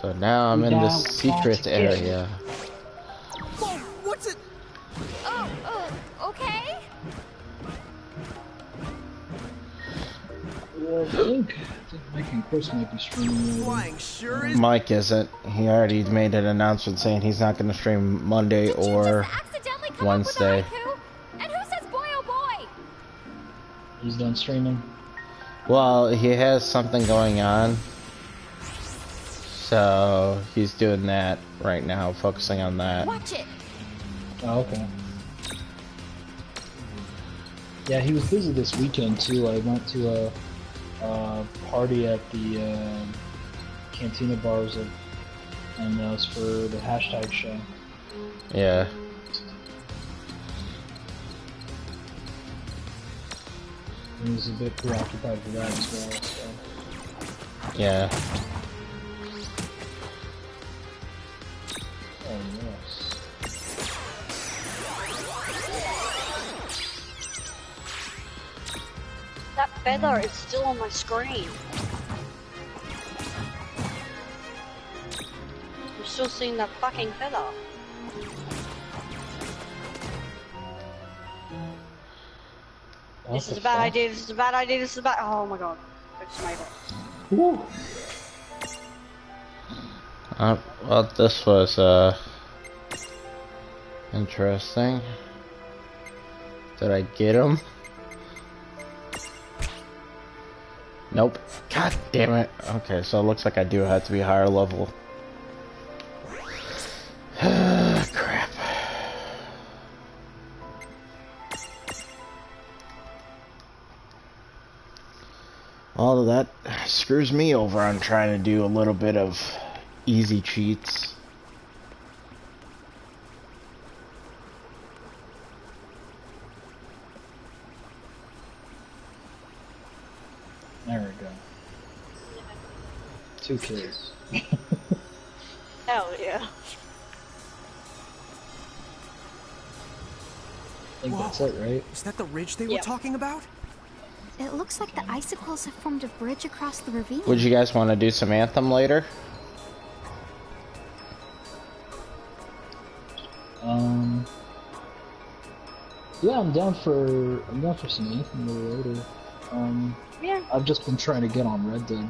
So now I'm in the secret area. Whoa, what's it? Okay? Well, I think Mike and Chris might be streaming. Flying sure is. Mike isn't. He already made an announcement saying he's not going to stream Monday or Wednesday. And who says boy oh boy? He's done streaming. Well, he has something going on. So he's doing that right now, focusing on that. Watch it. Oh, okay. Yeah, he was busy this weekend too. I went to a party at the Cantina bars, and that was for the hashtag show. Yeah. He was a bit preoccupied with that as well. So. Yeah. Oh yes. That feather is still on my screen. I'm still seeing that fucking feather. This is a bad idea, this is a bad idea, this is a bad— oh my god. I just made it. Woo. Well, this was, interesting. Did I get him? Nope. God damn it. Okay, so it looks like I do have to be higher level. Crap. All of that screws me over on trying to do a little bit of easy cheats. There we go. 2 kills. Hell yeah. I think that's it, right? Is that the ridge they were talking about? It looks like the icicles have formed a bridge across the ravine. Would you guys want to do some Anthem later? Yeah, I'm down for some Anthem a little later. Yeah. I've just been trying to get on Red Dead.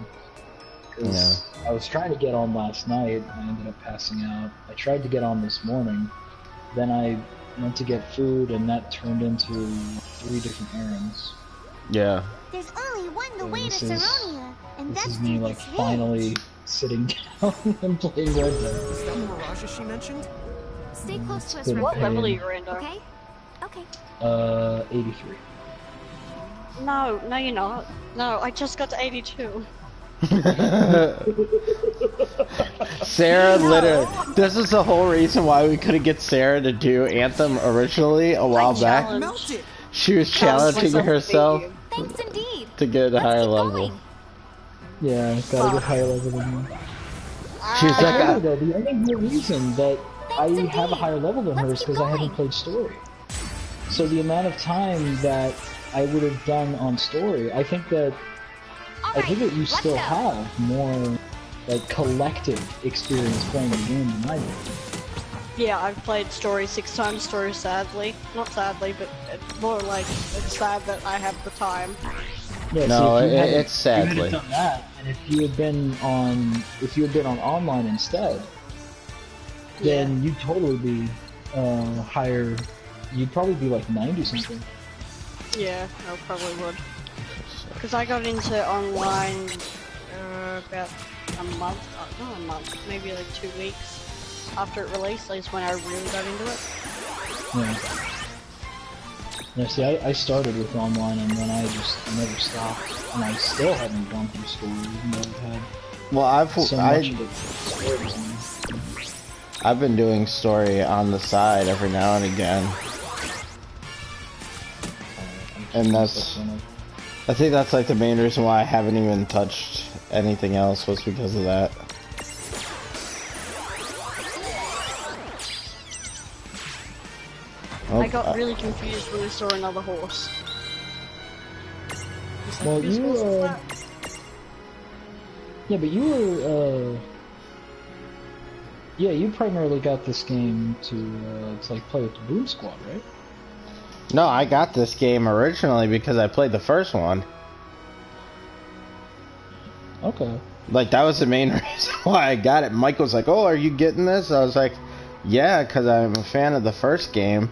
Cause I was trying to get on last night, I ended up passing out. I tried to get on this morning, then I went to get food, and that turned into 3 different errands. Yeah. There's only one way to Saronia, and this is me, like, finally sitting down and playing Red Dead. Is that the Mirage she mentioned? Stay close to us, been What level are pain. you, Rando? Okay? Okay. 83. No, no you're not. No, I just got to 82. Sarah literally, this is the whole reason why we couldn't get Sarah to do Anthem originally a while back. Melted. She was challenging herself Thanks indeed. to get a higher level. Yeah, gotta get higher level than me. She was like, Though, the only real reason that I have a higher level than her is because I haven't played story. So the amount of time that I would have done on story, I think that you still have more like collective experience playing the game than I do. Yeah, I've played story 6 times, story sadly. Not sadly, but it's more like it's sad that I have the time. Yeah, no, it's If you sadly. had done that, and if you had been on online instead, then you'd totally be higher. You'd probably be like 90 something. Yeah, I probably would. Because I got into online about a month, not a month, maybe like 2 weeks after it released. Is when I really got into it. Yeah. Yeah, see, I started with online and then I never stopped. And I still haven't gone through school, even though I've had Well, so much of it. I've been doing story on the side every now and again. And I think that's like the main reason why I haven't even touched anything else was because of that. Oh, I got really confused when I saw another horse. Like, well, whose horse is that? yeah, but you were Yeah, you primarily got this game to like play with the Boom Squad, right? No, I got this game originally because I played the first one. Okay. Like, that was the main reason why I got it. Mike was like, oh, are you getting this? I was like, yeah, because I'm a fan of the first game.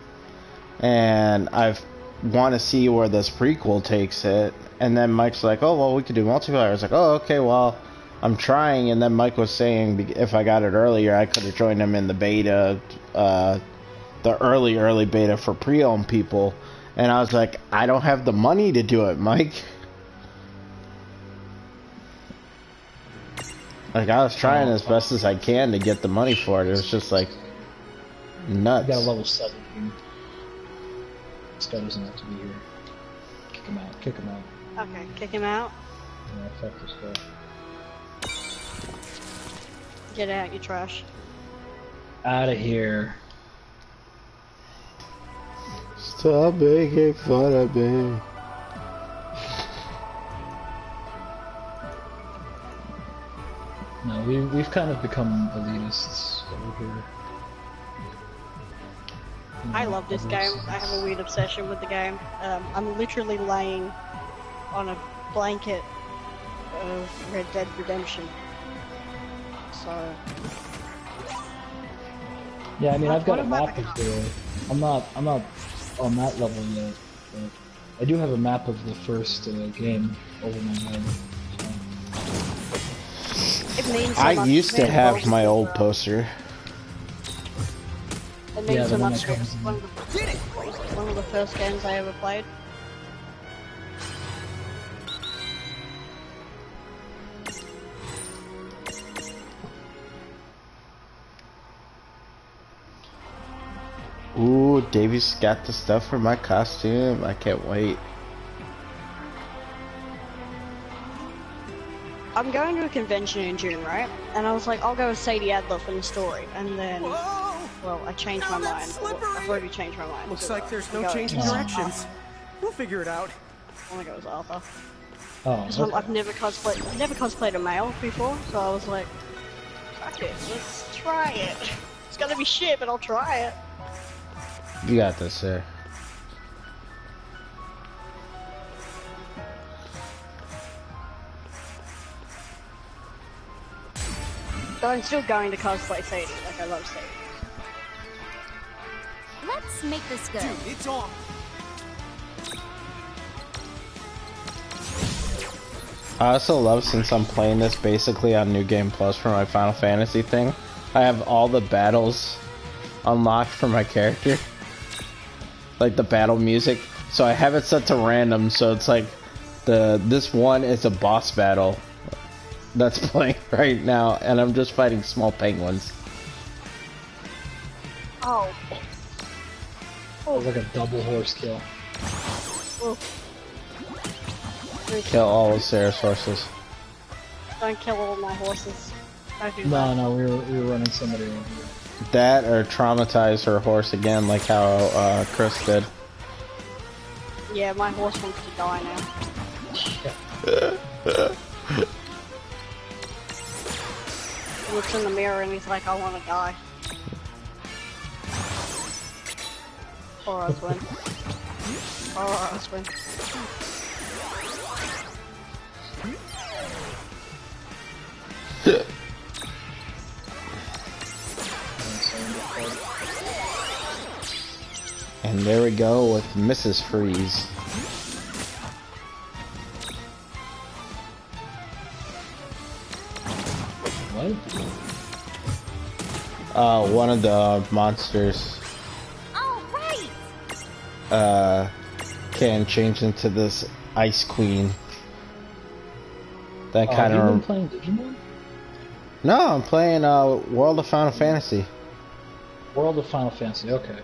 And I want to see where this prequel takes it. And then Mike's like, oh, well, we could do multiplayer. I was like, oh, okay, well, I'm trying. And then Mike was saying if I got it earlier, I could have joined him in the beta, the early beta for pre-owned people. And I was like, I don't have the money to do it, Mike. Like, I was trying as best as I can to get the money for it. It was just like nuts. You got a level 7. This guy doesn't have to be here. Kick him out. Kick him out. Okay, kick him out. Yeah, fuck this guy. Get out, you trash. Out of here. Stop making fun of me. No, we've kind of become elitists over here. You know, I love this game. I have a weird obsession with the game. I'm literally laying on a blanket of Red Dead Redemption. So... Yeah, I mean, I've got a What map about of the... I'm not on that level yet, but I do have a map of the first game over my head. It means so I much used me to have most my of old the- poster. It Yeah, means the so one much that to me. comes It's in. one of the first games I ever played. Ooh, Davy's got the stuff for my costume. I can't wait. I'm going to a convention in June, right? And I was like, I'll go with Sadie Adler from the story. And then, Whoa! well, I changed Now my mind. that's Well, slippery. I've already changed my mind. Looks So, like there's no go- change in Oh. directions. We'll figure it out. I want to go as Arthur. Oh, So okay. I've never cosplayed a male before, so I was like, fuck it, let's try it. It's gonna be shit, but I'll try it. You got this, sir. But I'm still going to cosplay Sadie, like I love Sadie. Let's make this good. Dude, it's on. I also love, since I'm playing this basically on New Game Plus for my Final Fantasy thing, I have all the battles unlocked for my character. Like the battle music. So I have it set to random, so it's like this one is a boss battle that's playing right now, and I'm just fighting small penguins. Oh. It was like a double horse kill. Oh. Kill all of Sarah's horses. Don't kill all my horses. Don't do No, that. no, we were running somebody over here. That or traumatize her horse again, like how Chris did. Yeah, my horse wants to die now. He looks in the mirror and he's like, I want to die. Poor Oswin. Poor Oswin. And there we go with Mrs. Freeze. What? One of the monsters All right. can change into this Ice Queen. That kind Have you been of. playing Digimon? No, I'm playing World of Final Fantasy. World of Final Fantasy, okay.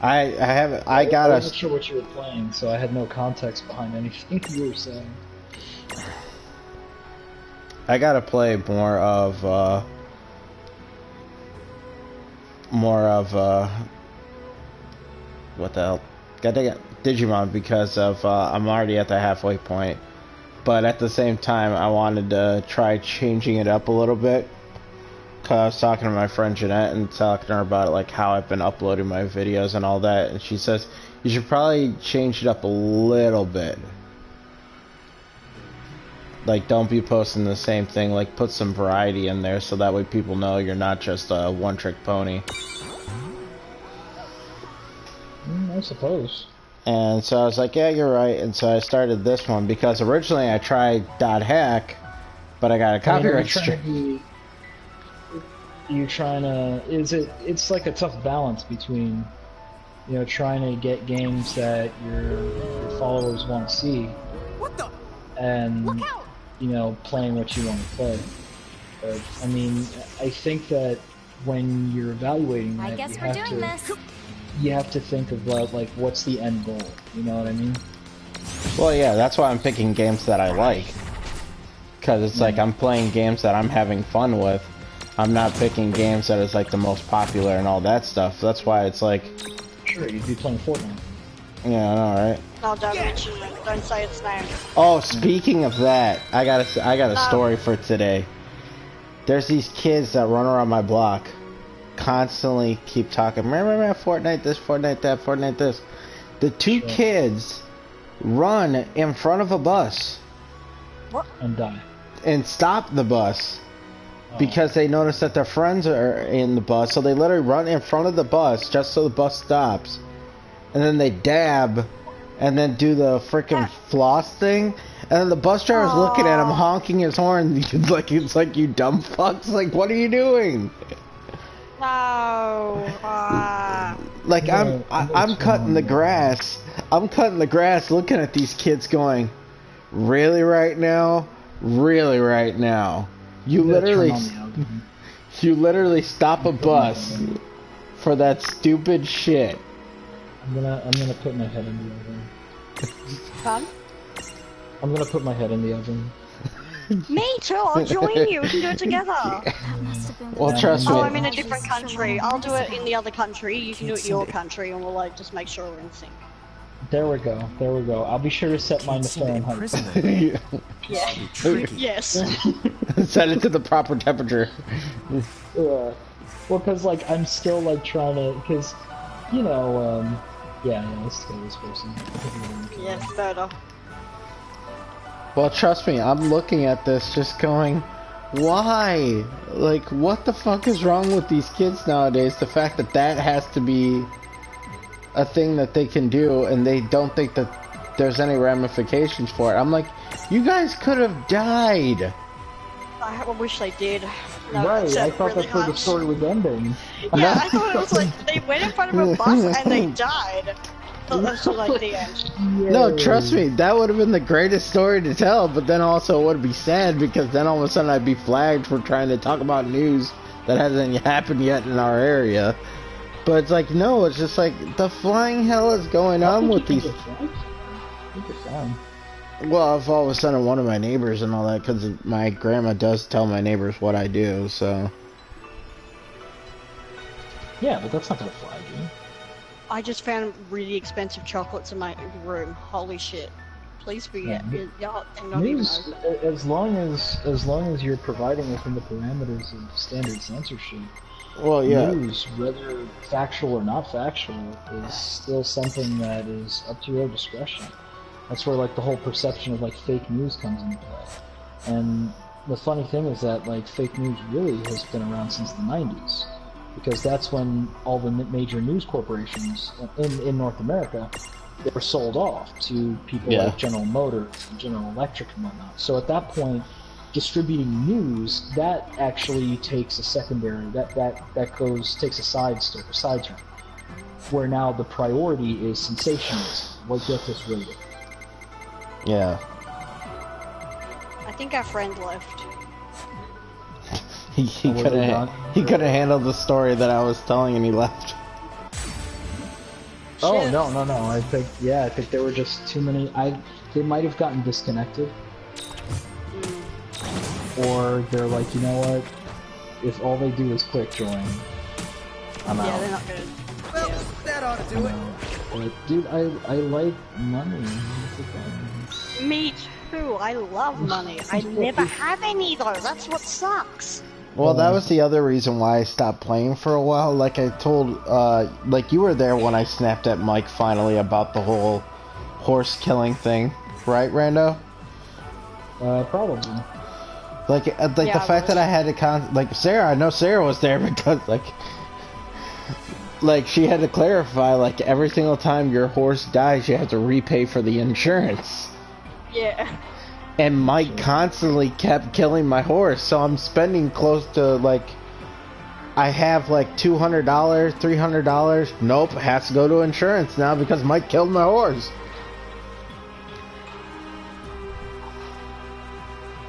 I I got wasn't a. sure what you were playing, so I had no context behind anything you were saying. I gotta play more of what the hell? Gotta get Digimon because of I'm already at the halfway point. But at the same time, I wanted to try changing it up a little bit, 'cause I was talking to my friend Jeanette and talking to her about like how I've been uploading my videos and all that, and she says you should probably change it up a little bit. Like, don't be posting the same thing. Like, put some variety in there so that way people know you're not just a one-trick pony. I suppose. And so I was like, yeah, you're right. And so I started this one because originally I tried .hack, but I got a copyright strike. You're trying to, it's like a tough balance between, you know, trying to get games that your followers want to see, and, you know, playing what you want to play. But, I mean, I think that when you're evaluating that, you have to think of like what's the end goal, you know what I mean? Well, yeah, that's why I'm picking games that I like. Because it's like I'm playing games that I'm having fun with. I'm not picking games that is like the most popular and all that stuff. That's why it's like... Sure, you'd be playing Fortnite. Yeah, I know, right? No, don't mention it. Don't say its name. Oh, speaking of that, I got a story for today. There's these kids that run around my block, constantly keep talking, remember Fortnite this, Fortnite that, Fortnite this. The two kids run in front of a bus. What? And die. And stop the bus. Because they notice that their friends are in the bus, so they literally run in front of the bus just so the bus stops. And then they dab, and then do the freaking floss thing. And then the bus driver's looking at him, honking his horn. It's like, you dumb fucks. Like, what are you doing? No. Like, I'm cutting the grass. I'm cutting the grass looking at these kids going, really right now? Really right now? You literally stop a bus for that stupid shit. I'm gonna put my head in the oven. Fun? I'm gonna put my head in the oven. Me too, I'll join you, we can do it together. Well, trust me. Oh, I'm in a different country. I'll do it in the other country, you can do it in your country, and we'll like just make sure we're in sync. There we go, there we go. I'll be sure to set mine to Fahrenheit. Yeah. Yes. Set it to the proper temperature. Well, because like I'm still like trying to, because you know, yeah, let's kill this person. Yes, better. Well, trust me, I'm looking at this just going, why? Like, what the fuck is wrong with these kids nowadays? The fact that that has to be a thing that they can do, and they don't think that there's any ramifications for it. I'm like, you guys could have died. I wish they did. No, right, I thought really that's where the story was ending. Yeah, I thought it was like, they went in front of a bus and they died. So that's like the end. No, trust me, that would have been the greatest story to tell, but then also it would be sad, because then all of a sudden I'd be flagged for trying to talk about news that hasn't happened yet in our area. But it's like, no, it's just like, the flying hell is going on with these... Well, if all of a sudden one of my neighbors and all that, because my grandma does tell my neighbors what I do, so... Yeah, but that's not gonna flag you. I just found really expensive chocolates in my room. Holy shit. Please forget. Y'all not even News, as long as you're providing within the parameters of standard censorship, well, yeah. News, whether factual or not factual, is still something that is up to your discretion. That's where like the whole perception of like fake news comes into play. And the funny thing is that like fake news really has been around since the 90s, because that's when all the major news corporations in North America, they were sold off to people like General Motors and General Electric and whatnot. So at that point, distributing news, that actually takes a secondary, takes a side turn, where now the priority is sensationalism. What get this rated? Yeah. I think our friend left. He couldn't handle the story that I was telling, and he left. Oh no! I think there were just too many. They might have gotten disconnected, or they're like, you know what? If all they do is click join, I'm out. Yeah, they're not good. Well, that ought to do it. But, dude, I like money. Me too. I love money. I never have any though. That's what sucks. Well, that was the other reason why I stopped playing for a while. Like I told, like you were there when I snapped at Mike finally about the whole horse killing thing, right, Rando? Probably. Like Yeah, the fact that I had to like Sarah, I know Sarah was there because like she had to clarify, like every single time your horse dies, you have to repay for the insurance. Yeah. And Mike constantly kept killing my horse, so I'm spending close to like, I have like $200, $300. Nope, has to go to insurance now because Mike killed my horse.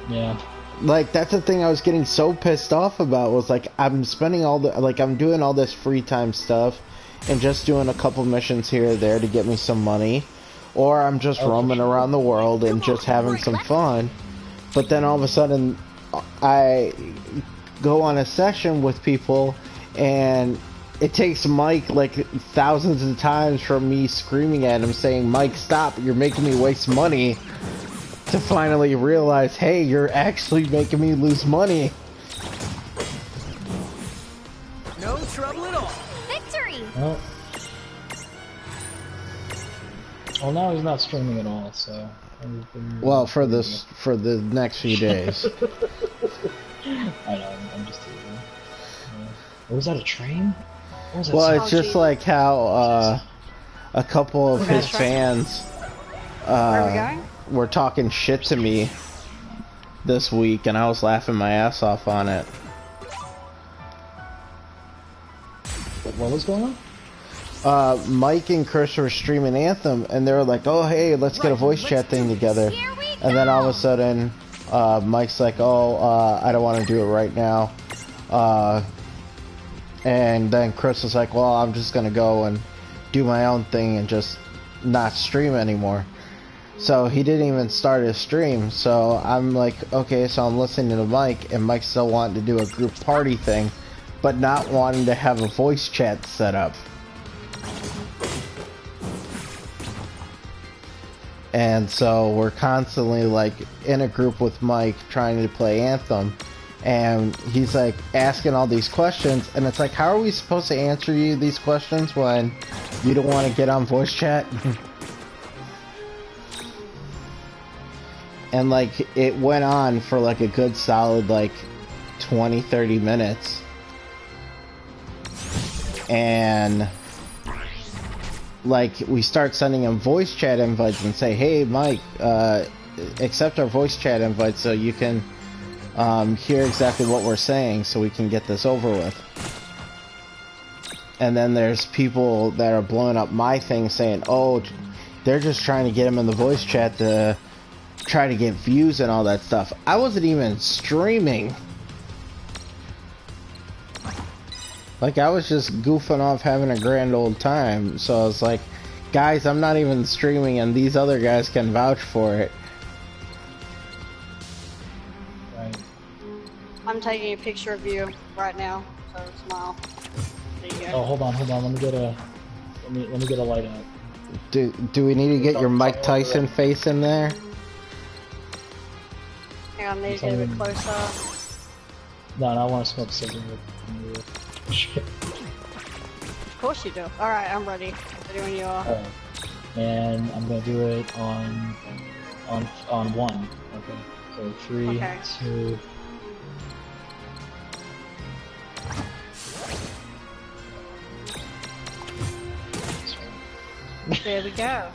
Yeah. Like that's the thing I was getting so pissed off about, was like I'm spending I'm doing all this free time stuff and just doing a couple missions here or there to get me some money, or I'm just roaming around the world and just having some fun. But then all of a sudden I go on a session with people and it takes Mike like thousands of times from me screaming at him saying, Mike, stop, you're making me waste money, to finally realize, hey, you're actually making me lose money. No trouble at all. Victory! Well, now he's not streaming at all, so... Well, for the next few days. I know, I'm just teasing. Was that a train? Well, it's just like how a couple of his fans Where are we going? were talking shit to me this week, and I was laughing my ass off on it. What was going on? Mike and Chris were streaming Anthem, and they were like, oh, hey, let's get a voice chat thing together. And then all of a sudden, Mike's like, oh, I don't want to do it right now. And then Chris was like, well, I'm just going to go and do my own thing and just not stream anymore. So he didn't even start his stream. So I'm like, okay, so I'm listening to Mike, and Mike still wanting to do a group party thing, but not wanting to have a voice chat set up. And so we're constantly like in a group with Mike trying to play Anthem, and he's like asking all these questions, and it's like, how are we supposed to answer you these questions when you don't want to get on voice chat? And like it went on for like a good solid like 20-30 minutes, and like we start sending him voice chat invites and say, hey Mike, accept our voice chat invite so you can hear exactly what we're saying so we can get this over with. And then there's people that are blowing up my thing saying, oh, they're just trying to get him in the voice chat to try to get views and all that stuff. I wasn't even streaming. Like, I was just goofing off, having a grand old time. So I was like, guys, I'm not even streaming, and these other guys can vouch for it. Right. I'm taking a picture of you right now, so smile. There you go. Oh, hold on. Let me get a light out. Do we need to get your Mike Tyson face in there? Hang on, need to get a bit closer. No, I want to smoke cigarette. Of course you do. Alright, I'm ready. Ready when you are. Alright. And I'm gonna do it on one. Okay. So 3, Okay. 2. There we go.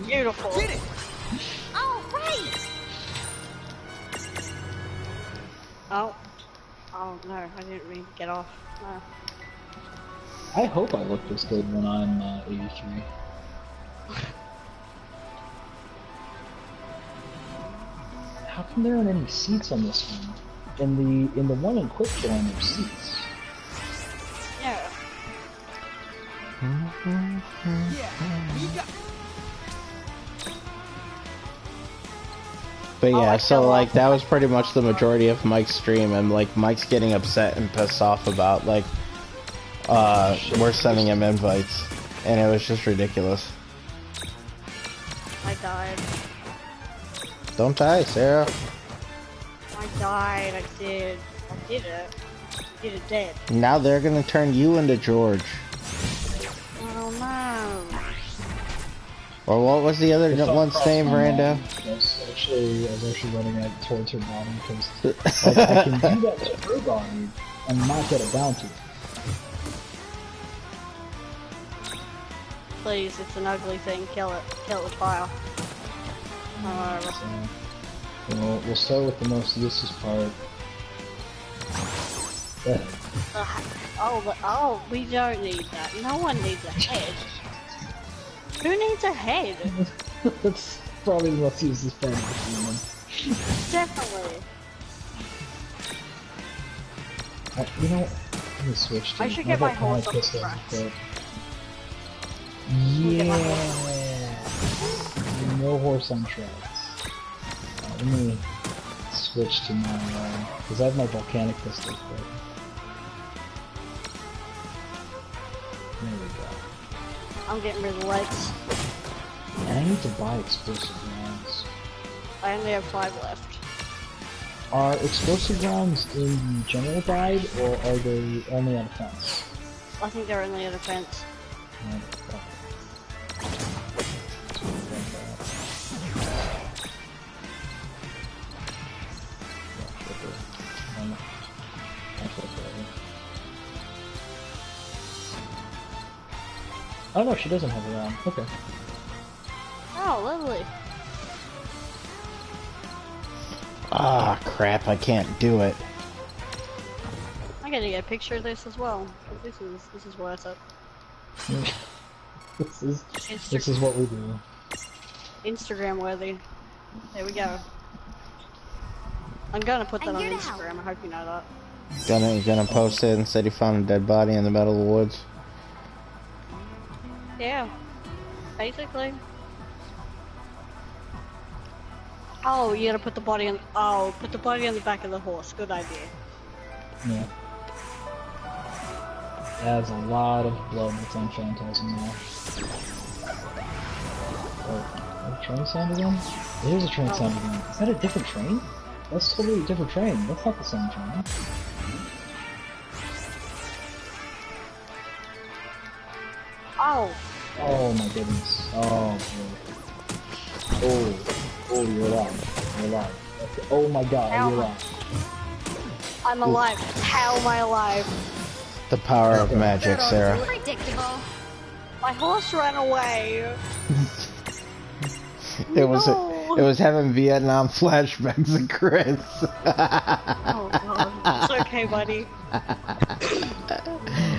Beautiful. Get it! All right! Oh. Oh no, I didn't mean to get off. No. I hope I look this good when I'm 83. How come there aren't any seats on this one? In the one in Quick Join, there's seats. Yeah. Yeah, we got. But yeah, I so fell like off. that was pretty much the majority of Mike's stream, and like Mike's getting upset and pissed off about like we're sending him invites, and it was just ridiculous. I died. Don't die, Sarah. I died. I did it. I did it dead. Now they're gonna turn you into George. Oh no. Or what was the other one's name, Rando? I was actually running out towards her bottom because like, I can do that to her body and not get a bounty. Please, it's an ugly thing. Kill it. Kill it with fire. So, we'll start with the most useless part. Yeah. Oh, we don't need that. No one needs a head. Who needs a head? That's probably the most useless part of the human. Definitely. You know, let me switch to... I should get my horse on the front. Yeah! No horse on tracks. Let me switch to my, because I have my volcanic pistol. But... there we go. I'm getting rid of the legs. And I need to buy explosive rounds. I only have 5 left. Are explosive rounds in general guide, or are they only on offense? I think they're only at offense. Oh no, she doesn't have a round. Okay. Oh, lovely. Ah, crap, I can't do it. I gotta get a picture of this as well. This is worth it. This is what we do. Instagram worthy. There we go. I'm gonna put that on Instagram. I hope you know that. Gonna post it and said he found a dead body in the middle of the woods. Yeah, basically. Oh, you gotta put the body on. Oh, put the body on the back of the horse. Good idea. Yeah. Adds a lot of blood that's on Phantasm now. Oh, a train sound again? There's a train sound again. Is that a different train? That's totally a different train. That's not the same train. Oh. Oh my goodness. Oh boy. Oh, you're alive. You're alive. Okay. Oh my god, you're alive. I'm alive. How am I alive? The power of magic, Sarah. Predictable. My horse ran away. It was having Vietnam flashbacks of Chris. Oh god. It's okay, buddy.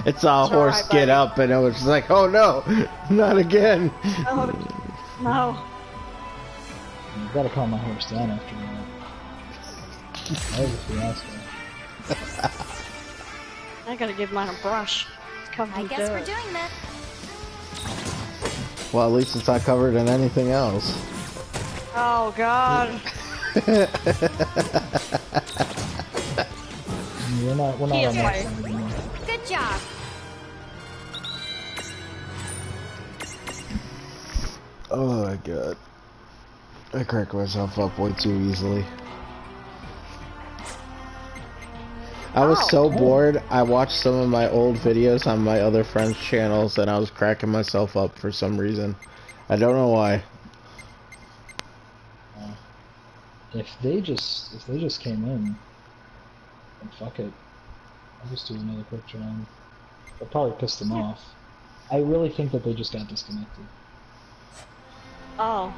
It's all horse right, get buddy. up, and it was just like, oh no, not again. Oh, no. You gotta calm my horse down after that. That was a fiasco. I gotta give mine a brush. It's covered I in guess dirt. we're doing this. Well, at least it's not covered in anything else. Oh god. We're not on Here's that my- side anymore. Good job. Oh my god. I crack myself up way too easily. I was so bored, I watched some of my old videos on my other friends' channels and I was cracking myself up for some reason. I don't know why. If they just came in, then fuck it. I'll just do another quick round. I'll probably piss them off. I really think that they just got disconnected. Oh,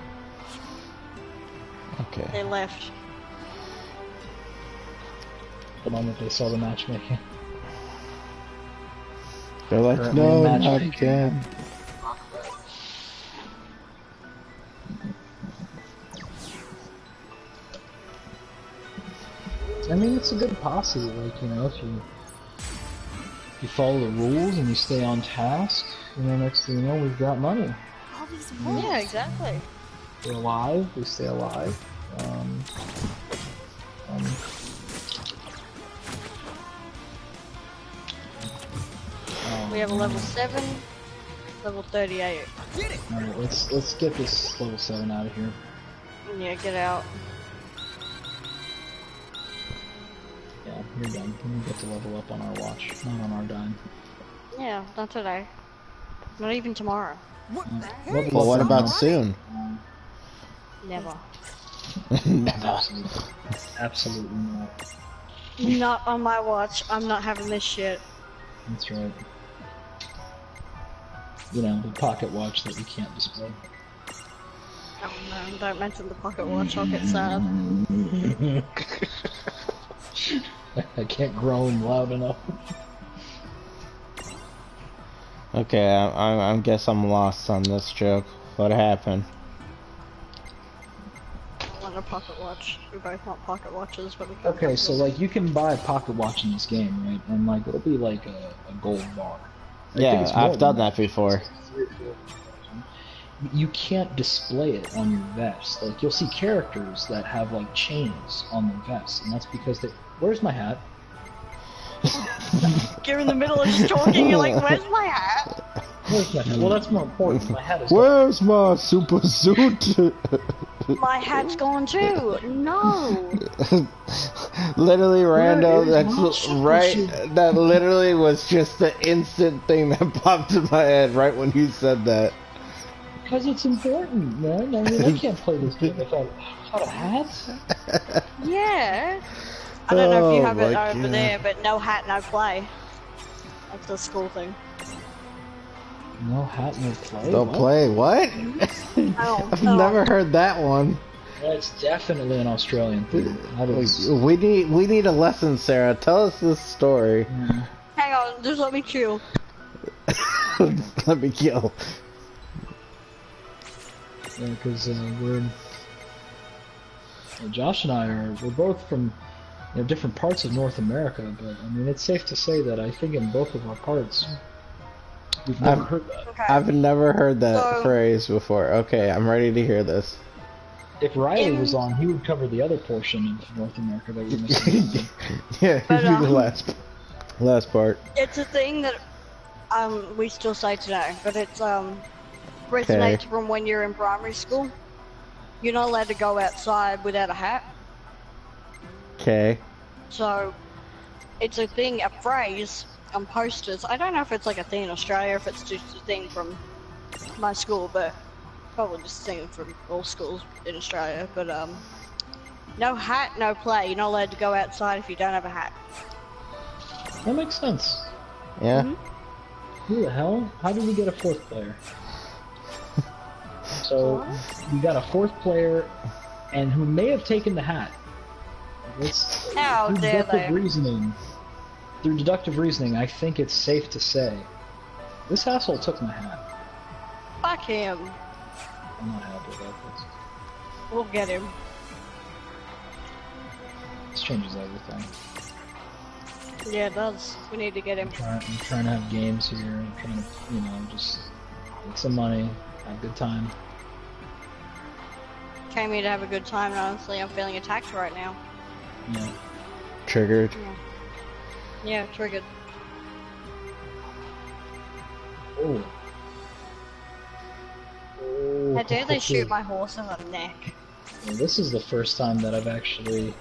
Okay. they left. The moment they saw the matchmaking. They're like, Currently no, in not matchmaking. again. I mean, it's a good posse, like, you know, if you follow the rules and you stay on task, you know, next thing you know, we've got money. All these rules. Yeah, exactly. We're alive, we stay alive. We have a level 7, level 38. Alright, let's get this level 7 out of here. Yeah, get out. you're done. You get to level up on our watch, not on our dime. Yeah, not today. Not even tomorrow. What the heck? Level Well, up what on about our- soon? Never. Absolutely. Absolutely not. Not on my watch. I'm not having this shit. That's right. You know, the pocket watch that you can't display. Oh no, don't mention the pocket watch, I'll get sad. I can't groan loud enough. Okay, I guess I'm lost on this joke. What happened? I want a pocket watch. We both want pocket watches, but we can't. Okay, so like you can buy a pocket watch in this game, right? And like it'll be like a gold bar. I think Yeah, it's more I've than done that before. You can't display it on your vest. Like you'll see characters that have like chains on their vests, and that's because they. Where's my hat? You're in the middle of just talking, you're like, where's my hat? Where's my hat? Well, that's more important. My hat is. Where's my super suit? My hat's gone too! No! Literally, Rando, is my that's super right. suit? That literally was just the instant thing that popped in my head right when you said that. Because it's important, man. I mean, I can't play this game without a hat. Yeah! I don't know if you Oh have it my over God. there, but no hat, no play. That's the school thing. No hat, no play. Don't What? play, what? Oh, I've no. never heard that one. That's definitely an Australian thing. That is. We need a lesson, Sarah. Tell us this story. Hang on, just let me chew. Let me kill. Yeah, because Josh and we're both from different parts of North America, but I mean it's safe to say that I think in both of our parts we've never heard that. Okay. I've never heard that So- phrase before. Okay, I'm ready to hear this. If Riley In- was on, he would cover the other portion of North America that we're missing. Yeah, But, do the last part. It's a thing that we still say today, but it's resonates Okay. from when you're in primary school. You're not allowed to go outside without a hat. Okay. So it's a thing, a phrase on posters. I don't know if it's like a thing in Australia, if it's just a thing from my school, but probably just a thing from all schools in Australia. But no hat, no play. You're not allowed to go outside if you don't have a hat. That makes sense. Yeah. Mhm. Who the hell? How did we get a fourth player? So we got a fourth player, and who may have taken the hat. It's, How through dare deductive they. reasoning. Through deductive reasoning, I think it's safe to say this asshole took my hat. Fuck him. I'm not happy about this. We'll get him. This changes everything. Yeah, it does. We need to get him. I'm trying to have games here. I'm trying to, just make some money, have a good time. Came here to have a good time, and honestly, I'm feeling attacked right now. Yeah. Triggered. Yeah, triggered. Oh. Oh, How dare they shoot my horse in the neck? Well, this is the first time that I've actually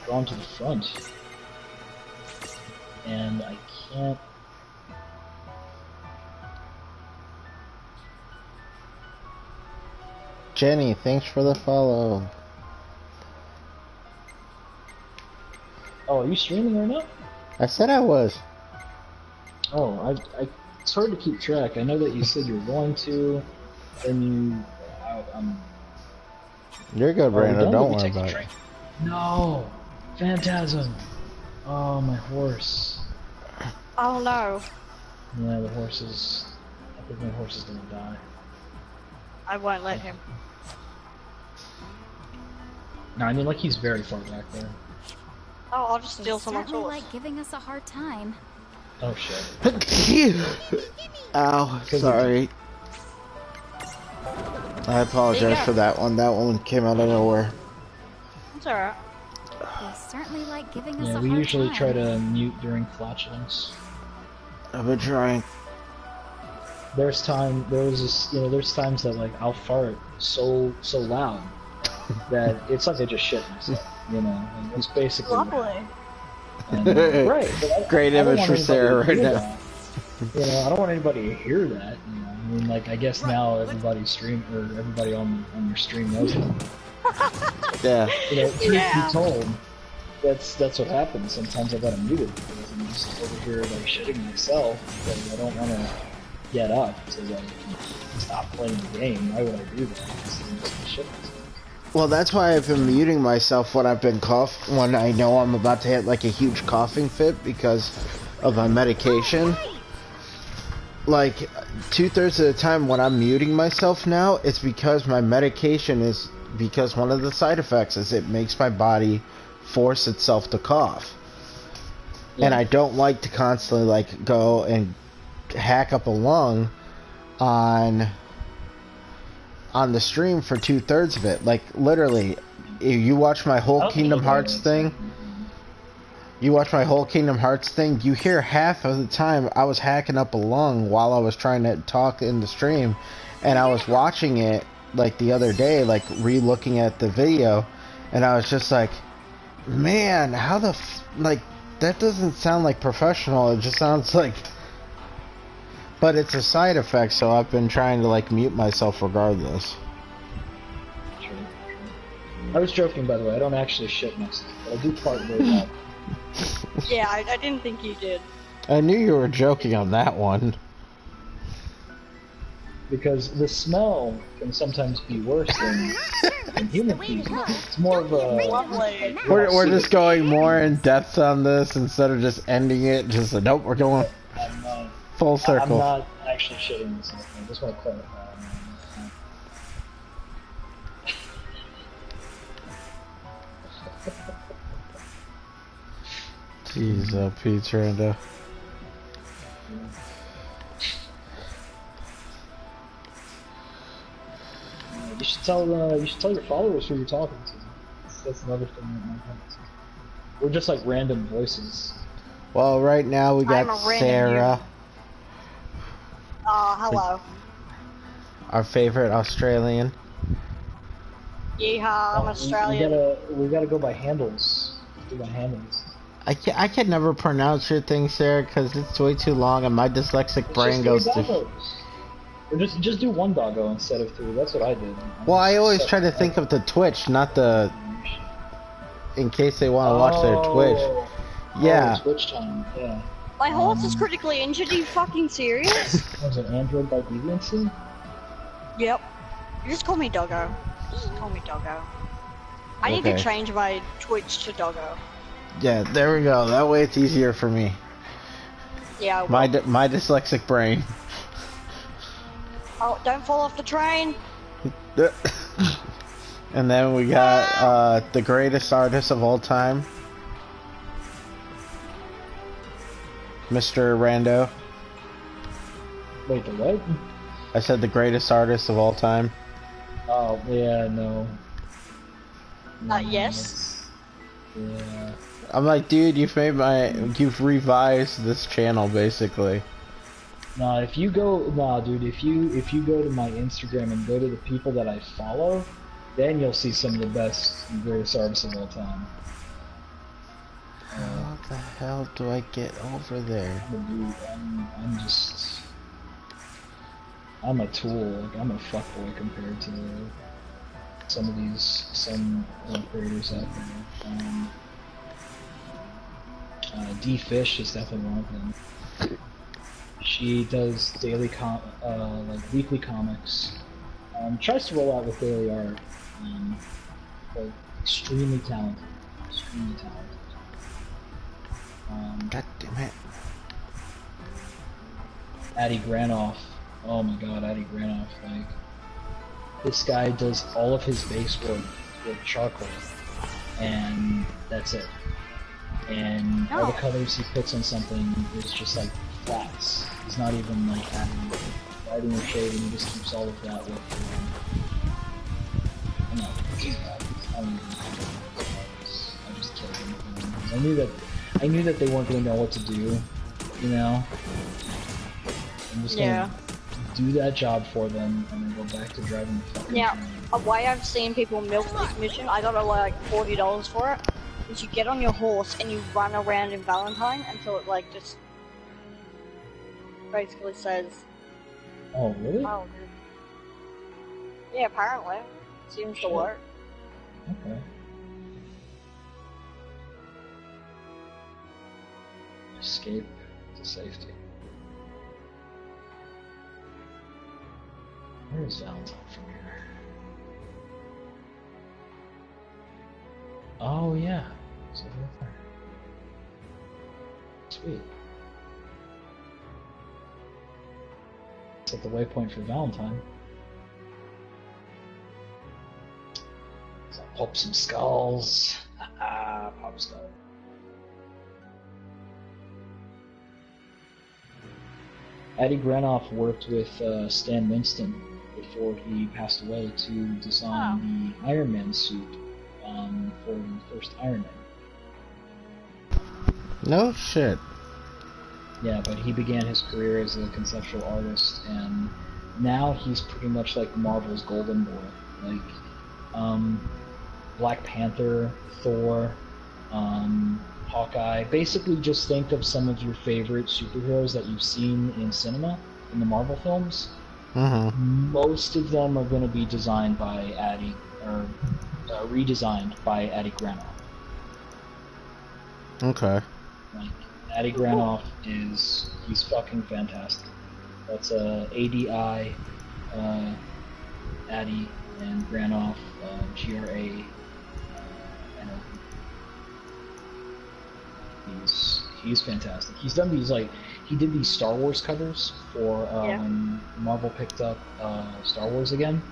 gone to the front. And I can't... Jenny, thanks for the follow. Oh, are you streaming right now? I said I was. Oh, it's hard to keep track. I know that you said you were going to, then you... You're good, Are we Brandon. done? Don't Did we worry take a about it. drink? No! Phantasm! Oh, my horse. Oh no. Yeah, the horse is... I think my horse is gonna die. I won't let him. No, I mean, like, he's very far back there. Oh, I'll just They steal someone's certainly horse. like giving us a hard time. Oh, shit. Ow, sorry. I apologize There you go. for that one. That one came out of nowhere. It's alright. They certainly like giving us Yeah, a we hard usually time. try to mute during flatulence. I've been trying. There's times that, like, I'll fart so loud that it's like I just shit myself, and it's basically... Lovely. And, right. But Great I don't image want for anybody Sarah to right hear now. that. You know, I don't want anybody to hear that. You know, I mean, like, I guess now everybody on your stream knows it. Yeah. You know, truth be told, that's what happens. Sometimes I gotta mute it because I'm just over here like shitting myself because I don't want to get up to like stop playing the game. Why would I do that? Because I'm just shit myself. Well, that's why I've been muting myself when I've been when I know I'm about to hit like a huge coughing fit because of my medication. Like 2/3 of the time when I'm muting myself now, it's because my medication is because one of the side effects is it makes my body force itself to cough. Yeah. And I don't like to constantly like go and hack up a lung on the stream for 2/3 of it. Like literally, if you watch my whole Kingdom Hearts thing, you hear half of the time I was hacking up a lung while I was trying to talk in the stream, and I was watching it like the other day, like re-looking at the video, and I was just like, man, how the like that doesn't sound like professional. It just sounds like, but it's a side effect, so I've been trying to like mute myself regardless. True. I was joking, by the way. I don't actually shit myself, but I do fart very loud. Yeah, I didn't think you did. I knew you were joking on that one. Because the smell can sometimes be worse than human feces. It's more of a... We're just going more in depth on this instead of just ending it. Just like, nope, we're going full circle. I'm not actually shitting myself. I just want to clarify. Jeez, Pete Rando. You should tell your followers who you're talking to. That's another thing that might happen. We're just like random voices. Well, right now we got Sarah. Hello. Our favorite Australian. Yeehaw, I'm Australian. We gotta go by handles. Do by handles. I can never pronounce your thing, Sarah, because it's way too long and my dyslexic brain goes to... Or just do one doggo instead of three. That's what I did. Well, I always try to think of the Twitch, not the... In case they want to watch their Twitch. Yeah. Twitch time, yeah. My horse is critically injured, are you fucking serious? Was it Android by Deviancy? Yep. You just call me Doggo. Just call me Doggo. I need to change my Twitch to Doggo. Yeah, there we go. That way it's easier for me. Yeah, my dyslexic brain. Oh, don't fall off the train! And then we got the greatest artist of all time, Mr. Rando. Wait, the what? I said the greatest artist of all time. Oh, yeah, no. Yes? Yeah. I'm like, dude, you've revised this channel, basically. Nah, if you go, dude, if you go to my Instagram and go to the people that I follow, then you'll see some of the best and greatest artists of all time. How the hell do I get over there? Dude, I'm a tool. Like, I'm a fuckboy compared to some creators out there. D-Fish is definitely one of them. She does daily like weekly comics. Tries to roll out with daily art. But extremely talented. Extremely talented. God damn it. Addy Granoff. Oh my god, Addy Granoff. Like, this guy does all of his base work with charcoal. And that's it. And all the colors he puts on something is just like flats. He's not even like adding lighting or shading, he just keeps all of that with I'm not I don't even I just killed him. I knew that they weren't gonna know what to do, you know? I'm just gonna do that job for them and then go back to driving the fucking train. Why I've seen people milk this mission, I got like $40 for it. is you get on your horse and you run around in Valentine until it like just basically says, Oh, really? "Oh, dude." Yeah, apparently seems to work. Okay. Escape to safety. Where is Valentine from here? Oh yeah, it's over there. Sweet. It's at the waypoint for Valentine. So I'll pop some skulls. Pop skull. Eddie Granoff worked with Stan Winston before he passed away to design the Iron Man suit for the first Iron Man. No shit. Yeah, but he began his career as a conceptual artist, and now he's pretty much like Marvel's Golden Boy. Like, Black Panther, Thor, Hawkeye. Basically, just think of some of your favorite superheroes that you've seen in cinema, in the Marvel films. Mm-hmm. Most of them are going to be designed by Adi, or redesigned by Adi Granoff. Okay. Like, Adi Granoff he's fucking fantastic. That's ADI, Adi, and Granoff, GRA. He's fantastic. He's done these, like, he did these Star Wars covers for when Marvel picked up Star Wars again.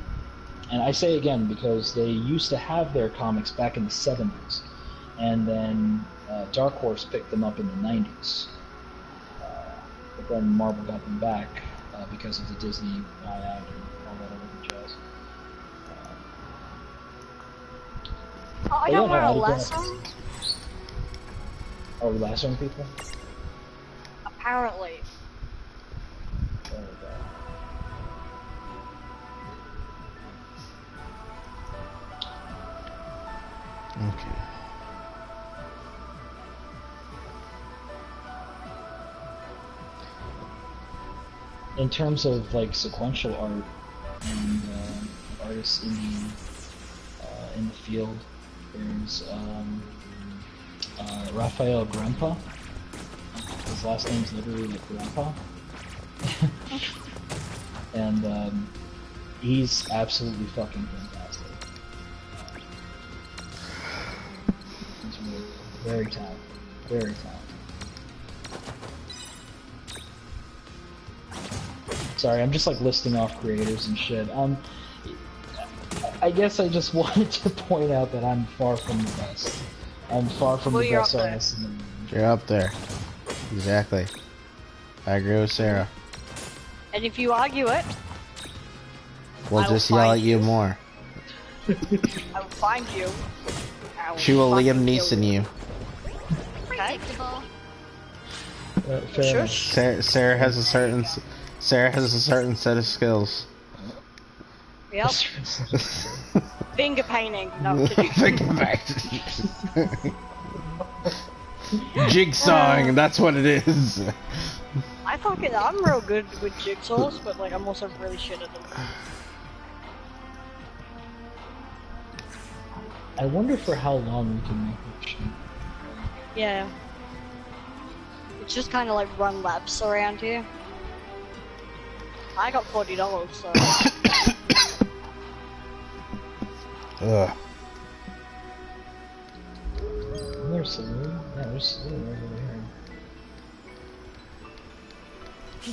And I say again because they used to have their comics back in the 70s, and then Dark Horse picked them up in the 90s. But then Marvel got them back because of the Disney buyout and all that other jazz. I don't want to lesson. Are we lassoing people? Apparently. There we go. Okay. In terms of like sequential art and artists in the field, there's Raphael Grandpa. His last name's literally like Grandpa. And he's absolutely fucking fantastic. He's really very talented. Very talented. Sorry, I'm just like listing off creators and shit. I guess I just wanted to point out that I'm far from the best. I'm far from the best artist in the world. You're up there. Exactly. I agree with Sarah. And if you argue it, We'll just yell at you more. I will find you. She will Liam Neeson you. Okay. Fair enough. Sarah has a certain set of skills. Yep. Finger painting. No, I'm kidding. Finger painting. Jigsawing, that's what it is. I'm real good with jigsaws, but like I'm also really shit at them. I wonder for how long we can make this shit. Yeah. It's just kind of like run laps around here. I got $40, so. Ugh. There's Saloon. Yeah, there's Saloon over there.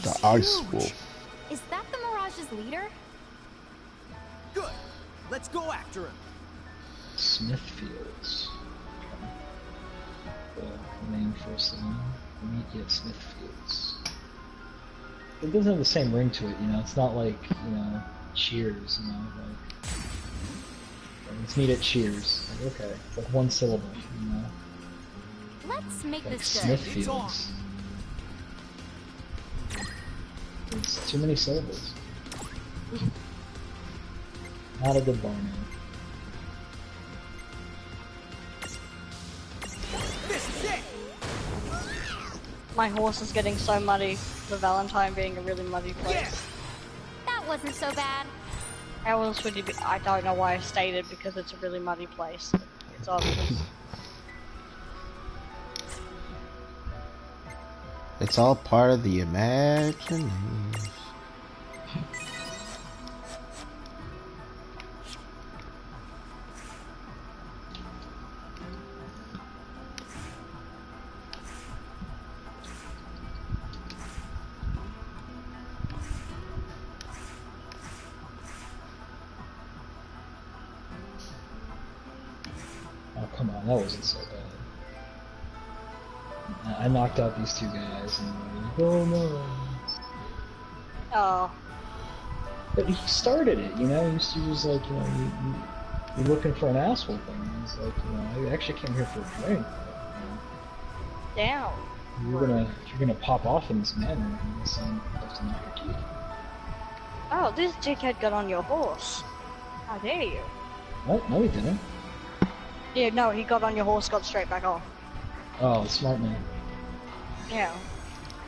The Ice Wolf. Is that the Mirage's leader? Good. Let's go after him. Smithfields. The name for a saloon. Meet at Smithfields. It doesn't have the same ring to it, you know. It's not like, you know, Cheers, you know. Like, let's meet at Cheers. Like, okay, like one syllable, you know. Let's make Like this good. Smithfields. It's too many syllables. Not a good bar name. My horse is getting so muddy. The Valentine being a really muddy place. That wasn't so bad. How else would you be? I don't know why I stated because it's a really muddy place. It's obvious. It's all part of the imagination. Oh, come on, that wasn't so bad. I knocked out these two guys, and oh no. Oh. But he started it, you know. He was like, you know, you're looking for an ass whooping. He's like, you know, I actually came here for a drink. Damn. You're gonna pop off in this manner, and so that's not your key. Oh, this dickhead got on your horse. How dare you? What? No, he didn't. Yeah, no, he got on your horse, got straight back off. Oh, smart man. Yeah.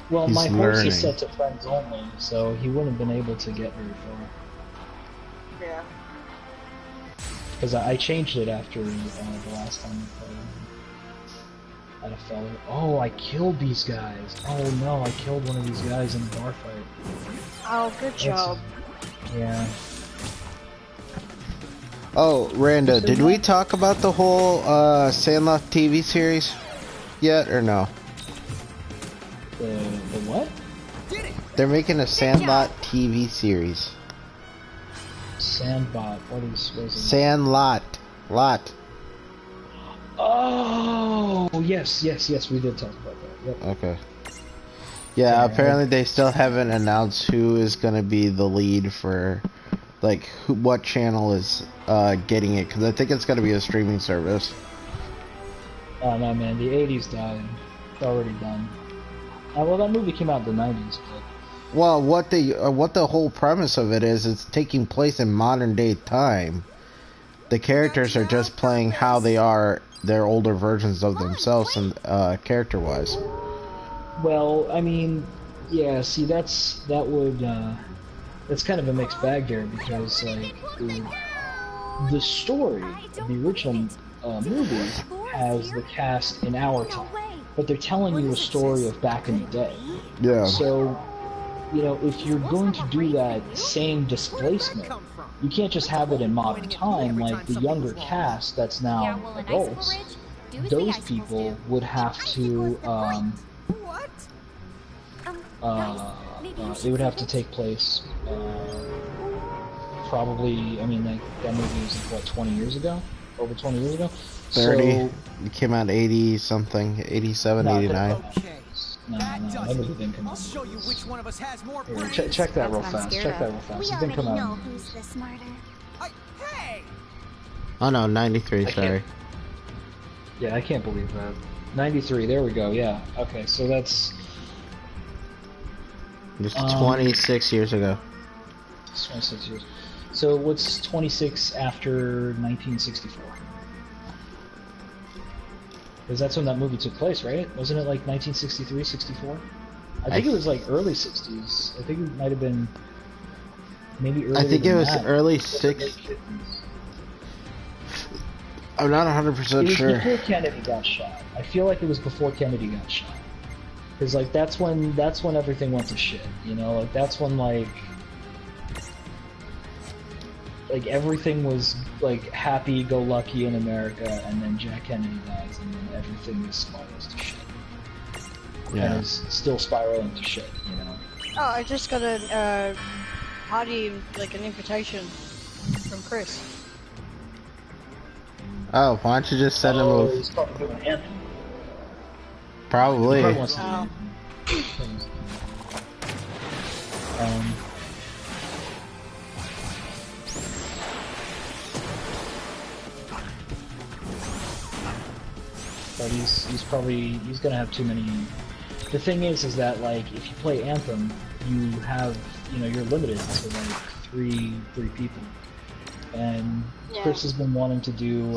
Well, He's my horse learning. is set to friends only, so he wouldn't have been able to get very far. Yeah. Because I changed it after the last time I played. Had a fellow. Oh, I killed these guys. Oh no, I killed one of these guys in a bar fight. Oh, good job. Yeah. Oh, Randa, did we talk about the whole Sandlot TV series yet, or no? The what? They're making a Sandlot TV series. Sandbot. What is it? Sandlot. Lot. Oh, yes, we did talk about that. Yep. Okay. Yeah, apparently they still haven't announced who is going to be the lead for, like, what channel is getting it, because I think it's going to be a streaming service. Oh no, man, the 80s died. It's already done. Well, that movie came out in the 90s, but... Well, what the whole premise of it is, it's taking place in modern day time. The characters are just playing how they are, their older versions of themselves, and character-wise. Well, I mean, yeah. See, that's kind of a mixed bag there, because like the story of the original movie has the cast in our time, but they're telling you a story of back in the day. Yeah. So, you know, if you're going to do that same displacement, you can't just have it in modern time, like the younger cast that's now adults. Those people would have to, it would have to take place, probably, I mean, like, that movie was, like, what, 20 years ago? Over 20 years ago? 30. So, It came out 80-something, 87, No, 89. Okay. no, that movie didn't come I'll out. show you which one of us has more Here, brains. check that real That's what I'm fast. scared Check that of. real fast. We It didn't already come out. know in the who's the smarter. Hey! Oh no, 93, I sorry. can't- Yeah, I can't believe that. 93, there we go, yeah. Okay, so that's... Just 26 years ago. 26 years. So what's 26 after 1964? Because that's when that movie took place, right? Wasn't it like 1963, 64? I think it was like early 60s. I think it might have been maybe earlier I think it than was that. early Late 6. 50s. I'm not It 100% was sure. before Kennedy got shot. I feel like it was before Kennedy got shot. Because like that's when everything went to shit. You know, like that's when like everything was like happy-go-lucky in America, and then Jack Kennedy dies, and then everything just spirals to shit. Yeah. And is still spiraling to shit. You know. Oh, I just got a party, like an invitation from Chris. Oh, why don't you just send him a... He's probably doing Anthem. Probably. He probably wants to do Oh. Anthem. But he's gonna have too many. The thing is that like if you play Anthem, you're limited to like three people, and Yeah. Chris has been wanting to do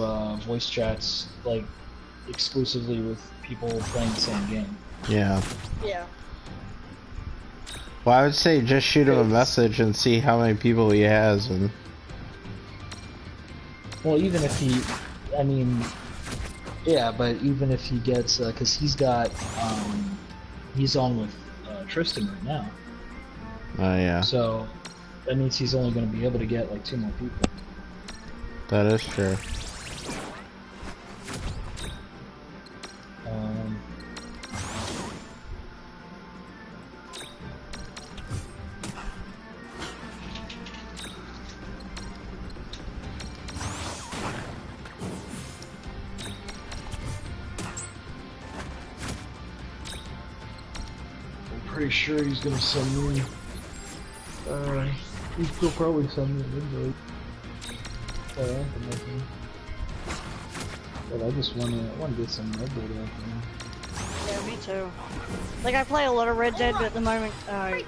voice chats like exclusively with people playing the same game. Yeah. Yeah. Well, I would say just shoot him a message and see how many people he has, and Well, even if he, I mean, yeah, but even if he gets, because he's got, he's on with Tristan right now. oh yeah, So that means he's only going to be able to get like 2 more people. that is true. Pretty sure he's gonna send me. He's still probably send me an invite. But I just wanna get some Red Dead out Yeah, me too. Like, I play a lot of Red Dead, but at the moment,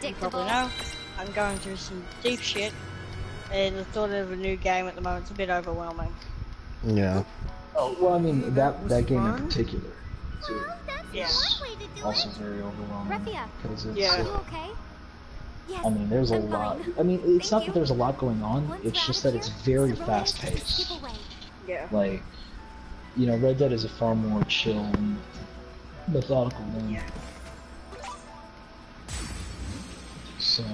you probably know, I'm going through some deep shit, and the thought of a new game at the moment is a bit overwhelming. Yeah. Oh well, I mean that game in particular, too. Yeah. Also very overwhelming because it's. Yeah. Okay. Yes, I mean, there's a lot. I mean, it's not that there's a lot going on. It's just that it's very fast paced. Yeah. Like, you know, Red Dead is a far more chill and methodical game. Yeah. So.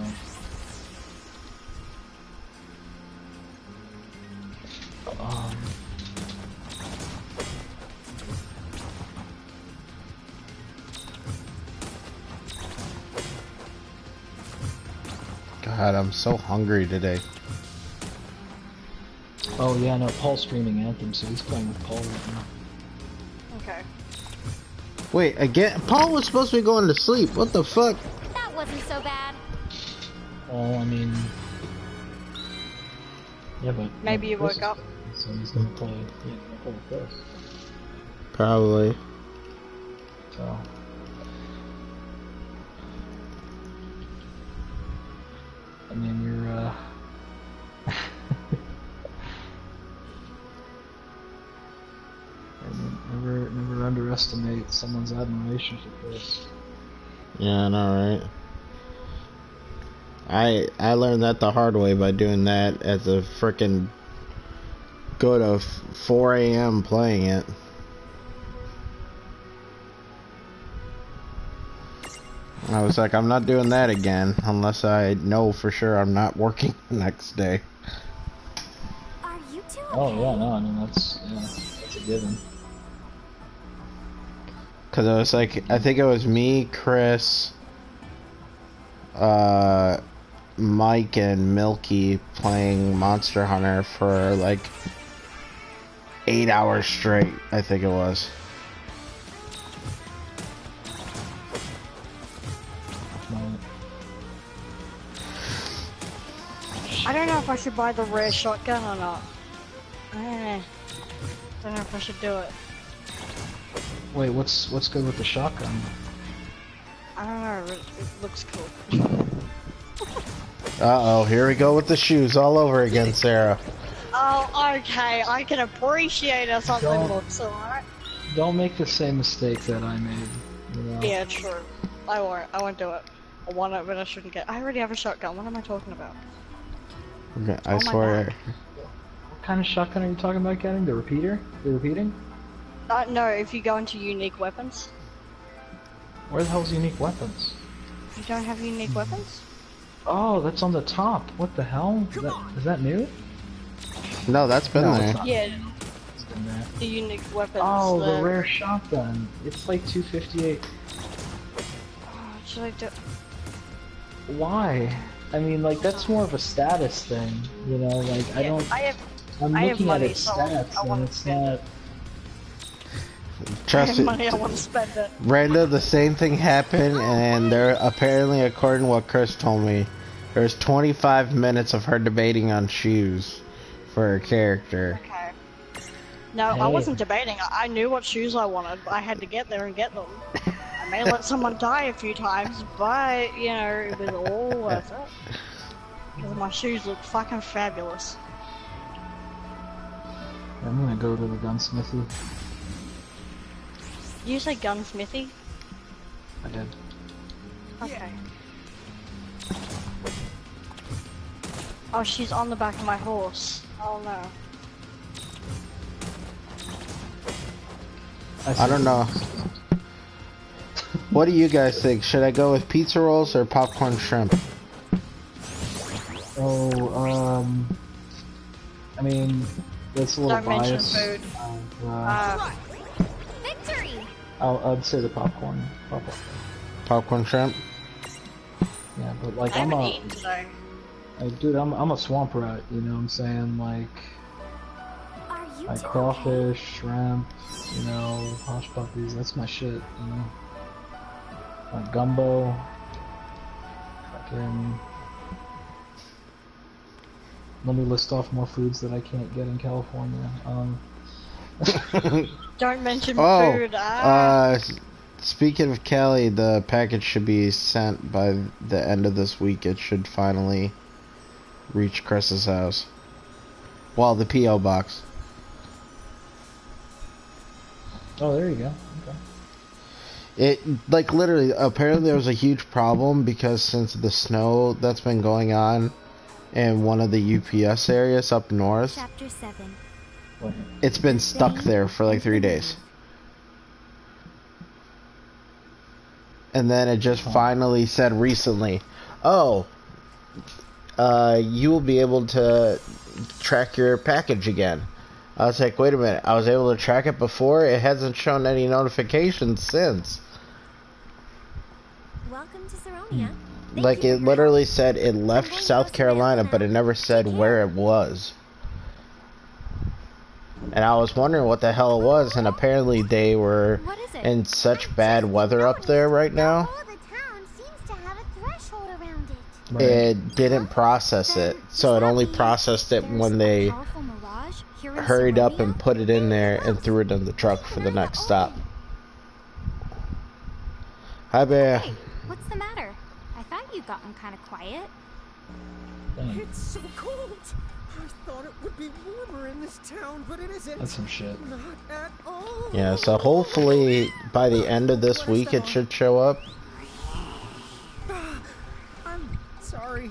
God, I'm so hungry today. Oh yeah, no, Paul's streaming Anthem, so he's playing with Paul right now. Okay. Wait, again? Paul was supposed to be going to sleep. What the fuck? That wasn't so bad. Oh, I mean, yeah, but Maybe you Chris woke up. is- So he's gonna play. Yeah, he's gonna play with Chris. Probably. So. I mean, you're, never underestimate someone's admiration for Chris. Yeah, I know, right? I learned that the hard way by doing that as a frickin' go to 4 a.m. playing it. I was like, I'm not doing that again unless I know for sure I'm not working the next day. Are you two okay? Oh yeah, no, I mean that's a given. Cause it was like, I think it was me, Chris, Mike, and Milky playing Monster Hunter for like 8 hours straight, I think it was. I don't know if I should buy the rare shotgun or not. Don't know if I should do it. Wait, what's good with the shotgun? I don't know, it looks cool. Uh-oh, here we go with the shoes all over again, Sarah. Oh, okay, I can appreciate how something looks, alright? Don't make the same mistake that I made. You know? Yeah, true. I won't do it. I want it, but I shouldn't get. I already have a shotgun, what am I talking about? Okay, I Oh my swear. God. What kind of shotgun are you talking about getting? The repeater? The repeating? No, if you go into unique weapons. Where the hell's unique weapons? You don't have unique weapons? Oh, that's on the top. What the hell? Is that new? No, that's been No, there. it's not. Yeah, It's been there. the unique weapons. Oh, the rare shotgun. It's like 258. What should I do? Why? I mean, like, that's more of a status thing, you know? Like, I Yeah, don't. I'm I have looking money, at its so stats, I and wanna it's spend not. it. I Trust have it. money, I want to spend it. Brenda, the same thing happened, and there apparently, according to what Chris told me, there's 25 minutes of her debating on shoes for her character. Okay. No, I Hey. wasn't debating. I knew what shoes I wanted. I had to get there and get them. I may let someone die a few times, but, you know, it was all worth it. Because my shoes look fucking fabulous. I'm gonna go to the gunsmithy. You say gunsmithy? I did. Okay. Oh, she's on the back of my horse. Oh no. I don't know. What do you guys think? Should I go with pizza rolls or popcorn shrimp? Oh, I mean, that's a little Don't mention biased. food. Victory! I'd say the popcorn. Popcorn shrimp? Yeah, but like I I'm haven't a, eaten today. dude, I'm a swamp rat. You know what I'm saying? Like Are you two crawfish, shrimp, you know, hush puppies. That's my shit. You know, like gumbo. Fucking. Let me list off more foods that I can't get in California. Don't mention Oh, food. speaking of Cali, the package should be sent by the end of this week. It should finally reach Chris's house. Well, the P.O. box. Oh, there you go. Okay. It, like, literally, apparently there was a huge problem because since the snow that's been going on in one of the UPS areas up north, Chapter 7. it's been stuck there for like 3 days. And then it just finally said recently, oh, you will be able to track your package again. I was like, wait a minute, I was able to track it before? It hasn't shown any notifications since. Welcome to Saronia. Like, it literally said it left South Carolina, but it never said where it was. And I was wondering what the hell it was, and apparently they were What is it? in such bad weather up there right now. All the town seems to have a threshold around it. Right. It didn't process it, so it only processed it when they hurried up and put it in there and threw it in the truck for the next stop. Hi, Bear. Hey, what's the matter? I thought you'd gotten kind of quiet. Dang, It's so cold. I thought it would be warmer in this town, but it isn't. that's some shit. Not at all. Yeah, so hopefully by the end of this week it should show up. I'm sorry.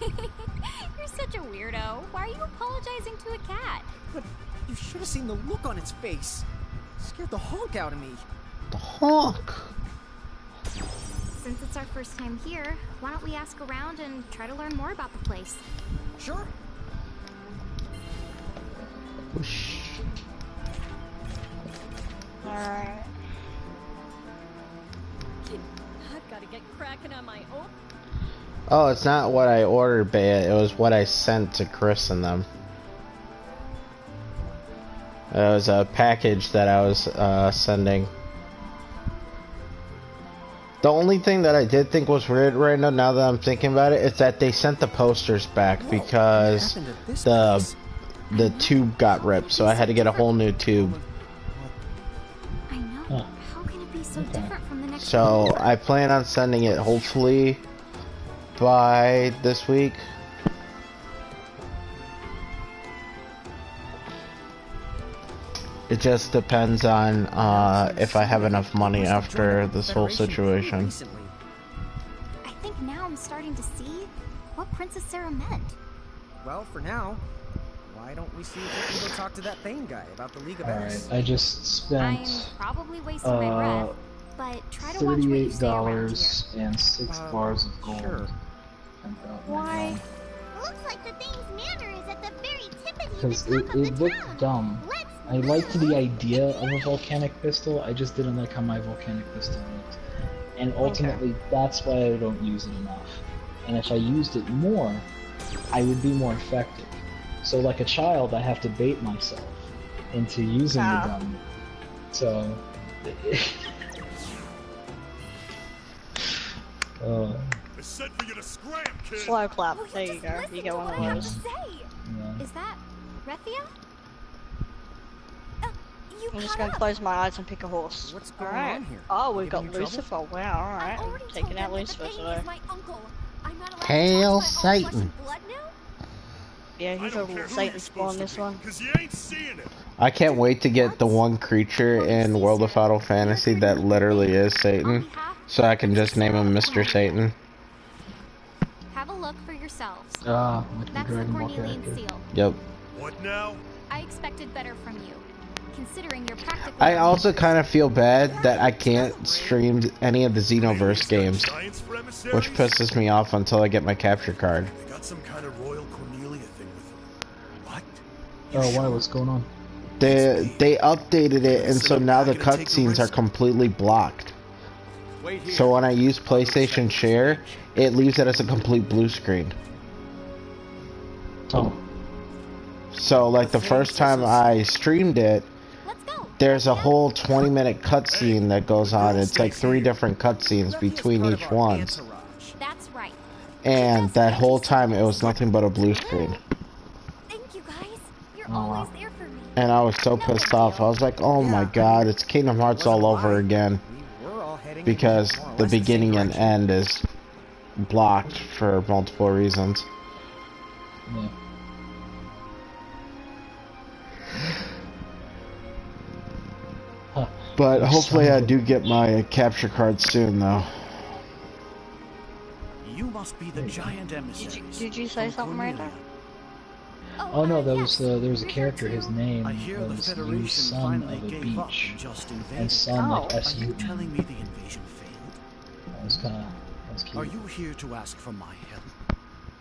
You're such a weirdo. Why are you apologizing to a cat? But you should have seen the look on its face. It scared the honk out of me. The honk. Since it's our first time here, why don't we ask around and try to learn more about the place? Sure. Whoosh. Alright. I've got to get cracking on my own. Oh, it's not what I ordered, Bea. It was what I sent to Chris and them. It was a package that I was sending. The only thing that I did think was weird right now that I'm thinking about it, is that they sent the posters back because What happened to this the place? tube got ripped, so I had to get a whole new tube. I know. Huh. How can it be so different from the next So one? I plan on sending it hopefully by this week. It just depends on if I have enough money after this whole situation. Recently. I think now I'm starting to see what Princess Sarah meant. Well, for now, why don't we see if we can go talk to that Thane guy about the League of Alright, X? I just I'm spent probably wasting my breath, but try to watch what you say around here. $38 and 6 bars of gold. Sure. Why? Looks like the Thane's manor is at the very tippity Because it looked dumb. I liked the idea of a volcanic pistol, I just didn't like how my volcanic pistol looked. And ultimately, that's why I don't use it enough. And if I used it more, I would be more effective. So like a child, I have to bait myself into using the gun. So... I said for you to scram, kid. Slow clap. There you go. You get one of those. yeah. Is that Rethia? You I'm just caught gonna up. close my eyes and pick a horse. What's going Alright. on here? Oh, we've Giving got you trouble? Lucifer. Wow, alright. I already Taking told out them that Lucifer the Thane today. is my uncle. I'm not allowed Hail to talk to my own flesh Satan. and blood now? Yeah, he's a little Satan spawn this one. Cause you ain't seeing it. I can't wait to get the one creature in World of Final Fantasy that literally is Satan, so I can just name him Mr. Satan. Have a look for yourselves. Like the That's the Dragon Ball Cornelian character. seal. Yep. What now? I expected better from you, considering you're practically. I also kind of feel bad that I can't stream any of the Xenoverse games, Giants for emissaries? which pisses me off until I get my capture card. They got some kind of Royal Cornelia thing with them. What? Oh, why? What's going on? They updated it, and so now the cutscenes are completely blocked. So when I use PlayStation Share, it leaves it as a complete blue screen. Oh. So like the first time I streamed it, there's a whole 20-minute cutscene that goes on. It's like 3 different cutscenes between each one. That's right. And that whole time it was nothing but a blue screen. Thank you guys. You're always there for me. And I was so pissed off. I was like, oh my god, it's Kingdom Hearts all over again. Because the beginning and end is blocked for multiple reasons. Yeah. But hopefully I do get my capture card soon though. You must be the giant emissaries. Did you say something right there? Oh no, that was there was a character. His name I hear the was you Federation son finally of a gave up beach, and just and invaded. son like Oh. S Are you U. telling me the invasion failed? That was kind of cute. Are you here to ask for my help?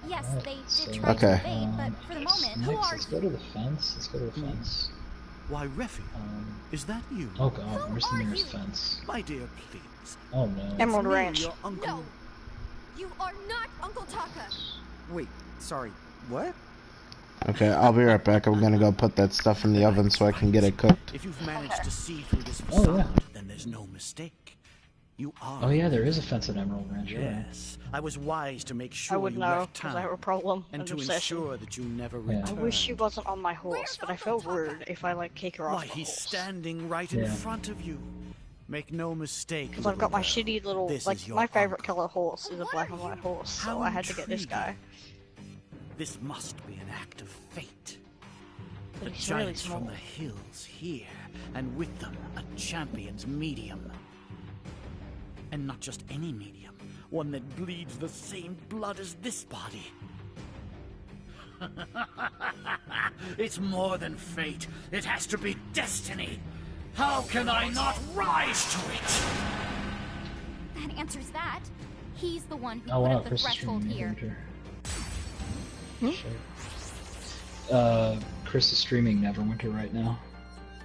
Yes, Alright, they so- did try to Okay. invade, but for the moment, who Next, are let's go to the fence. Let's go to the fence. Why, Reffy, is that you? Oh god, where's the nearest fence? My dear, please. Oh no. Emerald Me, Ranch. your uncle. No, you are not Uncle Taka. Wait, sorry, what? Okay, I'll be right back. I'm gonna go put that stuff in the oven so I can get it cooked. If you've managed to see through this Oh, facade, yeah. then there's no mistake. You are. Oh yeah, there is a fence at Emerald Ranch. You're right. Yes, I was wise to make sure I would you know, left because town, I have a problem, and an to obsession. ensure that you never Yeah. return. I wish she wasn't on my horse, but I feel rude if I like kick her off Why, the he's horse. standing right in Yeah. front of you. Make no mistake. Because I've got my little girl, shitty little, this like, is your my favorite uncle. color horse is a black and white horse, so How I had to get this guy. This must be an act of fate. But The he's really giants small. from the hills here, and with them a champion's medium. And not just any medium, one that bleeds the same blood as this body. It's more than fate. It has to be destiny. How can I not rise to it? That answers that. He's the one who Oh put wow, up the Chris is threshold streaming here. Neverwinter. Chris is streaming Neverwinter right now.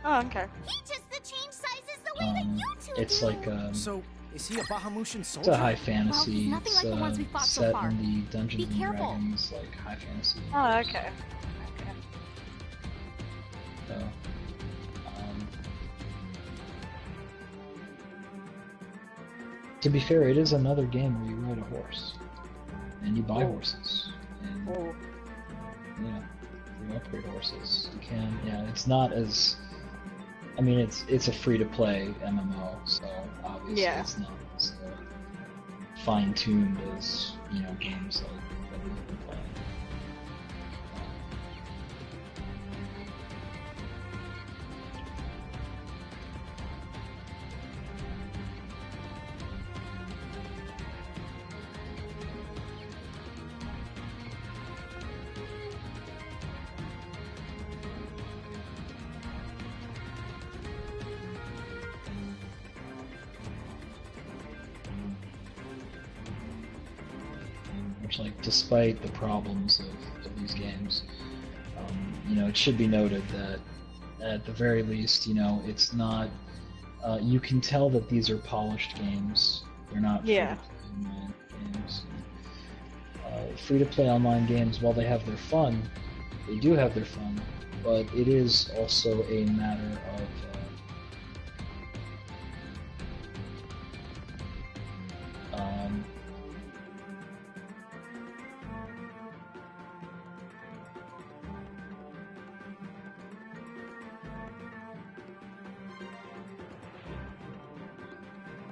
Oh, okay. He just changed sizes the way that you two It's do. like So, is he a Bahamutian it's soldier? a high fantasy. nothing It's like the ones we fought so set far. in the Dungeons Be and careful. Dragons like high fantasy. Oh, okay. Okay. So, to be fair, it is another game where you ride a horse and you buy horses. And, Oh, yeah, you upgrade horses. You can. Yeah, it's not as. I mean, it's a free to play MMO, so obviously Yeah. it's not as fine tuned as games like that we've been playing. Which, like, despite the problems of these games, it should be noted that at the very least, it's not. You can tell that these are polished games. They're not Yeah. free-to-play online games. Free-to-play online games, while they have their fun, they do have their fun, but it is also a matter of.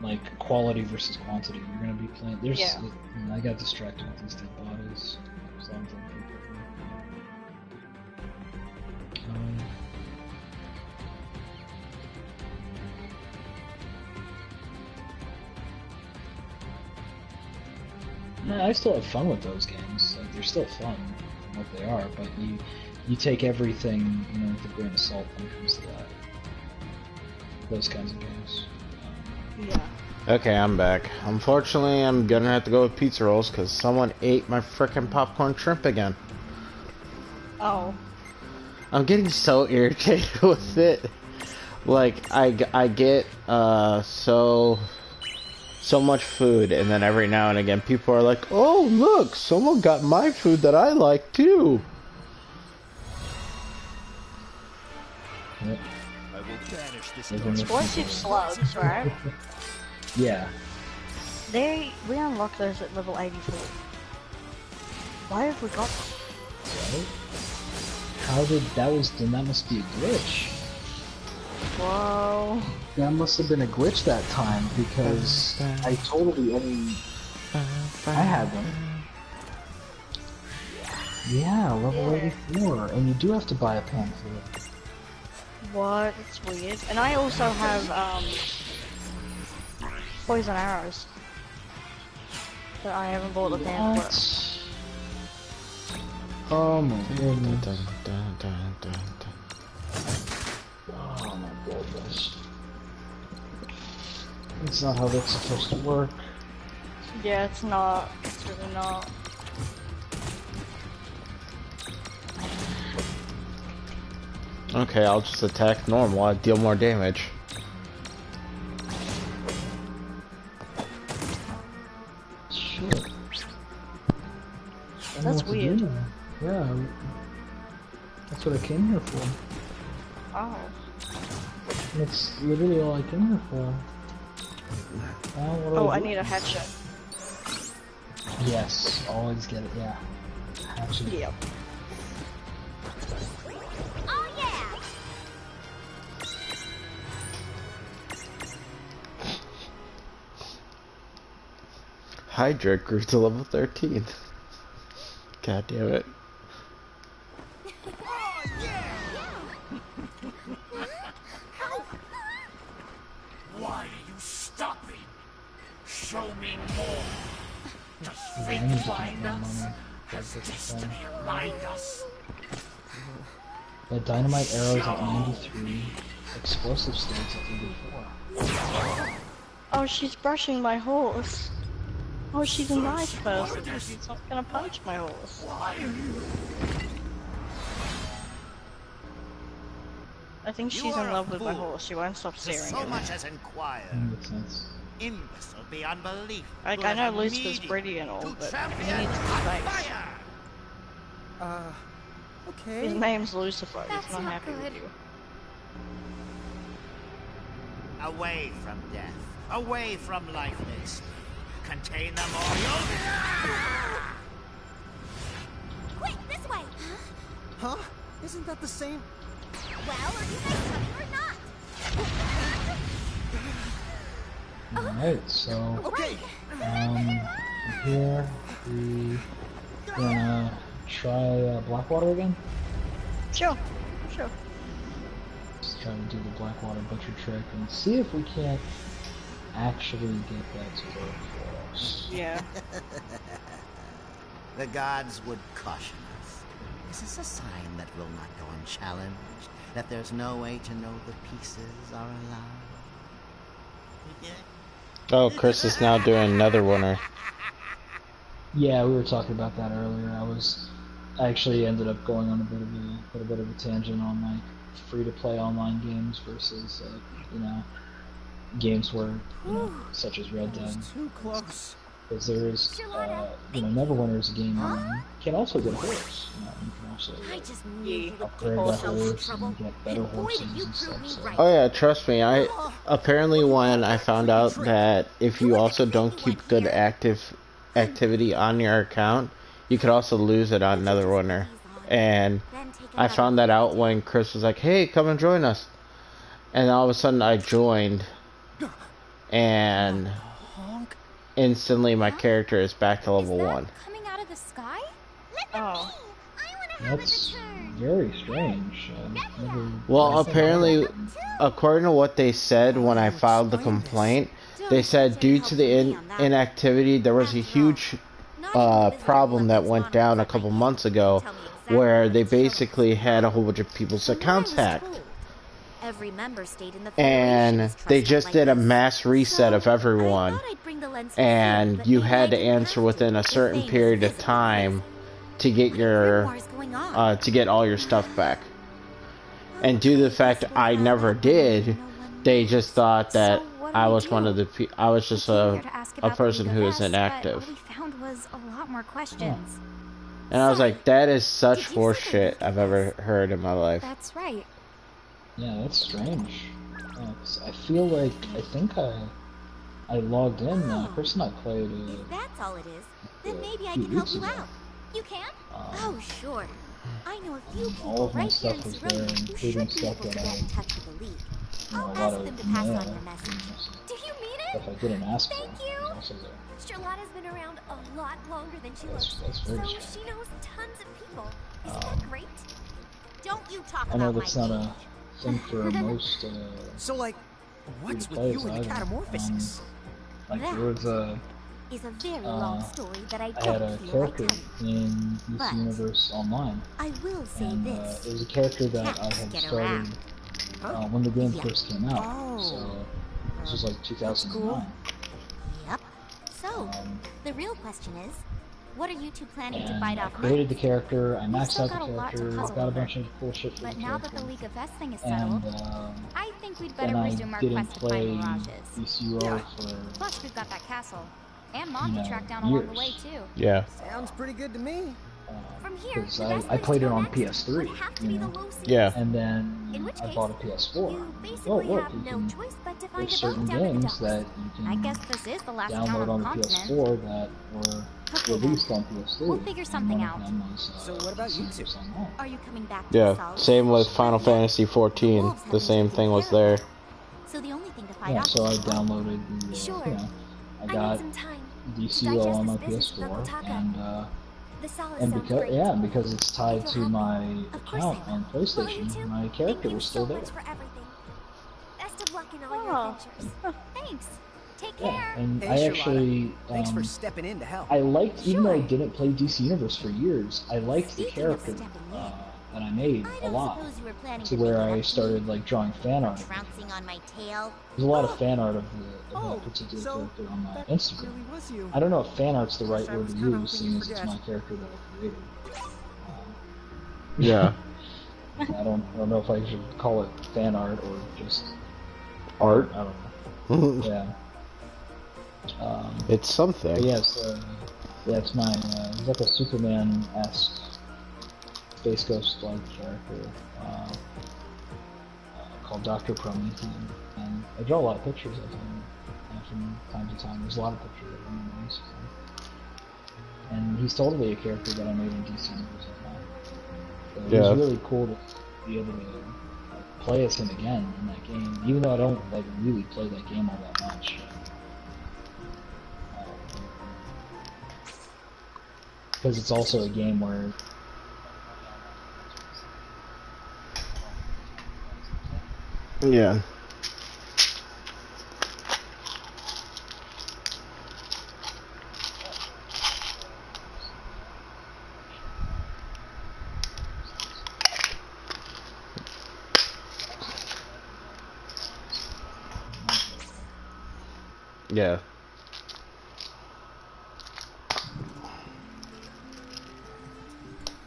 Like quality versus quantity. You're gonna be playing. There's. Yeah. I got distracted with these dead bodies. So I'm thinking people- No, I still have fun with those games. Like, they're still fun, what they are, but you take everything, you know, with a grain of salt when it comes to that. Those kinds of games. Yeah. Okay, I'm back. Unfortunately, I'm gonna have to go with pizza rolls because someone ate my frickin' popcorn shrimp again. Oh. I'm getting so irritated with it. Like, I get so much food, and then every now and again people are like, oh look, someone got my food that I like too. Yep. I will banish this Explosive slugs, right? Yeah. We unlocked those at level 84. Why have we got them? Right? How did then that must be a glitch. Whoa. That must have been a glitch that time because I had them. Yeah, level 84, and you do have to buy a pamphlet. What? It's weird. And I also have poison arrows. But I haven't bought the pamphlet. Oh my goodness. Oh my goodness. That's not how that's supposed to work. Yeah, it's not. It's really not. Okay, I'll just attack normal. I deal more damage. Sure. That's weird. Yeah. That's what I came here for. Oh. That's literally all I came here for. Oh, I need a hatchet. Yes, always get it, yeah. Hatchet. Yep. Oh yeah! Hydra grew to level 13. God damn it. Why are you stopping? Show me more. Does fate find us? Does destiny remind us? The dynamite arrows at 93, explosive stance at 84. Oh, she's brushing my horse. Oh, she's a nice person. She's not gonna punch my horse. I think she's in love with my horse. She won't stop staring So at me. much as inquired. Makes sense. Imbecile beyond belief. Like, I know Lucifer's pretty and all, but he needs to face. Okay. His name's Lucifer. That's He's not not happy good. with you. Away from death. Away from lifeless. Contain them or Quick, this way! Huh? Isn't that the same? Well, are you guys coming or not? Alright, so, Okay. from here, we gonna try Blackwater again? Sure. Sure. Just try to do the Blackwater Butcher trick and see if we can't actually get that to work for us. Yeah. The gods would caution us. Is this a sign that will not go unchallenged? That there's no way to know the pieces are alive? Oh, Chris is now doing another winner. Yeah, we were talking about that earlier. I actually ended up going on a bit of a tangent on like free-to-play online games versus games where such as Red Dead. Too close. Because there's Neverwinter is a game where you can also get a horse. You can also I just knew you would upgrade get that yourself in horse trouble. and get better And boy, horses did you and prove stuff. me So. right. Oh yeah, trust me. Apparently when I found out that if you also don't keep good activity on your account, you could also lose it on Neverwinter. And I found that out when Chris was like, "Hey, come and join us." And all of a sudden I joined, and instantly my character is back to level 1. Coming out of the sky? Let Oh. them be! I want to have That's a turn. very strange. Well, apparently, according to what they said when I filed the complaint, they said due to the inactivity, there was a huge problem that went down a couple months ago, where they basically had a whole bunch of people's accounts hacked. Every member state in the And they just did a mass reset of everyone, and you had to answer within a certain period of time to get your to get all your stuff back. And due to the fact I never did, they just thought that I was one of the I was just a person who was inactive. What we found was a lot more questions. And I was like, that is such horse shit I've ever heard in my life. That's right. Yeah, that's strange. 'Cause I feel like I think I logged in. The person I played. If that's all it is, then maybe I few can help weeks you ago. out. You can? Oh, sure. I know a few All people of my right here stuff in was Cerulean there, who should including be stuff able to that get in I, touch with the League. a I'll lot ask of them to pass on mail, your message. Do you mean it? stuff I didn't ask for. Thank you. was also there. Charlotta's been around a lot longer than she That's looks, very so strange. she knows tons of people. Isn't that great? Don't you talk I know about that's my not age. a thing for most So, like, what's with players you and the either. Catamorphosis? Like That there was is a very long story that I I had don't a feel like character telling. in DC But Universe Online, I will say and this. it was a character that I Cats had get started around. when the game Yeah. first came out. Oh. So this was like 2009. Yep. So, Um, the real question is, what are you two planning to and bite I off created the next? character, I maxed still out got the a lot to character, puzzle got a over. bunch of cool shit for But the now that character. the League of S thing is And settled, I think we'd then better I resume our didn't quest to play find mirages. DCUO Yeah. for Plus, we've got that castle. And you Mom to know, track down along the years. way, too. Yeah. Sounds pretty good to me. From here, because the best I place played to it go on next PS3, would have to you be the know, low seas. Yeah. and In then which I case, bought a PS4. you Oh basically look, have you no can, choice but to find there's a boat certain down in the games docks. that you can I guess this is the last town download on on the the continent. PS4 that were Okay, released then. on PS3. We'll figure something and out. one of them was, So what about you two? DC Online. Are you coming back to the Yeah. Solace? Same with Final Fantasy 14. Wolves have The been same taking thing was care of there. So the only thing to fight Yeah, off so I is the boat. downloaded the, Sure. you know, I I need got some time. DCO digest on my this business with Uncle PS4, Taka. and The Solace and sounds because great. yeah, because it's tied If to you'll my help me. Of course account I will. on Well, you PlayStation, two, my thank character you was so still there. much for everything. Best of luck in all your Oh. adventures. Thanks. Take Yeah, care. and Hey, I Charlotta. actually Thanks for stepping in to help. I liked, even though I Sure. didn't play DC Universe for years, I liked the Speaking of character stepping in, that I made I a don't lot, suppose you were planning to to where make it I up to started me like drawing fan art. trouncing on my tail. There's a lot of fan art of Oh, that particular so character on my that Instagram. really was you. I don't know if fan art's the right I word was to kinda use, hoping seeing you'd as it's forget. my character that I created. Yeah. I don't know if I should call it fan art or just Art. I don't know. Yeah. It's something. But yes, yeah, it's my it's like a Superman-esque Space Ghost-like character called Dr. Promethean, and I draw a lot of pictures of him from time to time. There's a lot of pictures of him on Instagram, and he's totally a character that I made in DC Universe Online. So it Yeah. was really cool to be able to play as him again in that game, even though I don't like really play that game all that much. Because it's also a game where Yeah. Yeah.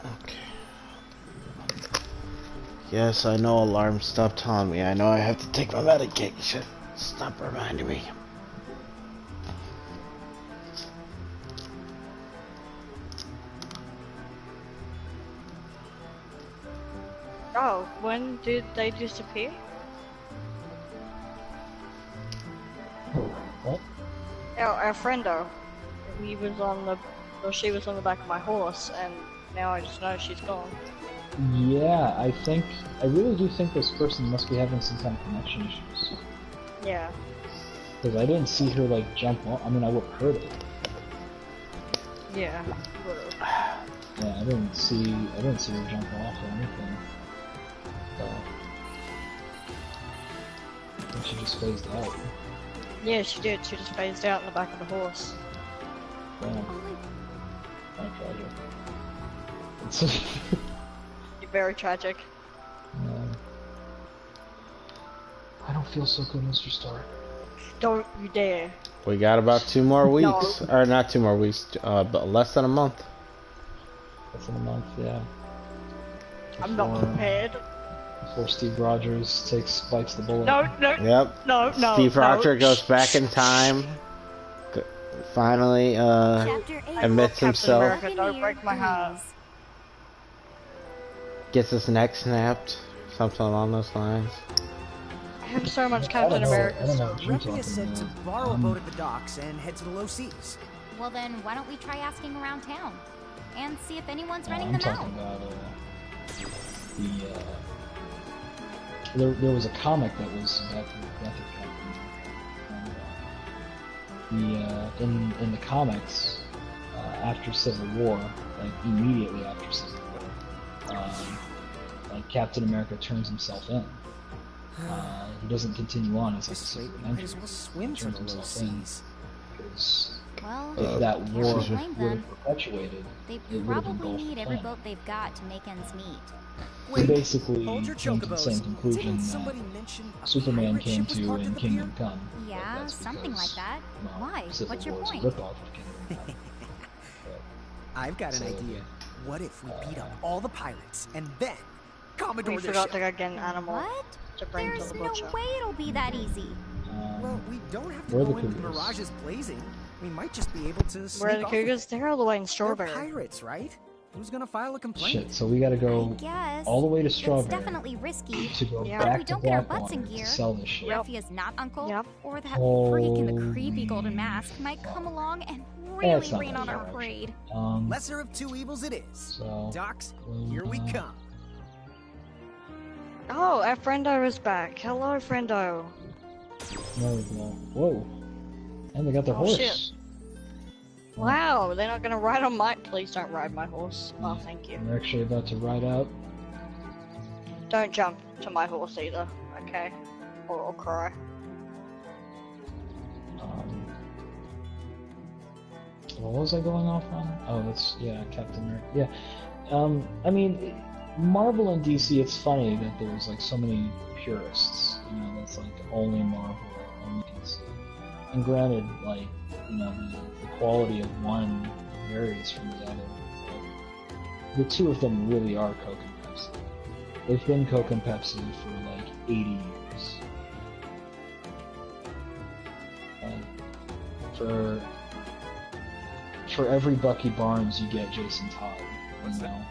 Okay. Yes, I know alarm. Stop telling me. I know I have to take my medication. Stop reminding me. Oh, when did they disappear? what? Our friendo. He was on the, or she was on the back of my horse, and now I just know she's gone. Yeah, I really do think this person must be having some kind of connection issues. Yeah. Because I didn't see her like jump off. I mean, I would have heard it. Yeah. Yeah, I didn't see her jump off or anything. So I think she just phased out. Yeah, she did. She just phased out in the back of the horse. Yeah. kind of tragic. It's You're very tragic. I don't feel so good, Mr. Stark. Don't you dare. We got about 2 more weeks, or not 2 more weeks, but less than a month. Less than a month, yeah. I'm not prepared. Before Steve Rogers bites the bullet. No. Yep. No. Steve Rogers goes back in time. Finally, admits himself. America, don't break my heart. Gets his neck snapped. Something along those lines. I have so much Captain America. I don't know what you're Remy is talking said to about. borrow a boat at the docks and head to the low seas. Well then, why don't we try asking around town? And see if anyone's renting I'm them talking out. about there was a comic that was about the death of Captain America. In the comics, after Civil War, like immediately after Civil War, like Captain America turns himself in. He doesn't continue on as like a super Might as well swim to the low seas. Because Well, if that war would blame them. have perpetuated, They it would have probably engulfed need the every planet. boat they've got to make ends meet. He basically Hold your came to the same chocobos. conclusion Didn't that somebody mention a Superman pirate came ship was to parked in at the Kingdom pier? Come. But Yeah, that's something like because, that. well, Why? Civil What's your War is point? a ripoff of Kingdom Come. I've got an So, idea. What if we beat up all the pirates and then Commodore We the forgot ship? to go get an animal What? to bring There's to the no butcher. way it'll be that easy. Well, we don't have to Where are go the in with Cougars? Mirage's blazing. We might just be able to sneak Where are the off Cougars? They're all the way in with- Strawberry. They're pirates, right? Who's gonna file a complaint? Shit, so we gotta go Yes. all the way to It's Strawberry definitely risky. to go Yeah. But if back we to don't get our butts in Blackwater gear, to sell this shit. Raphia's not uncle, Yep. or that freak in the creepy golden mask might come along and really It's not rain that on our far, parade. Lesser of two evils it is. So, Docs, here we come. Oh, our friendo is back. Hello, friendo. there we go. Whoa. And they got their Oh, horse. shit. Wow, they're not gonna ride on my. Please don't ride my horse. Oh, thank you. They're actually about to ride out. Don't jump to my horse either, okay? Or I'll cry. What was I going off on? Oh, that's, yeah, Captain America. Yeah. I mean, Marvel and DC, it's funny that there's like so many purists, you know, that's like only Marvel, only DC. And granted, like, you know, the quality of one varies from the other. But the two of them really are Coke and Pepsi. They've been Coke and Pepsi for like 80 years. And for every Bucky Barnes, you get Jason Todd. You know,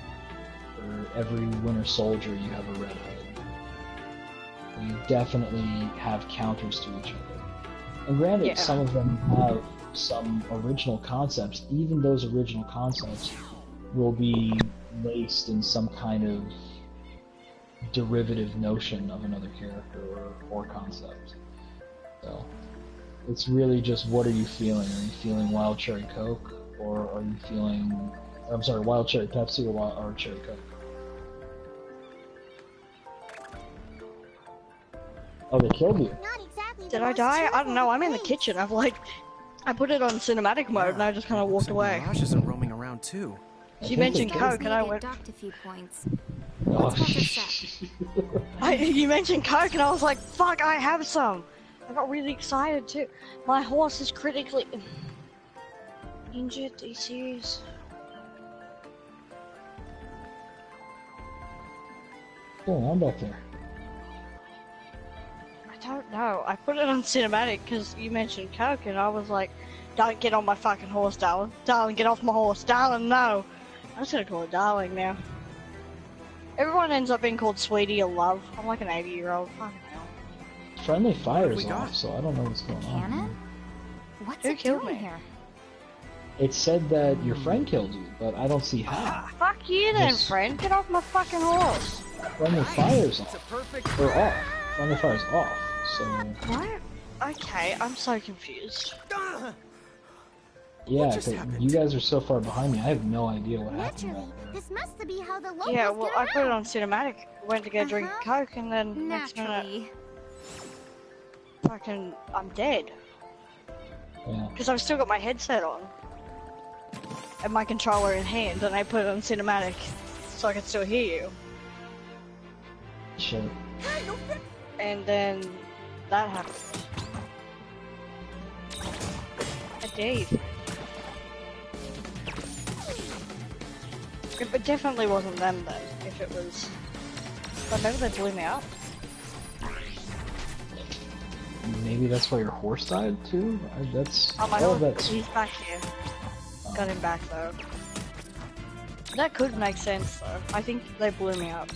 for every Winter Soldier, you have a Red Hood. You definitely have counters to each other. And granted, Yeah. some of them have some original concepts. Even those original concepts will be laced in some kind of derivative notion of another character or concept. So, it's really just, what are you feeling? Are you feeling Wild Cherry Coke? Or are you feeling, I'm sorry, Wild Cherry Pepsi or Cherry Coke? Oh, they killed you. Not exactly. Did I die? I don't know. I'm in the kitchen. I've like, I put it on cinematic mode and I just kind of walked away. Mirages are roaming around too. She mentioned Coke and I went. Docked a few points. Oh, Let's watch our set. You mentioned Coke and I was like, fuck, I have some. I got really excited too. My horse is critically injured. Are you serious? What's going on back there? I don't know. I put it on cinematic because you mentioned Coke and I was like, don't get on my fucking horse, darling. Darling, get off my horse. Darling, no. I'm just gonna call it darling now. Everyone ends up being called sweetie or love. I'm like an 80-year-old. Fucking hell. Friendly fire's we got? off, so I don't know what's going on. Cannon? What's Who it killed doing me? here? It said that your friend killed you, but I don't see how. Fuck you then, Yes. friend. Get off my fucking horse. Friendly fire's It's a off. perfect. Or off. Friendly fire's off, so... What? Okay, I'm so confused. Yeah, just 'cause happened? you guys are so far behind me, I have no idea what happened Naturally, back there. this must be how the locals Yeah, well, get I put it around. on cinematic. Went to go drink Coke and then next minute, Naturally. fucking, I'm dead. Yeah. Because I've still got my headset on. and my controller in hand, and I put it on cinematic so I could still hear you. Shit. And then that happened. I dare you. It definitely wasn't them then, if it was... But maybe they blew me up. Maybe that's why your horse died too? That's... Oh my all god, that's... he's back here. Got him back though. That could make sense though. I think they blew me up.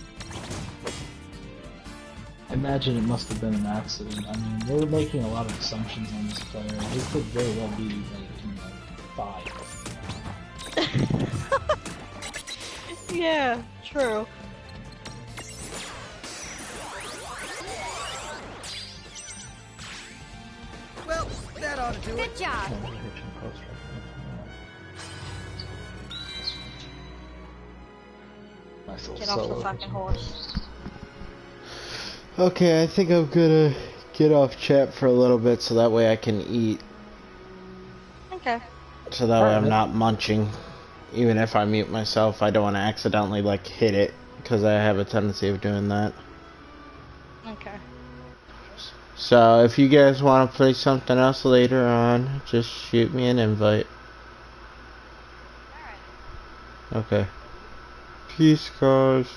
I imagine it must have been an accident. I mean, we're making a lot of assumptions on this player. They could very well be, like, 5. Yeah, true. Well, that ought to do it. Good job. Get off the fucking horse. Okay, I think I'm gonna get off chat for a little bit so that way I can eat. Okay. So that way I'm not munching. Even if I mute myself, I don't want to accidentally, like, hit it. Because I have a tendency of doing that. Okay. So, if you guys want to play something else later on, just shoot me an invite. Alright. Okay. Peace, guys.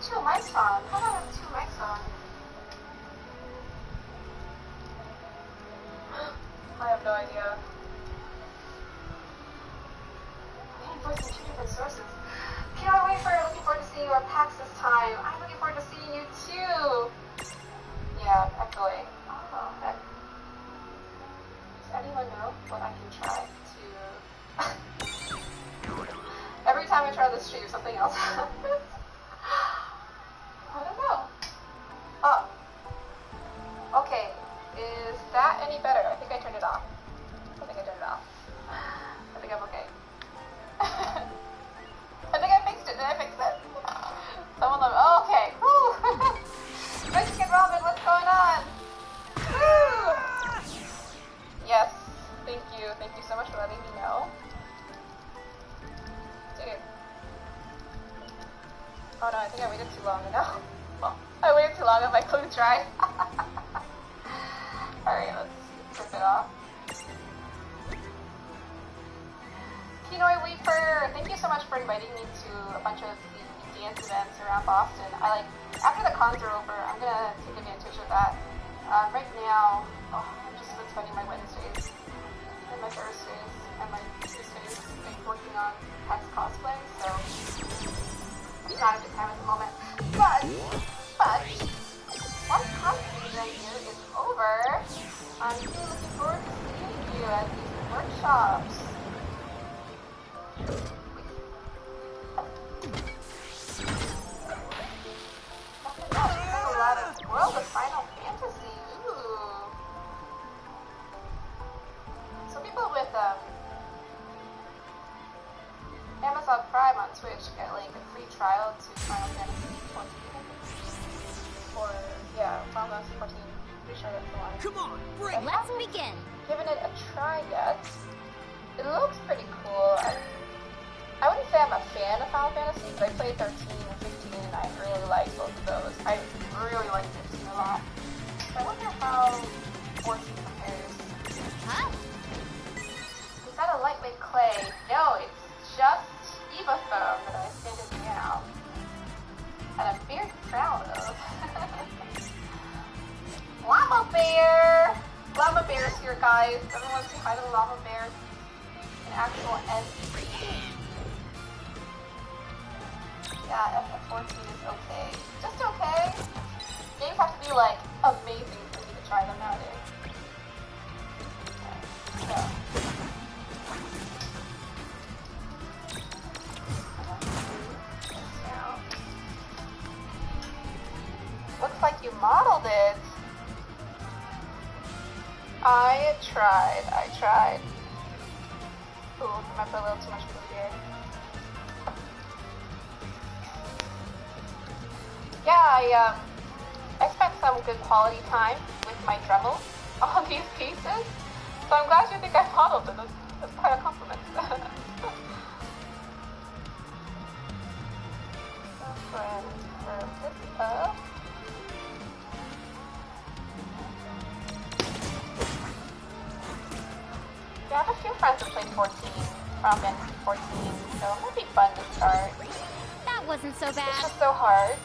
two mics on? How do I have two mics on? I have no idea. Main voice in two different sources. Cannot wait for it. Looking forward to seeing you at PAX this time. I'm looking forward to seeing you too. Yeah, echoing. Oh, heck. Does anyone know what I can try to... Every time I try to stream, something else happens. I don't know. Oh. Okay. Is that any better? I think I turned it off. I think I'm okay. I think I fixed it. Did I fix it? Someone let me... Oh, okay. Woo! Mexican Robin, what's going on? Woo! Yes. Thank you. Thank you so much for letting me know. Dude. Oh no, I think I waited too long now. Well, I waited too long on my clue try. Alright, let's rip it off. Pinoy Weeper, thank you so much for inviting me to a bunch of the dance events around Boston. After the cons are over, I'm gonna take advantage of that. Right now, I've just been spending my Wednesdays and my Thursdays and my Tuesdays working on PAX cosplay, so it's not a good time at the moment. But once cosplay year is over, I'm really looking forward to seeing you at these workshops. A lot of World of Final Fantasy. Ooh. So people with Amazon Prime on Twitch get like a free trial to Final Fantasy 14. Or yeah, Final Fantasy 14. Pretty sure that's the one. Come on, bring it. Let's begin. Given it a try yet. It looks pretty cool. I wouldn't say I'm a fan of Final Fantasy because I played 13 and 15 and I really liked both of those. I really like 15 a lot. So I wonder how 14 compares. Huh? Is that a lightweight clay? No, it's just Eva foam that I sanded down. And I'm very proud of. Llama Bear! Llama Bear's here, guys. Everyone say hi to the Llama Bear. An actual NPC. Yeah, FF14 is okay. Just okay. Games have to be like amazing for me to try them nowadays. Okay. So. Looks like you modeled it. I tried. Ooh, I might put a little too much food here. Yeah, I spent some good quality time with my Dremel on these pieces, so I'm glad you think I modeled them. That's quite a compliment. Yeah, I have a few friends who played 14, Final Fantasy 14, so it might be fun to start. That wasn't so bad. It's just so hard.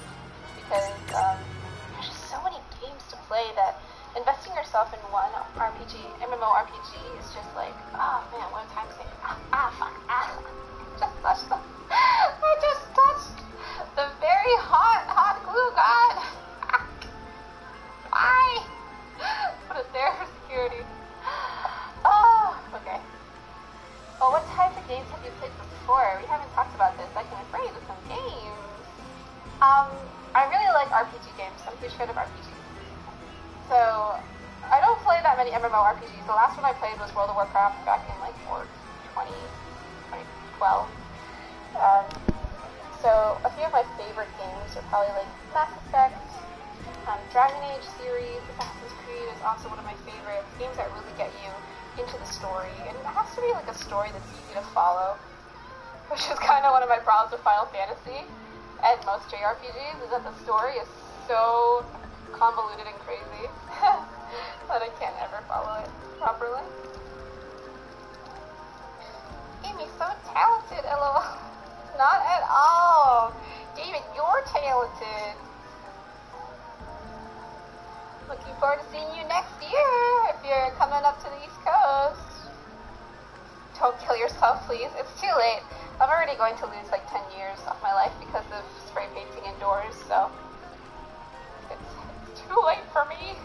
Because there's just so many games to play that investing yourself in one MMORPG is just like, oh man, what a time sink. Fuck. I just touched the very hot glue gun. Why? Put it there for security. Oh, okay. Well, what types of games have you played before? We haven't talked about this. I can refer you to some games. I really like RPG games. I'm pretty scared of RPGs. So, I don't play that many MMORPGs. The last one I played was World of Warcraft back in like 2012. So, a few of my favorite games are probably like Mass Effect, Dragon Age series, Assassin's Creed is also one of my favorites. Games that really get you into the story. And it has to be like a story that's easy to follow, which is kind of one of my problems with Final Fantasy. And most JRPGs is that the story is so convoluted and crazy that I can't ever follow it properly. Amy's so talented, LOL. Not at all. David, you're talented. talented. Looking forward to seeing you next year if you're coming up to the East Coast. Don't kill yourself, please. It's too late. I'm already going to lose like 10 years of my life because of spray painting indoors, so it's too late for me.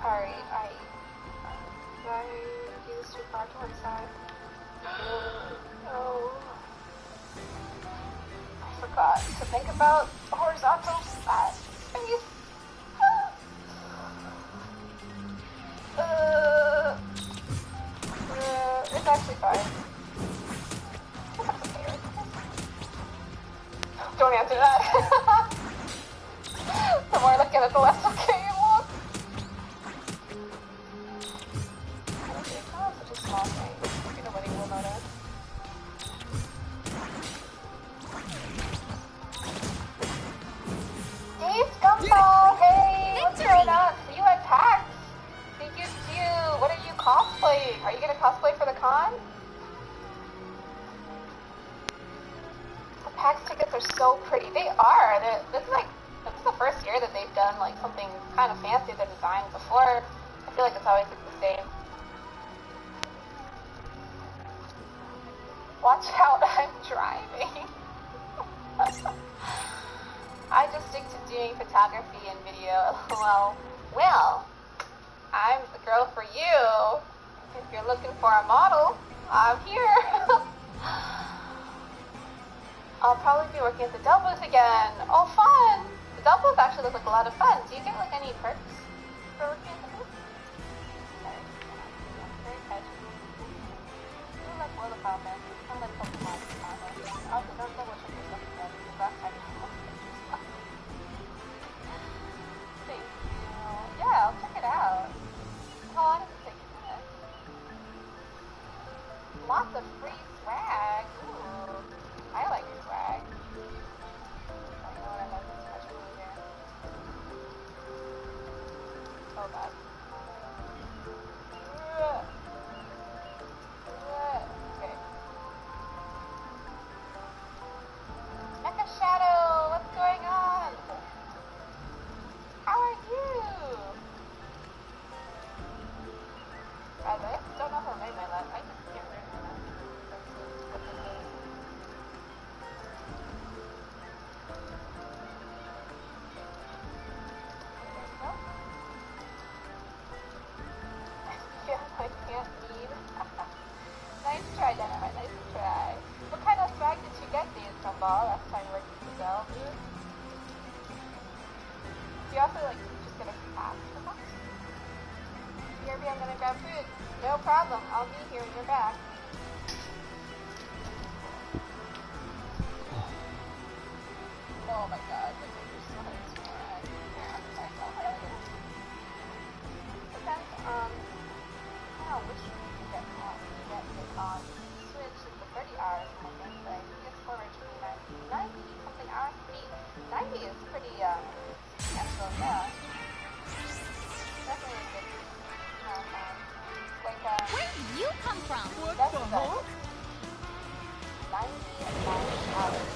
Alright, did I do this too far to one side? No. I forgot to think about horizontal space. It's actually fine. That's okay, right? Don't answer that. The more I look at it, the less okay it looks. Okay, it's not such a small thing. Nobody will notice. Hey, Scumball! Hey, what's going on? See you at PAX. See you too. What are you cosplaying? Are you gonna cosplay for the con? The PAX tickets are so pretty. They are. This is the first year that they've done like something kind of fancy. The design before, I feel like it's always like the same. Watch out! I'm driving. I just stick to doing photography and video. Well, I'm the girl for you. If you're looking for a model, I'm here. I'll probably be working at the Dell booth again. Oh, fun! The Dell booth actually looks like a lot of fun. Do you get like any perks for working at the booth? Very catchy. You like World of Final Fantasy. I like Pokemon and Final Fantasy. Also, don't double check yourself again. Because last time you looked at yourself. Thank you. Yeah, I'll check it out. How long does it take to do this? Lots of free swag. Ooh, I like swag. I know what I like this much here. Oh god. Okay. Mecha Shadow, what's going on? How are you? I don't know her name. I just can't remember. Yeah, I can't eat. Nice try, Dynamite. Nice try. What kind of swag did you get, Dave Gumball, last time you worked with the Dell, dude? Do you also like just get a pass for that? BRB, I'm gonna grab food. No problem. I'll be here when you're back. Oh my god, this is so much swag. Depends on how which you get on. Switch is the 30 hours on my gameplay. PS4 originally 90 something hours. 90 is pretty substantial, yeah. Definitely a good amount of time. Like Where did you come from? What the heck? 90 hours.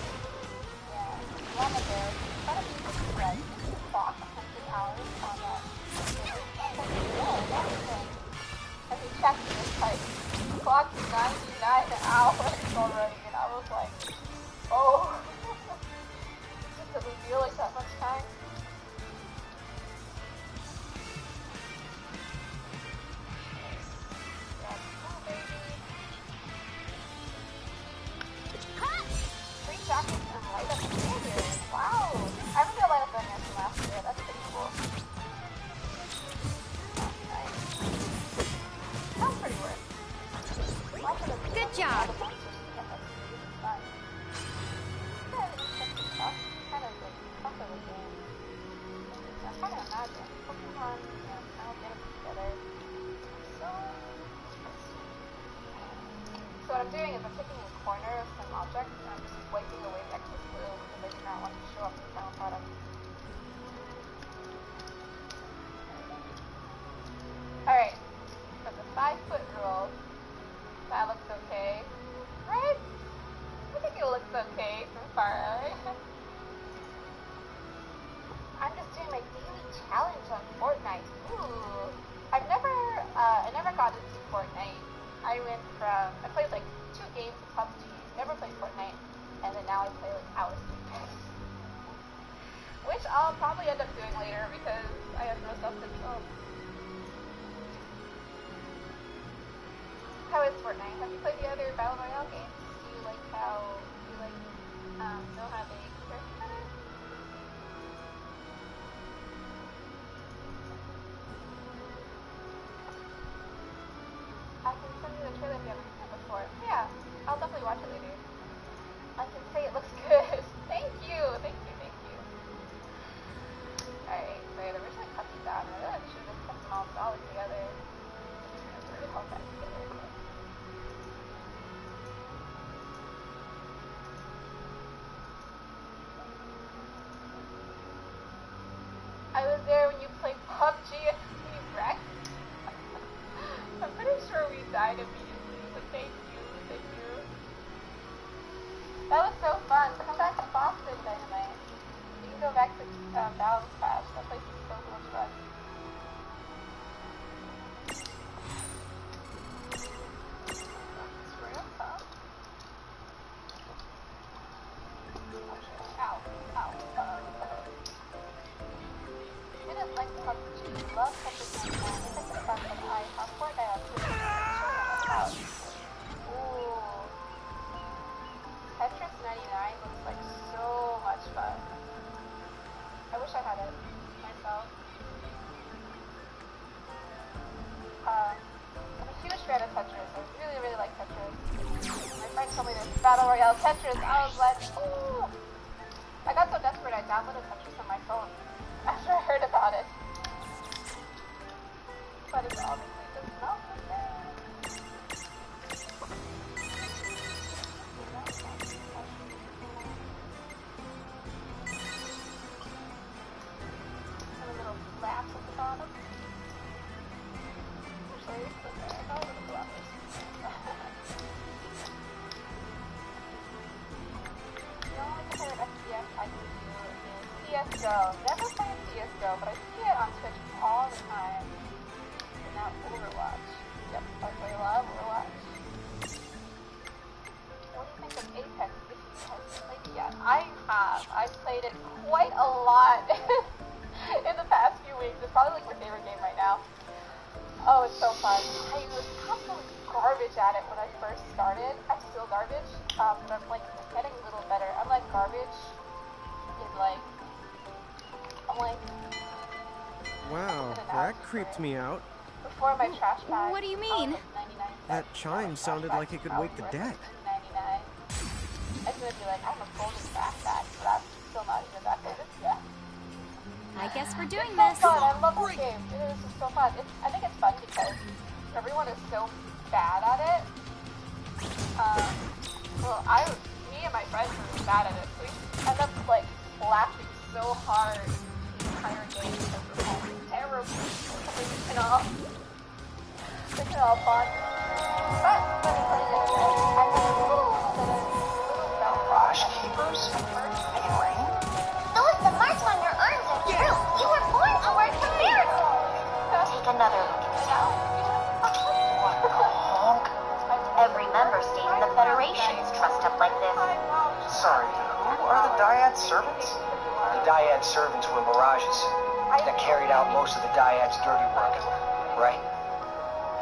Yeah. Llama Bear, try to be like clock 100 hours on that. Have you checked this type? Clock 99 hours already, and I was like, oh. It doesn't feel like that much time. Free jackets and light up failures. Wow. I remember light up failures from last year. That's pretty cool. Nice. Sounds pretty worth. Good job. Kind of like something with game. I'm trying to imagine. Pokemon and Final Fantasy together. So what I'm doing is I'm taking a corner of some object and I'm just wiping away the excess glue because I do not want to show up the final product. Alright, so the 5-foot rule, that looks okay, right? I think it looks okay from far away. I played like 2 games of PUBG, never played Fortnite, and then now I play like Alice Weekend. Which I'll probably end up doing later because I have no self-control. How is Fortnite? Have you played the other Battle Royale games? Do you like know how they compare to each other? I can send you the trailer if you haven't seen it before. Yeah, I'll definitely watch it later. I can say it looks good. Thank you. Alright, so I had originally cut these out, and I realized I should have just kept them all solid together. Really hold that together. I was there when you played PUBG and we wrecked. I'm pretty sure we died immediately, but thank you. That was so fun. Come back to Boston, Dynamite. You can go back to Balance Crash. That place is so much fun. Ow. I didn't like PUBG. Love Tetris 99. I think the fact that I have Fortnite on Twitch is showing on my couch. Ooh. Tetris 99 looks like so much fun. I wish I had it myself. I'm a huge fan of Tetris. I really like Tetris. My friend told me there's Battle Royale Tetris. I was like, ooh. I got so desperate I downloaded Tetris on my phone after I heard about it. But it's obviously just not the same. A little laughs at the bottom. Actually, it's okay. I'll leave the laughs. The only favorite FPS I can do is CSGO. Never played CSGO, but I see it on Twitch all the time. And now Overwatch. Yep, I play a lot of Overwatch. What do you think of Apex if you have played it yet? I have. I've played it quite a lot in the past few weeks. It's probably like my favorite game right now. Oh, it's so fun. I was absolutely garbage at it when I first started. I'm still garbage, but I'm like getting a little better. I'm like garbage is like, I'm like. Wow, that creeped me out. Before my trash bag. What do you mean? That chime sounded like it could wake the dead. I was gonna be like, I'm a golden backpack, but I'm still not even that good. Yeah. I guess we're doing It's so this. fun. I love this game. It is just so fun. I think it's fun because everyone is so bad at it. Well, me and my friends were really bad at it, so we end up like laughing so hard the entire game because we're all terrible. We can all bond. But I have a little bell. Mirage Keepers? Make it rain? Those the marks on your arms are true. You were born to work for Miracle. Take another look at yourself. What a honk. Every member state in the Federation is dressed up like this. Sorry, who are the Dyad servants? The Dyad servants were Mirages that carried out most of the Dyad's dirty work, right?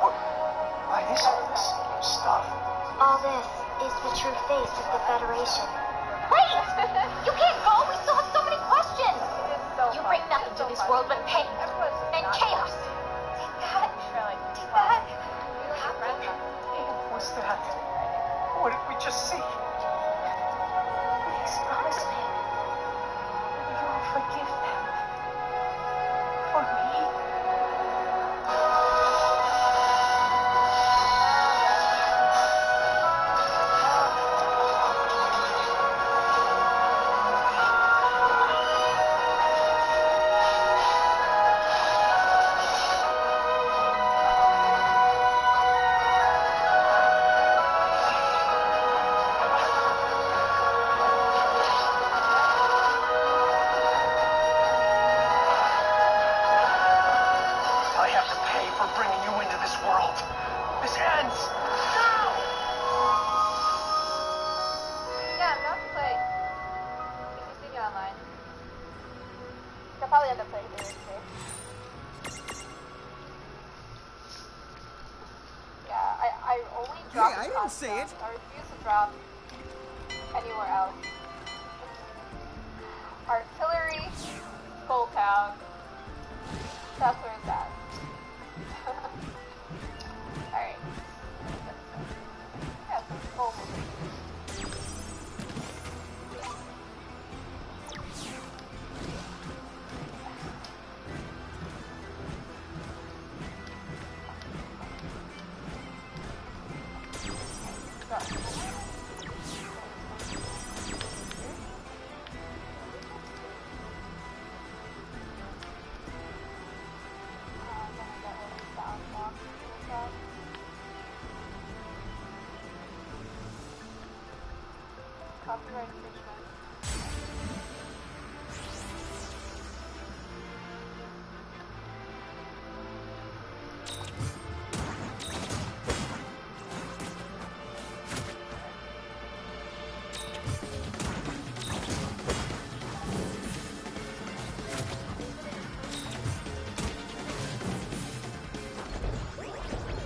What is all this stuff? All this is the true face of the Federation. Wait! You can't go! We still have so many questions! You bring nothing to this world but pain and chaos. Take that. What's that? What did we just see? Please promise me you'll forgive them for me. Don't say it. I refuse to drop anywhere else. Artillery, Skull Town. That's where it's at. Alright. Yeah, some Skull movies. Copyright infringement.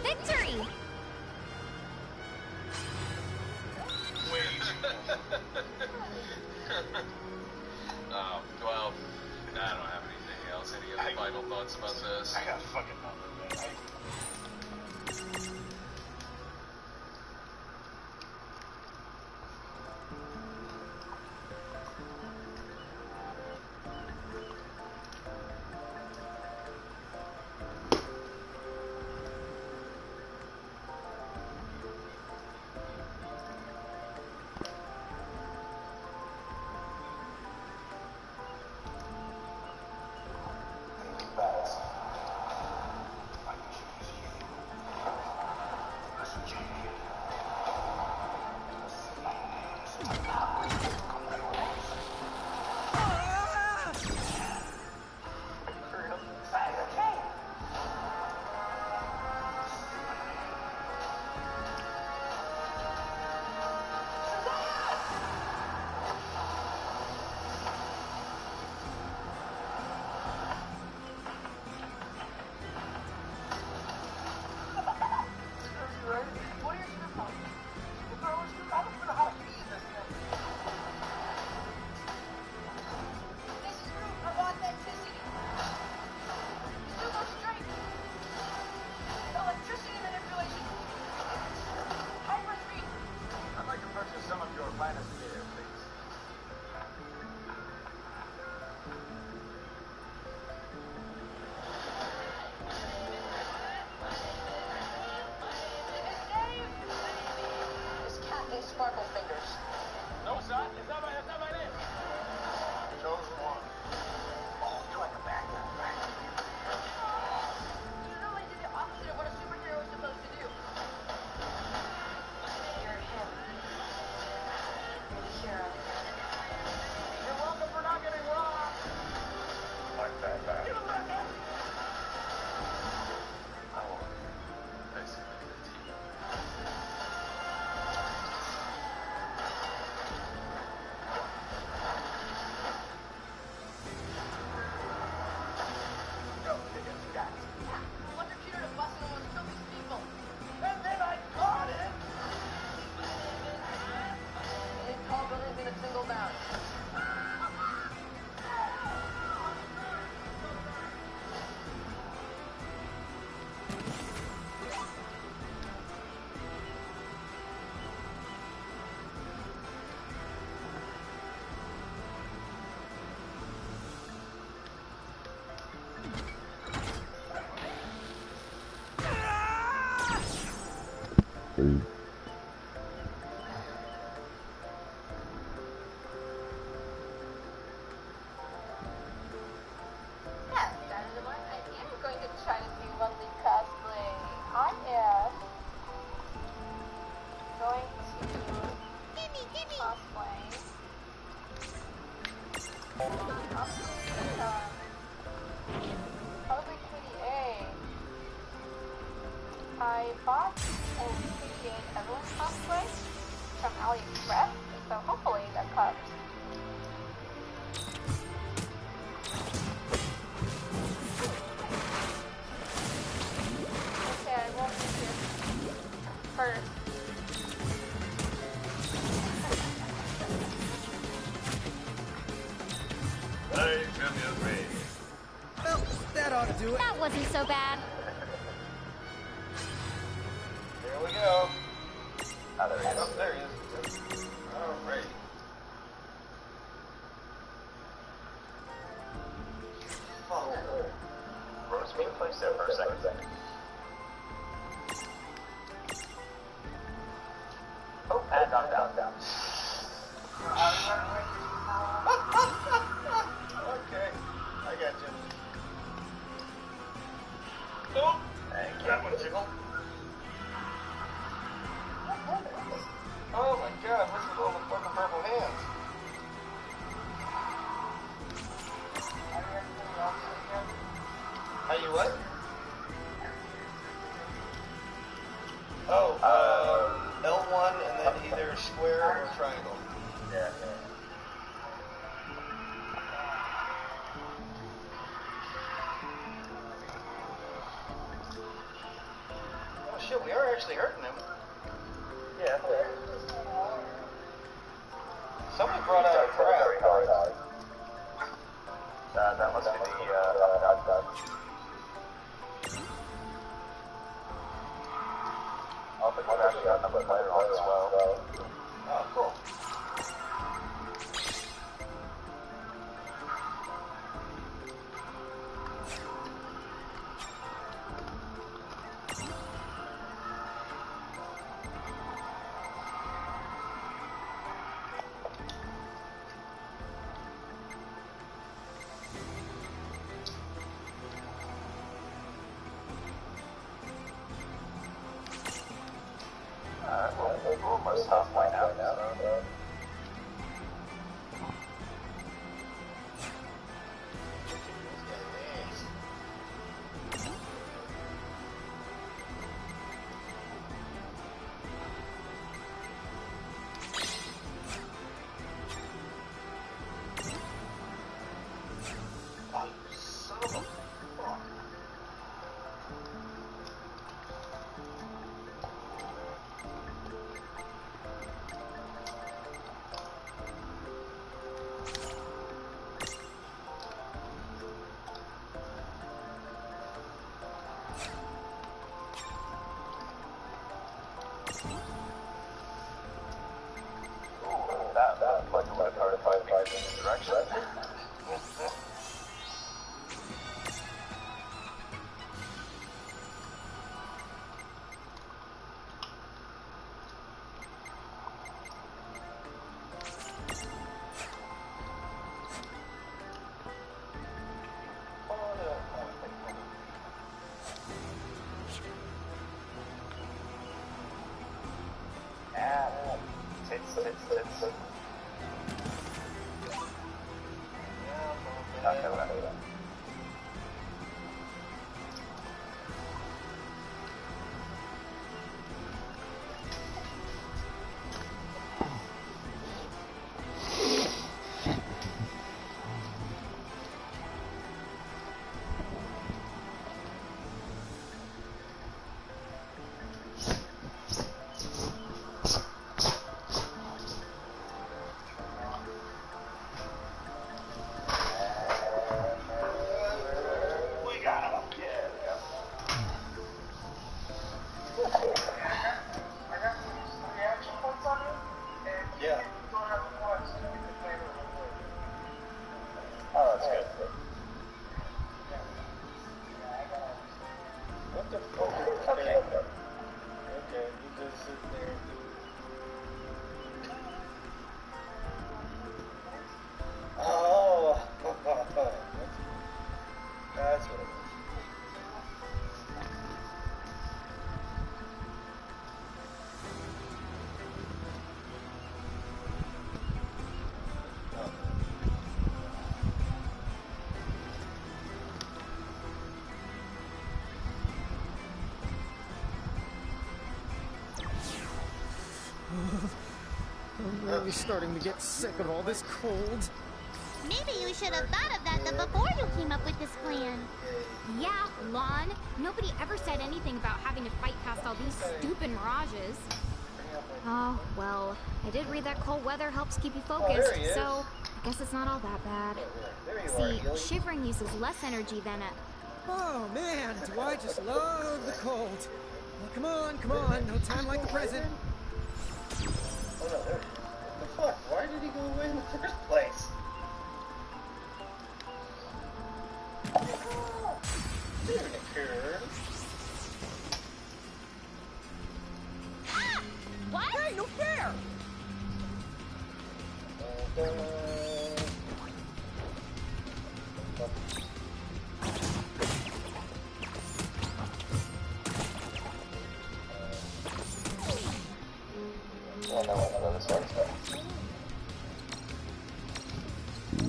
Victory! Well, I don't have anything else. Any other final thoughts about this? I got fucking nothing, man. Sparkle fingers. No, it's not. It's not my name. Chose one. Oh, you like a background, right? You know I did the opposite of what a superhero is supposed to do. You're him. You're the hero. You're welcome for not getting robbed. Like that back. Give him back up. Oh, Basically, the team. Go, kick it, guys. Wonder Peter to bust in and kill these people. And then I caught him! He ain't caught brothers in a single bound. Yes, that is what I am going to try to do monthly cosplay. I am going to cosplay. Probably Kitty A. I bought a Kitty A and Evelyn cosplay from AliExpress, so hopefully that comes. Okay, I won't do this first. do it. That wasn't so bad. Here we go. Oh, there he is. Oh, there he is. All right. Oh. Rose being placed there for a second. Oh, and down. Okay, I got you. Oh, thank you. That one tickled. Oh my god, what's with all the fucking purple hands? How you what? Oh, L1 and then either square or triangle. Yeah. Oh shit, we are actually hurting him. Yeah. Somebody brought out a crab. That must be the, I think I've actually got another player on as well. Oh, cool. We're almost halfway now. That like a left hard to find in this direction. I'm really starting to get sick of all this cold. Maybe you should have thought of that before you came up with this plan. Yeah, Lon. Nobody ever said anything about having to fight past all these stupid mirages. Oh, well, I did read that cold weather helps keep you focused, so I guess it's not all that bad. See, shivering uses less energy than a... Oh man, do I just love the cold. Well, come on, no time like the present. Oh no, what the fuck? Why did he go away in the first place? Didn't occur. What? Hey, no fair!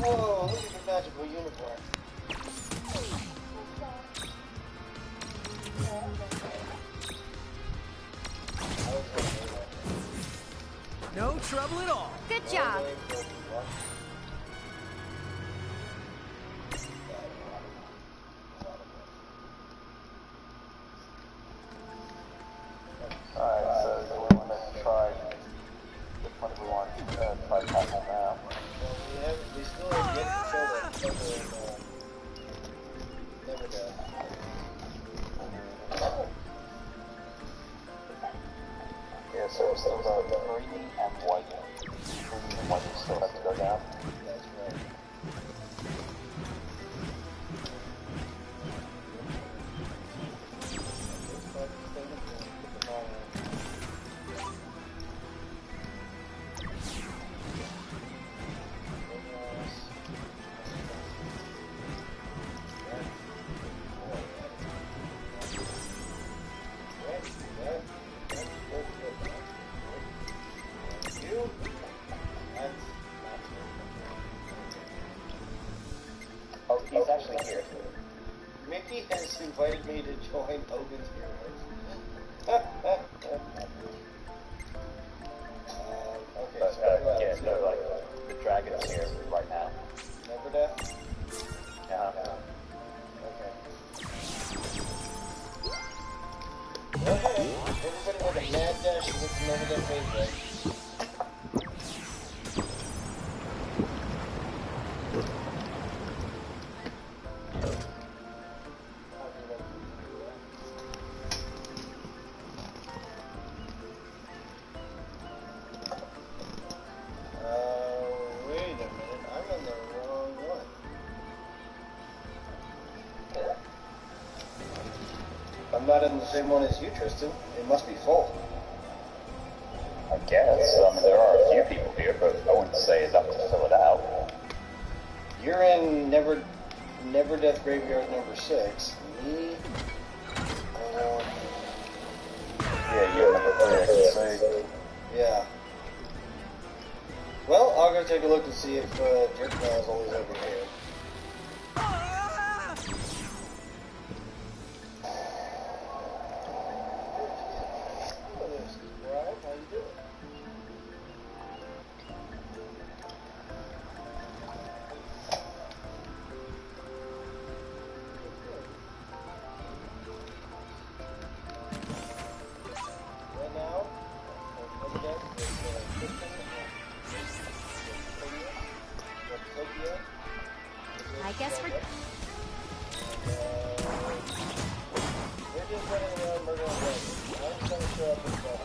Whoa, look at your magical unicorn. No trouble at all. Good job. Alright, so we want to try which one do we want to try tackle now? Well, we still have yet to show that never done. Yeah, so it's still about green and white. Green and white still have to go down. That's right. Oh, he's actually here. Mickey has invited me to join Hogan's Heroes. Okay, so yeah, no, like the dragon's here right now. Never death? Yeah. Okay. Okay, everybody with a mad dash and with the Never Death phase break. Wait a minute, I'm on the wrong one. I'm not in the same one as you, Tristan. It must be full. I guess. There are a few people here, but I wouldn't say enough to fill it out. You're in Never Death Graveyard number 6. Me? Yeah, you're number 3, I can say. Yeah. Well, I'll go take a look to see if Jerk is always over here. How you doing? Right now, I guess we're... We're just running around murdering dragons. I'm just gonna show up and stuff.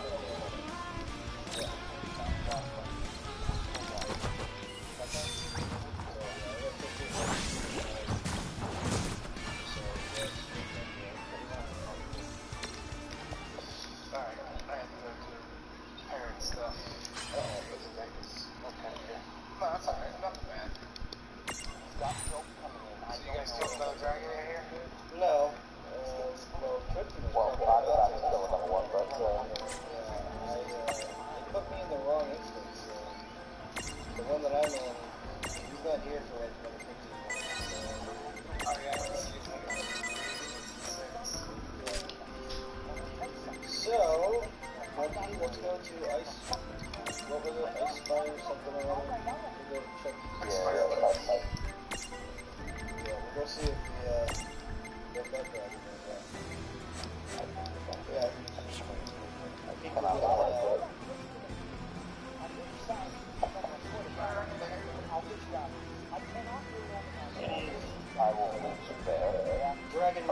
Alright, I have to go to parent stuff. Uh-oh, this is okay here. No, that's alright, nothing bad. So you guys talking about a dragon in here? No. Well, Tristan was talking about still number 1, but he put me in the wrong instance. The one that I'm in, he's not here for like another 15 minutes. Oh yeah, so, Mikey, let's go to Ice. What was it? Ice Fire or something or other? We'll go check. Yeah, we'll go see if the that dragon is there. Yeah, I think we'll get that out. I will mention there. Dragon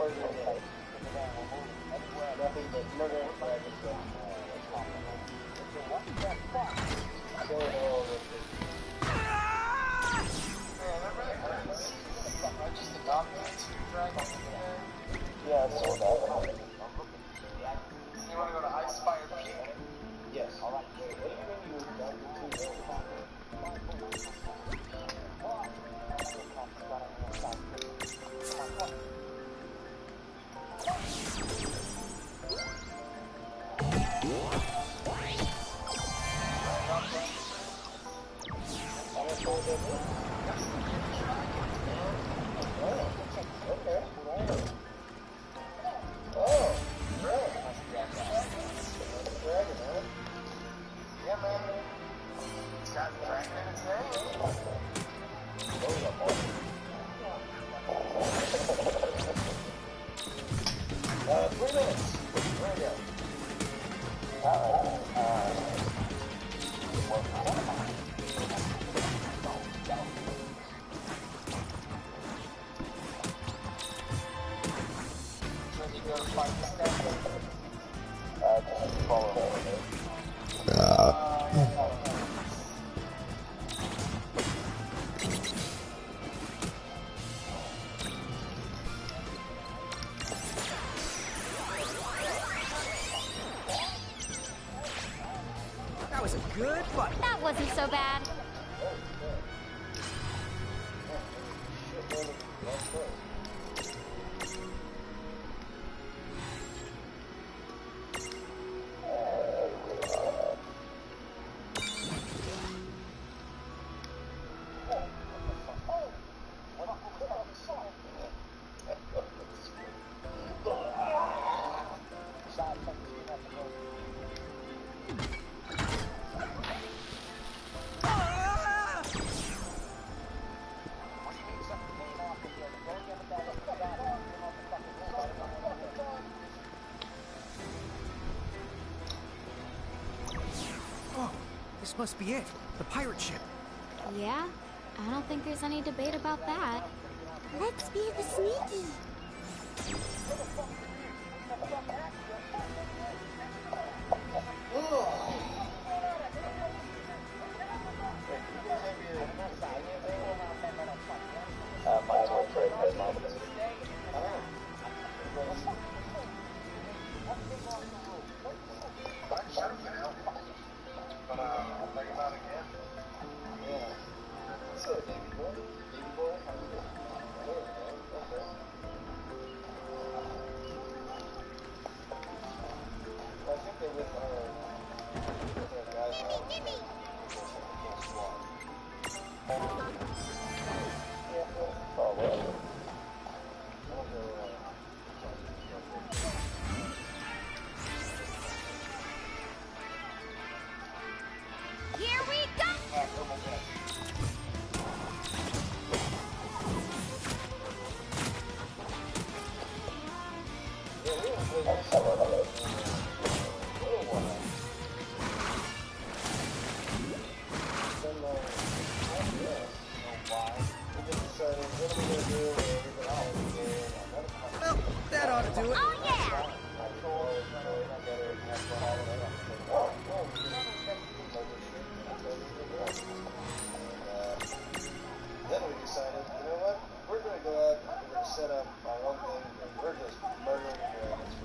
That was a good fight. That wasn't so bad. This must be it. The pirate ship. Yeah, I don't think there's any debate about that. Let's be the sneaky. Here we go! Well, that ought to do it. Oh yeah! Then we decided, you know what? We're going to go out and we're going to set up our own thing and we're just murdering dragons.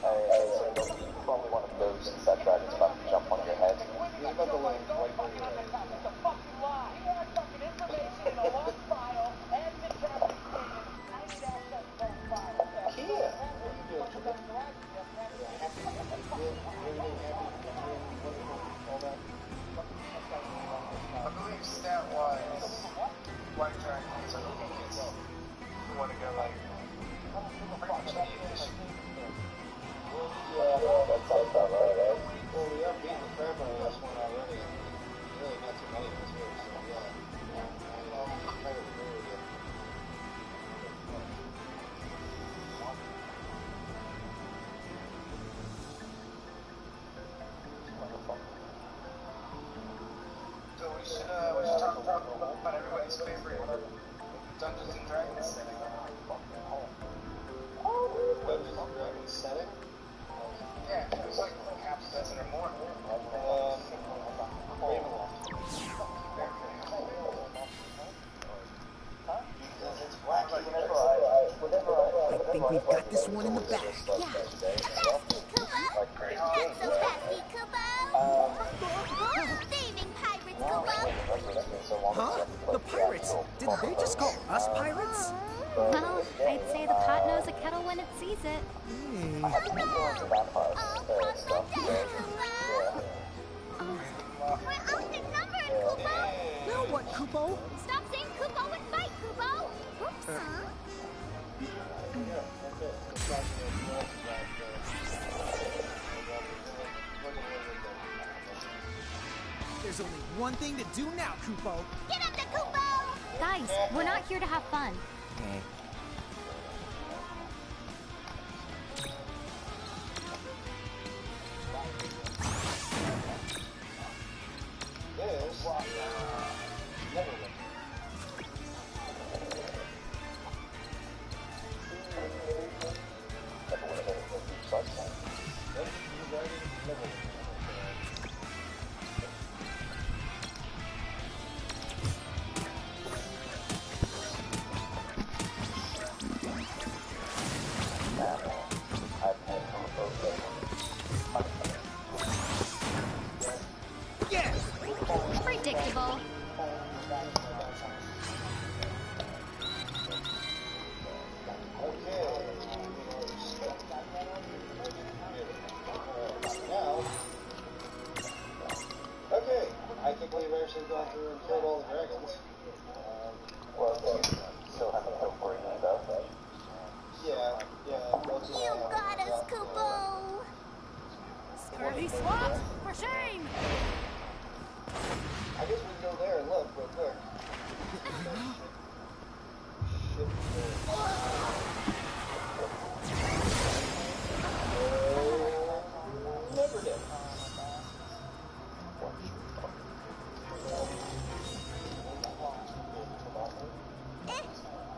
You probably want to move since that dragon's about to jump on your head. He's about to land right where you're at. Kia! I believe stat-wise, White Dragons are the weakest. You want to go like pretty much immediate. Yeah, that sounds about right. Well, we are beating the crap out of this one already. Really not too many of us here, so yeah. I kind of agree with you. So we should talk about everybody's favorite Dungeons and Dragons setting. Dungeons and Dragons setting? Yeah, there's like half a dozen or more. I think we've got this one in the bag. Yeah. Fast, Koopa! Not so fast, Koopa! Saving pirates, Koopa! Huh? The pirates? Did they just call us pirates? Well, I'd say the pot knows a kettle when it sees it. Hey. Oh, Koopa! We're outnumbered, Kupo? Stop saying Kupo and fight, Kupo! Oops, huh? There's only one thing to do now, Kupo. Get him to Kupo! Guys, we're not here to have fun. Predictable. Okay, I think we've actually gone through and killed all the dragons. Well, still haven't killed Green though. Yeah. You got us, Kupo! Scurvy swat! For shame! I guess we can go there and look real quick. Never did.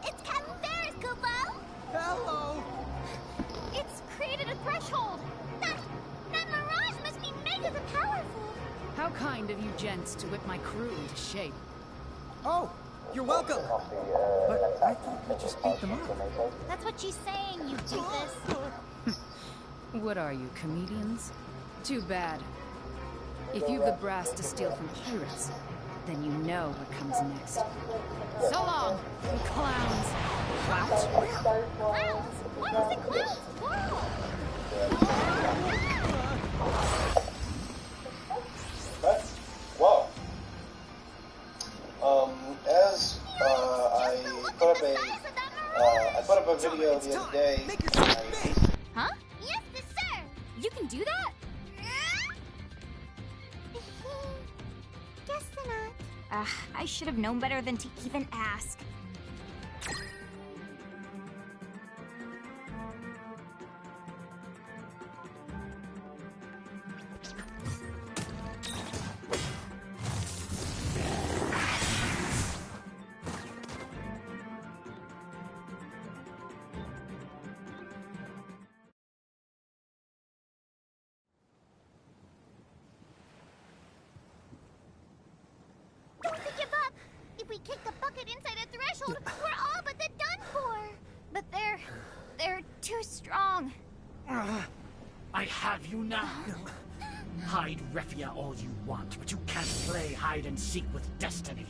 It's Captain Ferris, Kupo! Hello! It's created a threshold! That mirage must be mega powerful! How kind of you gents to whip my crew into shape. Oh, you're welcome. But I thought we just beat them up. That's what she's saying, you doofus. What are you, comedians? Too bad. If you've the brass to steal from pirates, then you know what comes next. So long, you clowns. Clowns? Why was the clowns plural? Whoa. As I put up a video the other day. Huh? Yes, sir. You can do that? Guess not. I should have known better than to even ask. If we kick the bucket inside a threshold, we're all but done for. But they're too strong. I have you now. Hide Refia all you want, but you can't play hide and seek with destiny.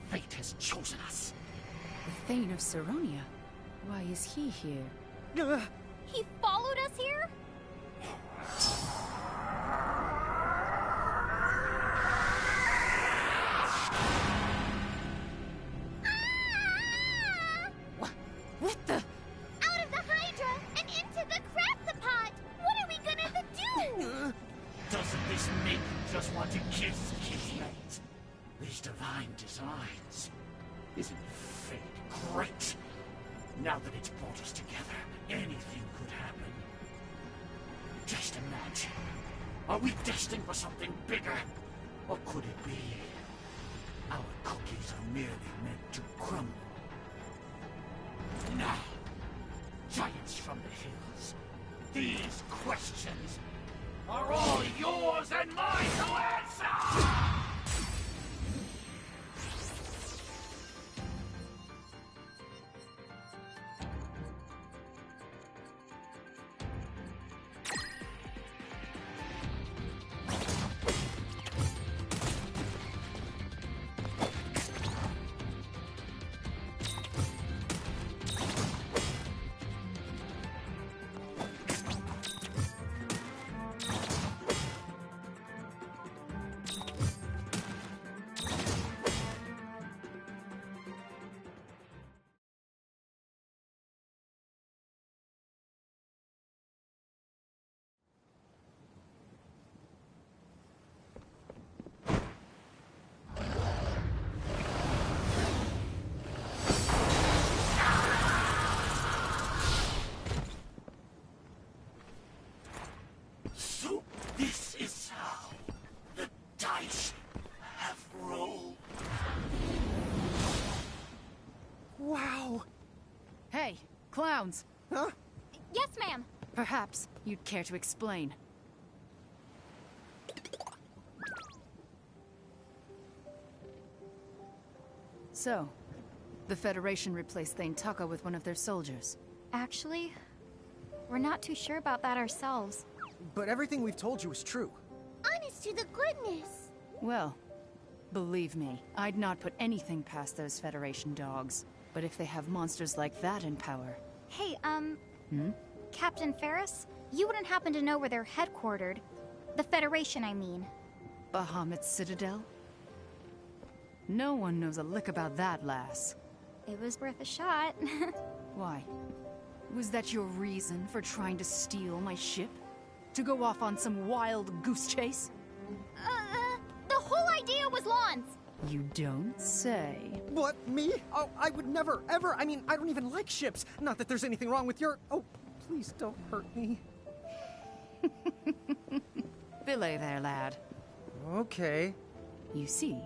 Fate has chosen us. The Thane of Saronia? Why is he here? He followed us here? What the? Out of the Hydra and into the Craptopod! What are we gonna do? Doesn't this make you just want to kiss Kismet? These divine designs. Isn't fate great? Now that it's brought us together, anything could happen. Just imagine. Are we destined for something bigger? Or could it be our cookies are merely meant to crumble? Now, giants from the hills, these questions are all yours and mine to answer! grounds. Huh? Yes, ma'am. Perhaps you'd care to explain. So, the Federation replaced Thane Taka with one of their soldiers. Actually, we're not too sure about that ourselves. But everything we've told you is true. Honest to the goodness. Well, believe me, I'd not put anything past those Federation dogs. But if they have monsters like that in power... Hey, Captain Ferris, you wouldn't happen to know where they're headquartered. The Federation, I mean. Bahamut Citadel? No one knows a lick about that, lass. It was worth a shot. Why? Was that your reason for trying to steal my ship? To go off on some wild goose chase? The whole idea was Lon's! You don't say. What, me? Oh, I would never, ever, I mean, I don't even like ships. Not that there's anything wrong with your... Oh, please don't hurt me. Belay there, lad. Okay. You see,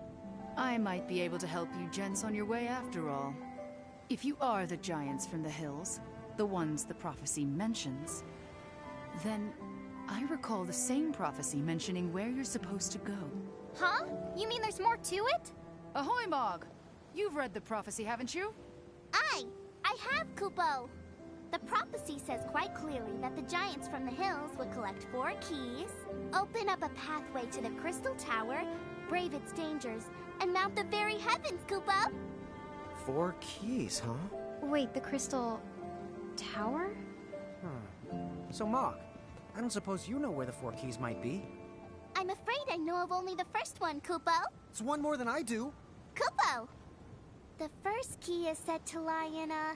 I might be able to help you gents on your way after all. If you are the giants from the hills, the ones the prophecy mentions, then I recall the same prophecy mentioning where you're supposed to go. Huh? You mean there's more to it? Ahoy, Mog! You've read the prophecy, haven't you? I have, Kupo. The prophecy says quite clearly that the giants from the hills would collect 4 keys, open up a pathway to the Crystal Tower, brave its dangers, and mount the very heavens, Kupo! 4 keys, huh? Wait, the Crystal... Tower? Huh. So, Mog, I don't suppose you know where the 4 keys might be? I'm afraid I know of only the first one, Kupo. It's one more than I do. Kupo! The first key is said to lie in a...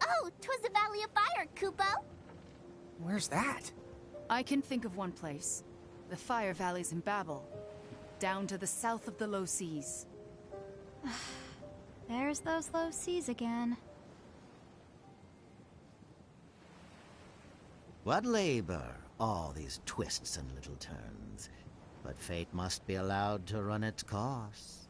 Oh, 'twas the Valley of Fire, Kupo! Where's that? I can think of one place. The Fire Valleys in Babel. Down to the south of the low seas. There's those low seas again. What labor, all these twists and little turns. But fate must be allowed to run its course.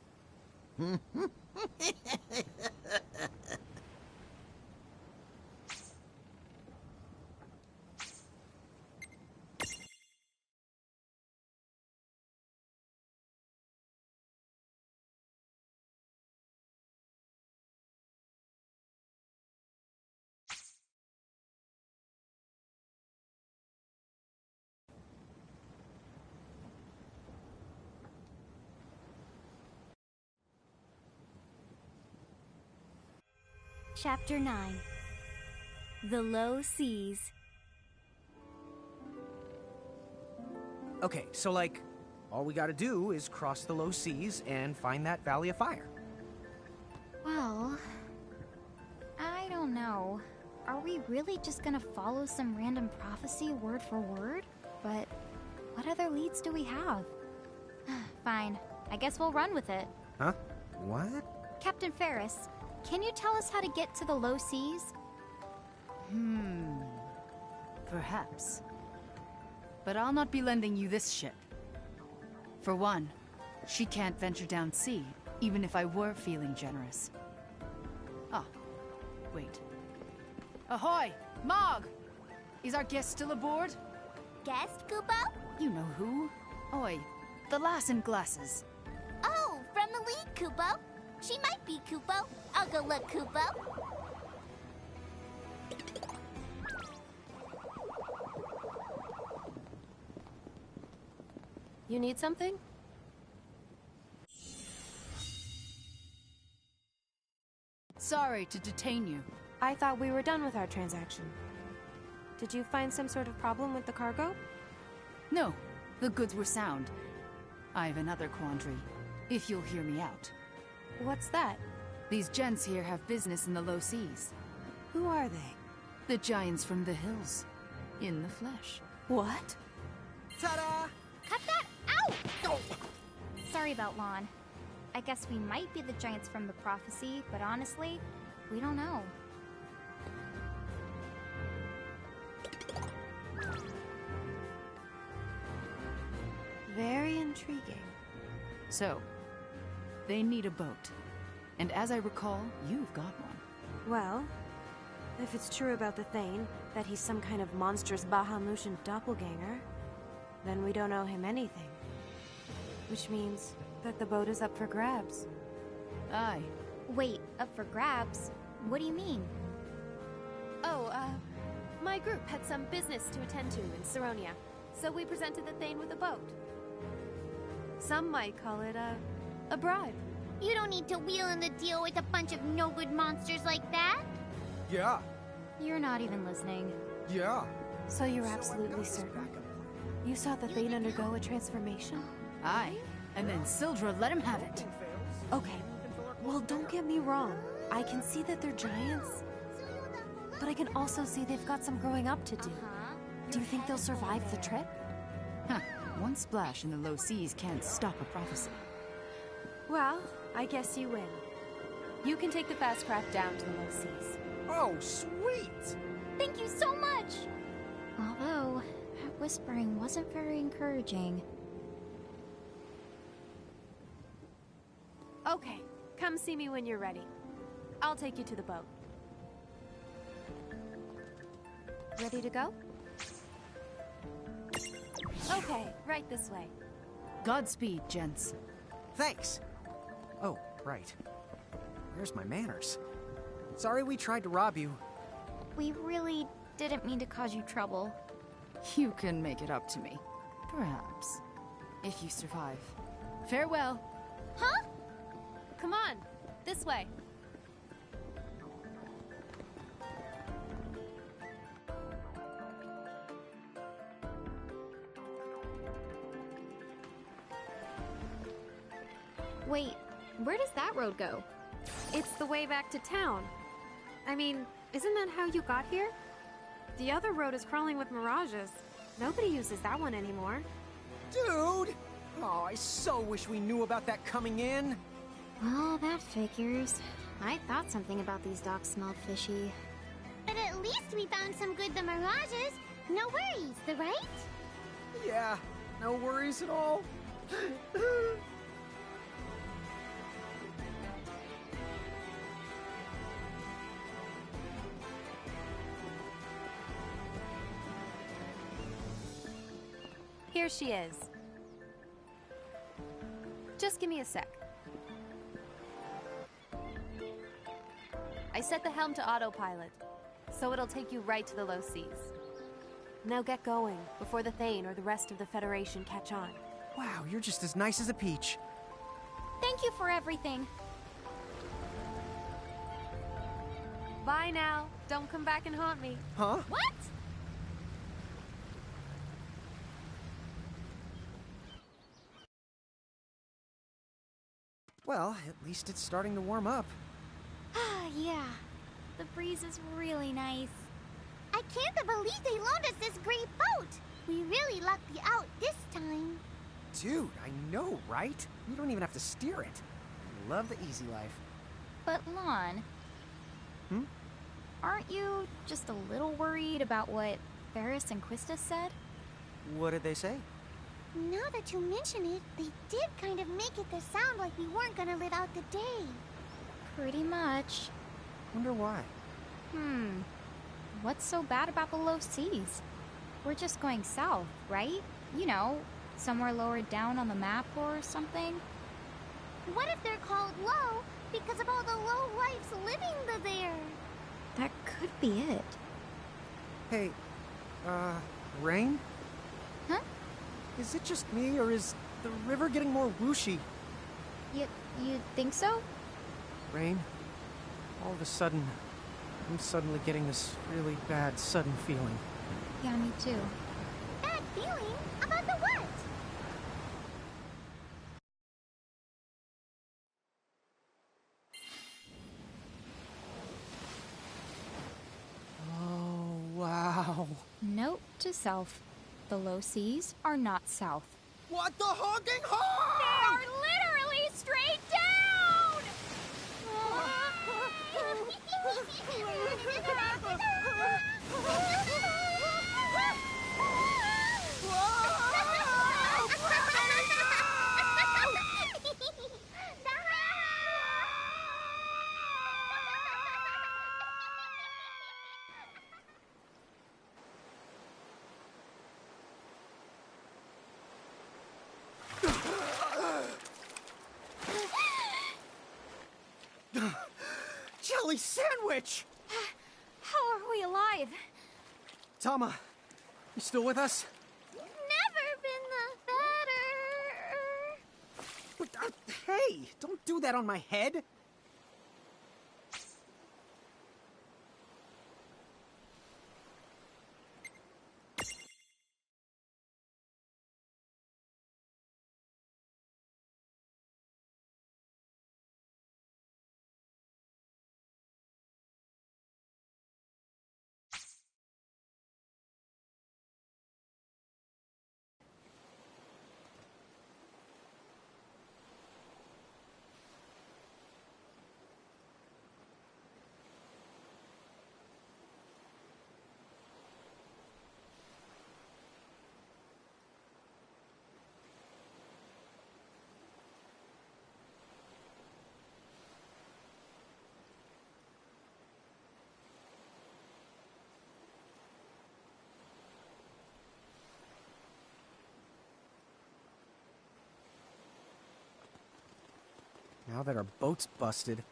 Chapter 9. The Low Seas. Okay, so like, all we gotta do is cross the low seas and find that Valley of Fire. Well, I don't know. Are we really just gonna follow some random prophecy word for word? But what other leads do we have? Fine, I guess we'll run with it. Huh? What? Captain Ferris, can you tell us how to get to the low seas? Perhaps. But I'll not be lending you this ship. For one, she can't venture down sea, even if I were feeling generous. Ah, wait. Ahoy! Mog! Is our guest still aboard? Guest, Kupo? You know who. Oi, the lass in glasses. Oh, from the league, Kupo. She might be, Kupo. I'll go look, Kupo. You need something? Sorry to detain you. I thought we were done with our transaction. Did you find some sort of problem with the cargo? No, the goods were sound. I've another quandary, if you'll hear me out. What's that? These gents here have business in the low seas. Who are they? The giants from the hills. In the flesh. What? Ta-da! Cut that out! Oh. Sorry about Lon. I guess we might be the giants from the prophecy, but honestly, we don't know. Very intriguing. So, they need a boat. And as I recall, you've got one. Well, If it's true about the Thane, that he's some kind of monstrous Bahamutian doppelganger, then we don't owe him anything. Which means that the boat is up for grabs. Aye. Wait, up for grabs? What do you mean? Oh, my group had some business to attend to in Saronia, so we presented the Thane with a boat. Some might call it a bribe. You don't need to wheel in the deal with a bunch of no-good monsters like that. Yeah. You're not even listening. Yeah. So you're absolutely certain? You saw the Thane undergo a transformation? Aye. And then Sildra let him have it. Okay. Well, don't get me wrong. I can see that they're giants. But I can also see they've got some growing up to do. Do you think they'll survive the trip? Huh. One splash in the low seas can't stop a prophecy. Well, I guess you win. You can take the fast craft down to the low seas. Oh, sweet! Thank you so much! Although, that whispering wasn't very encouraging. Okay, come see me when you're ready. I'll take you to the boat. Ready to go? Okay, right this way. Godspeed, gents. Thanks. Oh, right. Where's my manners? Sorry we tried to rob you. We really didn't mean to cause you trouble. You can make it up to me. Perhaps. If you survive. Farewell. Huh? Come on, this way. Wait, where does that road go? It's the way back to town. I mean, isn't that how you got here? The other road is crawling with mirages. Nobody uses that one anymore. Dude! Oh, I so wish we knew about that coming in. Well, that figures. I thought something about these docks smelled fishy. But at least we found some good the mirages. No worries, the right? Yeah, no worries at all. Here she is. Just give me a sec. I set the helm to autopilot, so it'll take you right to the low seas. Now get going, before the Thane or the rest of the Federation catch on. Wow, you're just as nice as a peach. Thank you for everything. Bye now. Don't come back and haunt me. Huh? What? Well, at least it's starting to warm up. Ah, yeah. The breeze is really nice. I can't believe they loaned us this great boat. We really lucked out this time. Dude, I know, right? You don't even have to steer it. I love the easy life. But Lon... Hmm? Aren't you just a little worried about what Ferris and Quista said? What did they say? Now that you mention it, they did kind of make it to sound like we weren't gonna live out the day. Pretty much. Wonder why. What's so bad about the low seas? We're just going south, right? You know, somewhere lower down on the map or something. What if they're called low because of all the low lives living there? That could be it. Hey, Rain? Huh? Is it just me, or is the river getting more whooshy? You think so? Rain, all of a sudden, I'm suddenly getting this really bad sudden feeling. Yeah, me too. Bad feeling? About the what? Oh, wow. Note to self. The low seas are not south. What the honking They honk? are literally straight down! sandwich! How are we alive? Tama, you still with us? Never been the better. But, hey, don't do that on my head. Now that our boat's busted...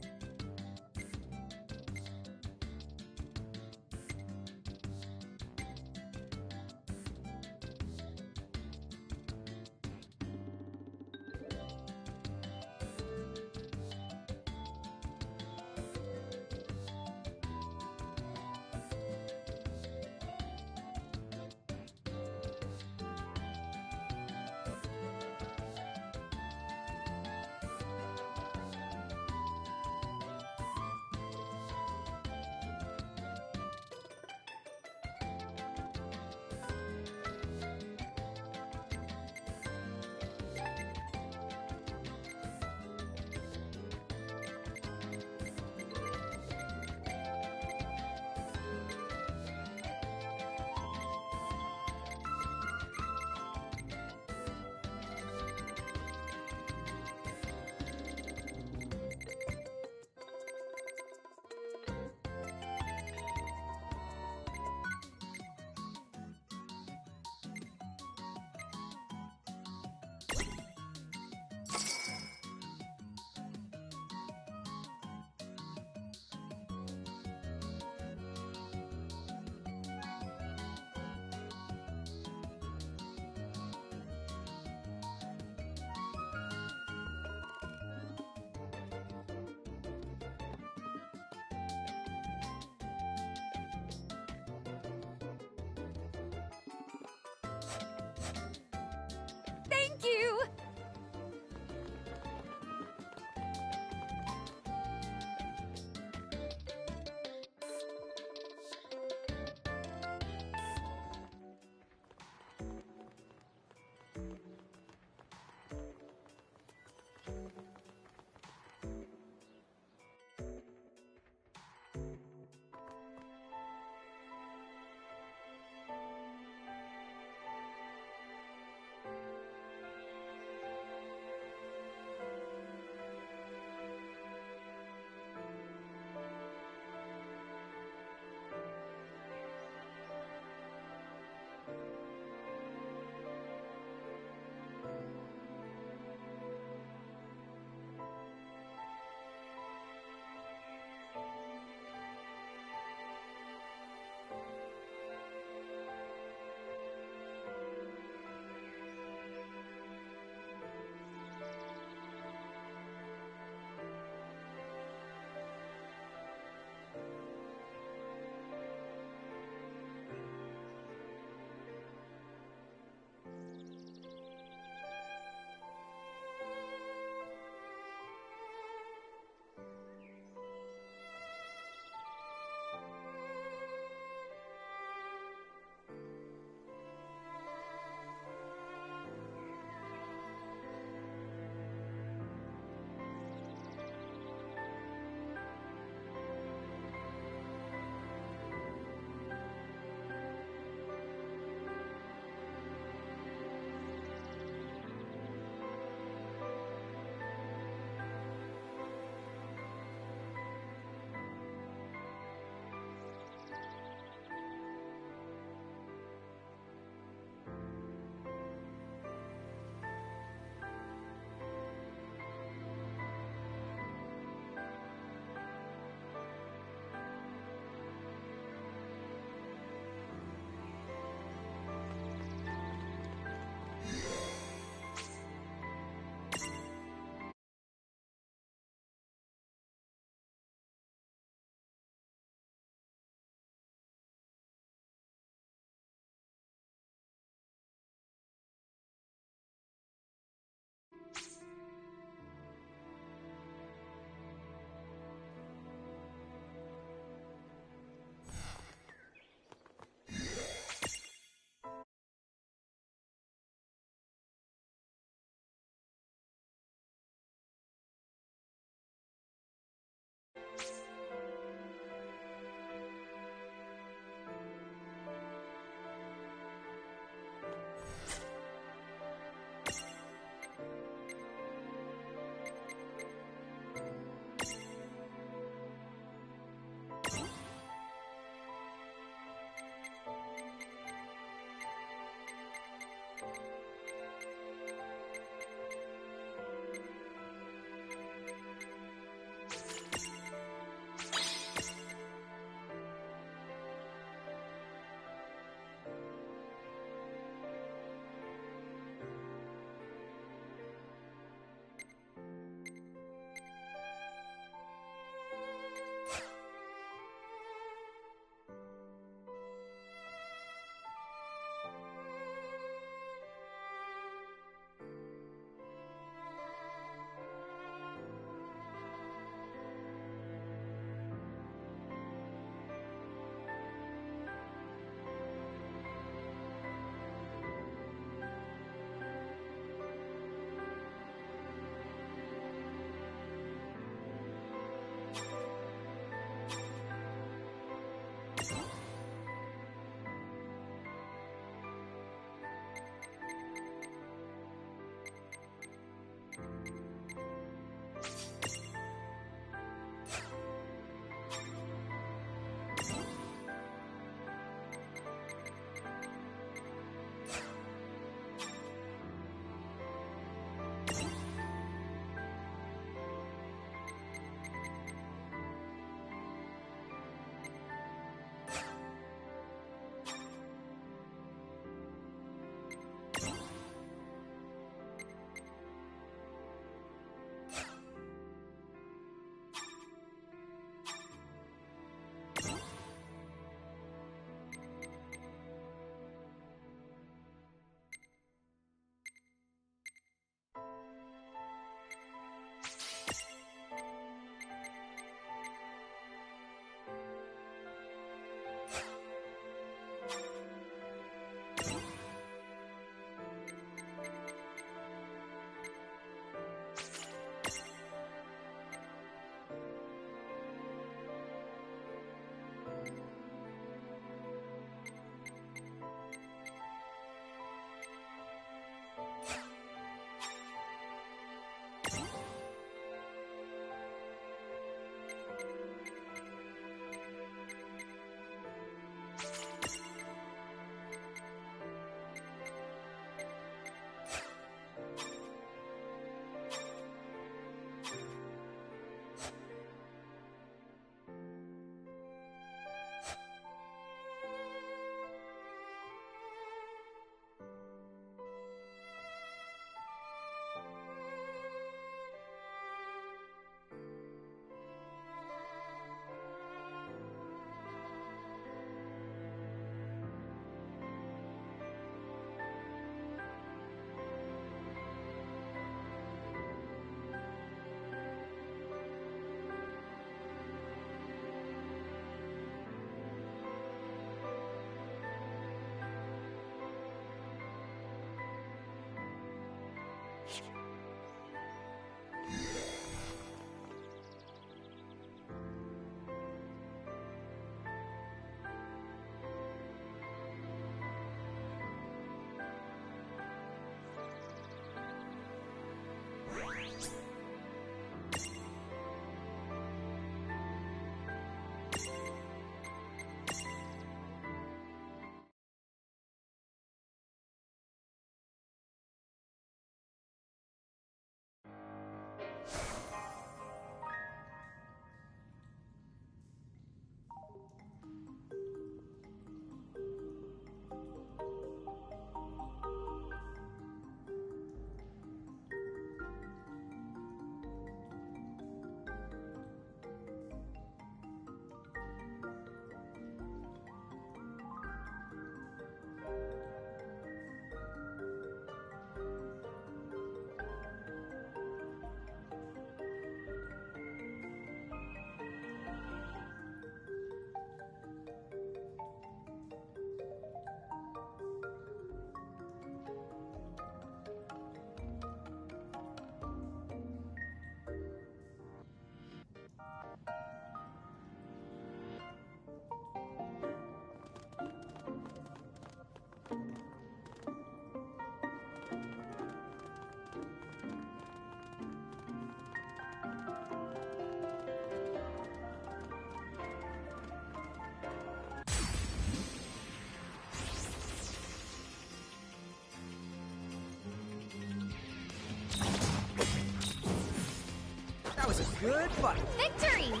Good fight. Victory!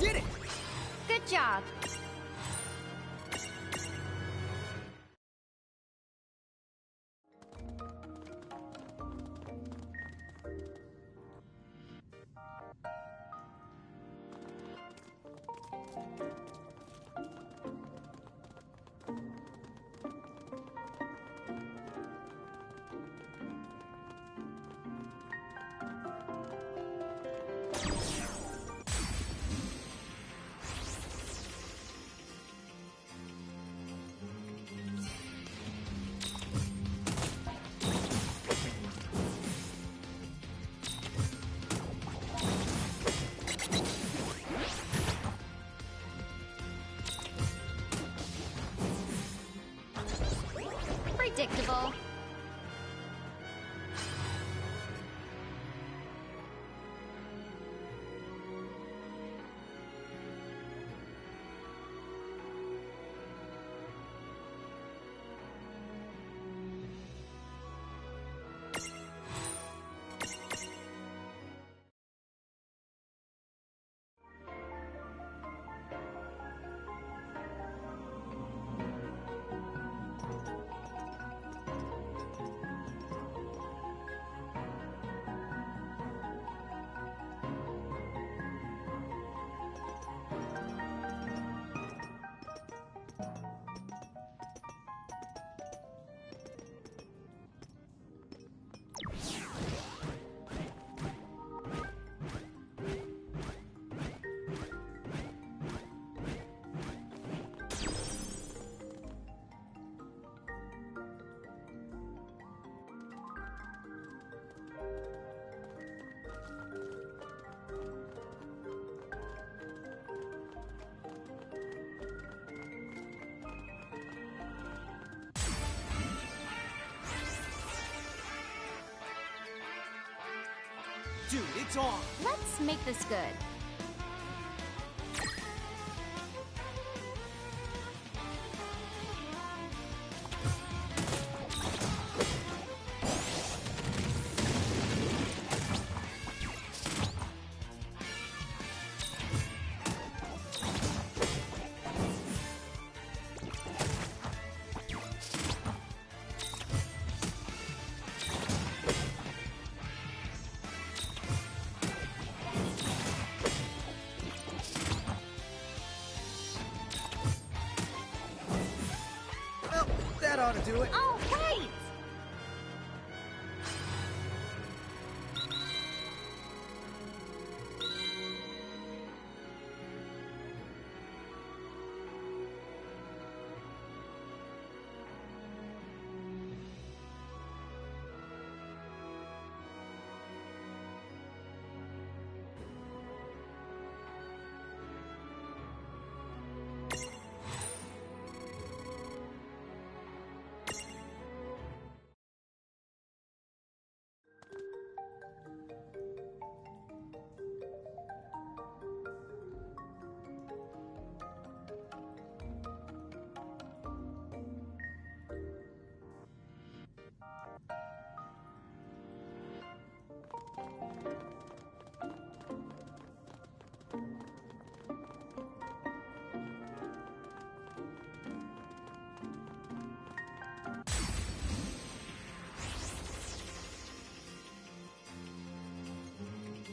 Did it! Good job. Predictable. Dude, it's on! Let's make this good. That ought to do it. Oh, wait!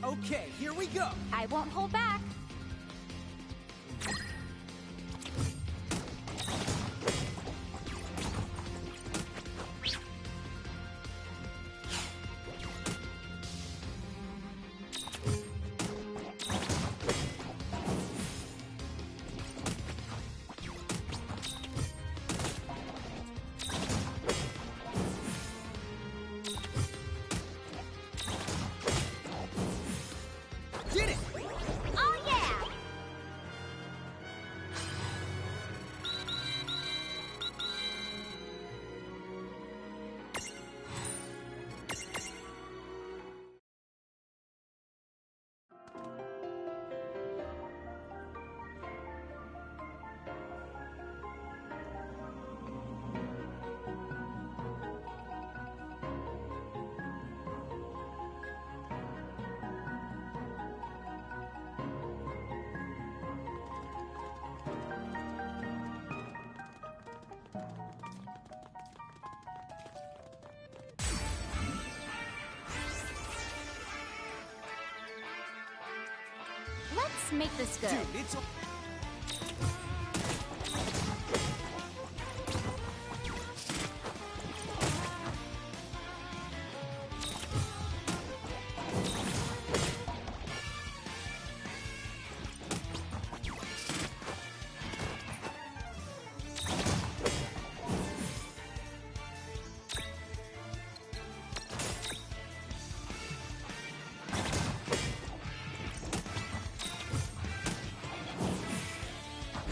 Okay, here we go. I won't hold back. Did it! Oh yeah! Let's make this good. Dude, it's...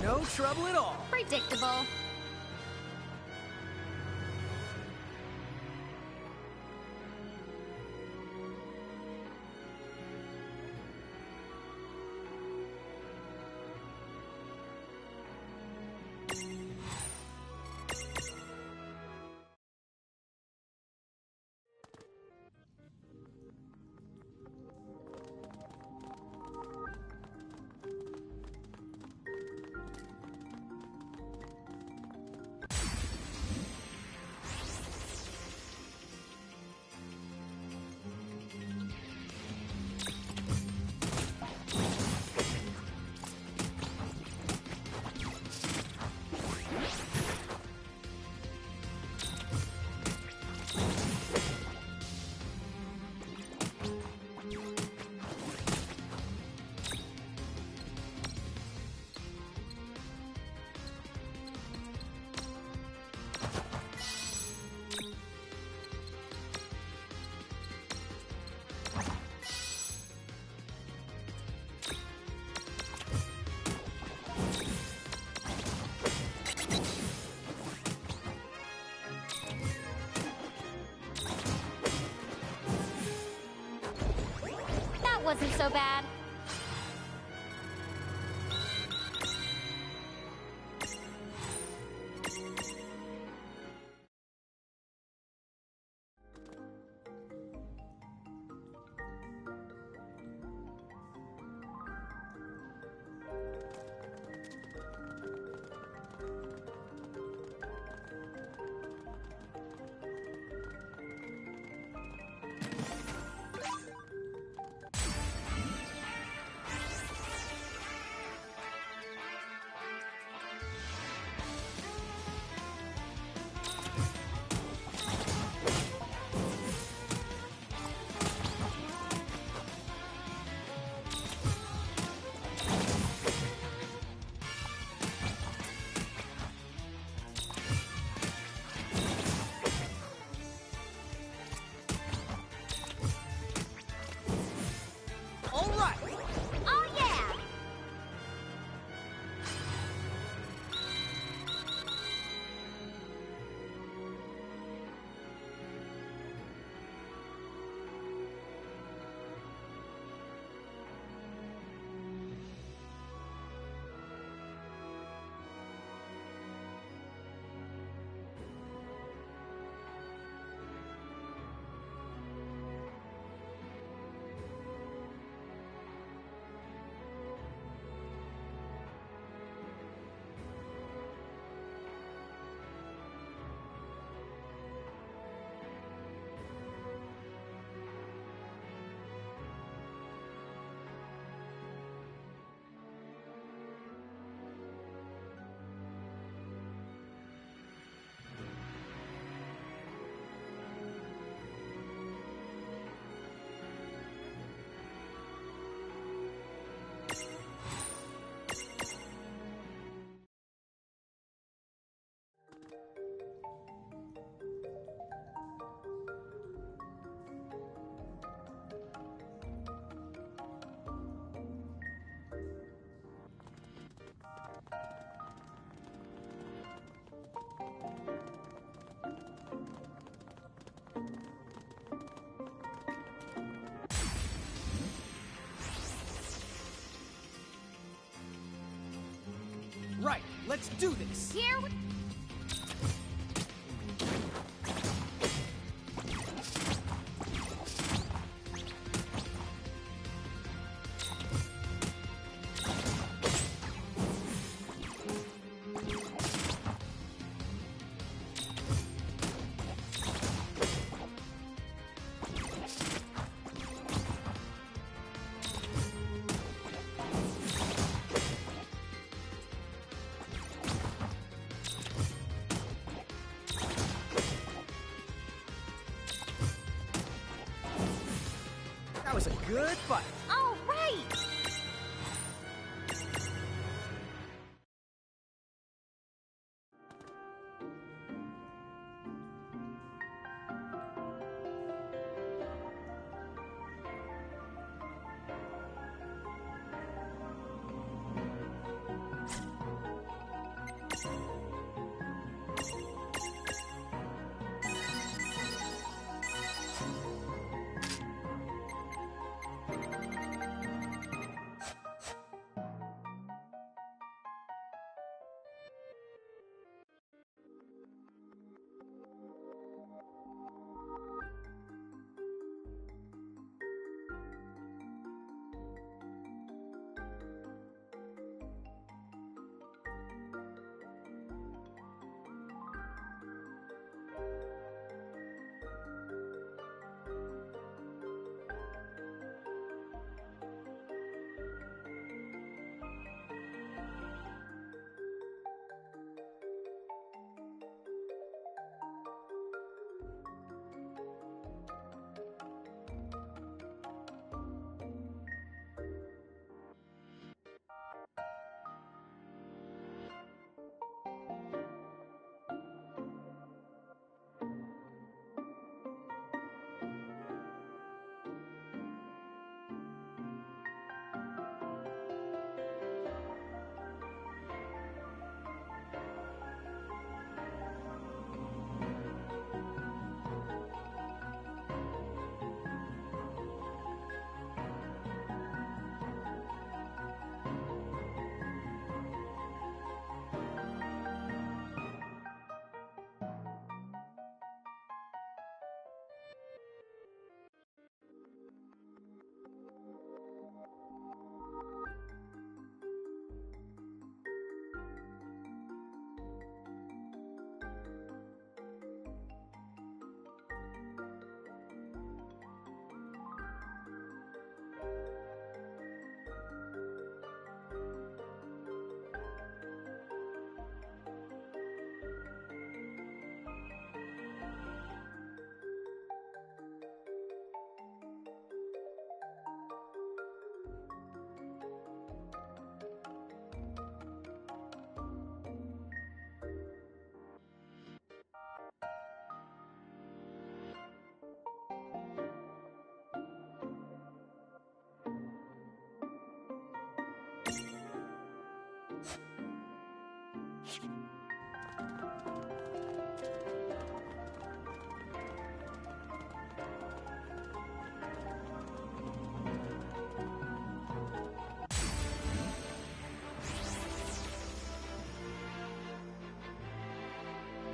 No trouble at all. Predictable. That wasn't so bad. Right, let's do this. Here we... That was a good fight. All right!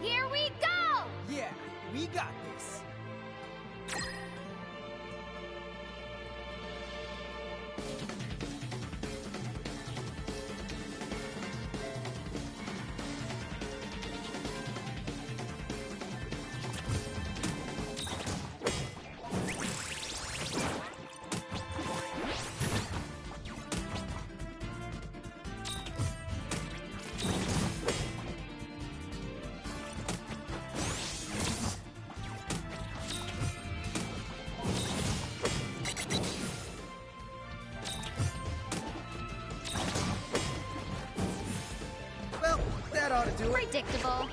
Here we go! Yeah, we got this. Well, that ought to do it. Predictable.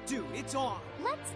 Dude, it's on. Let's...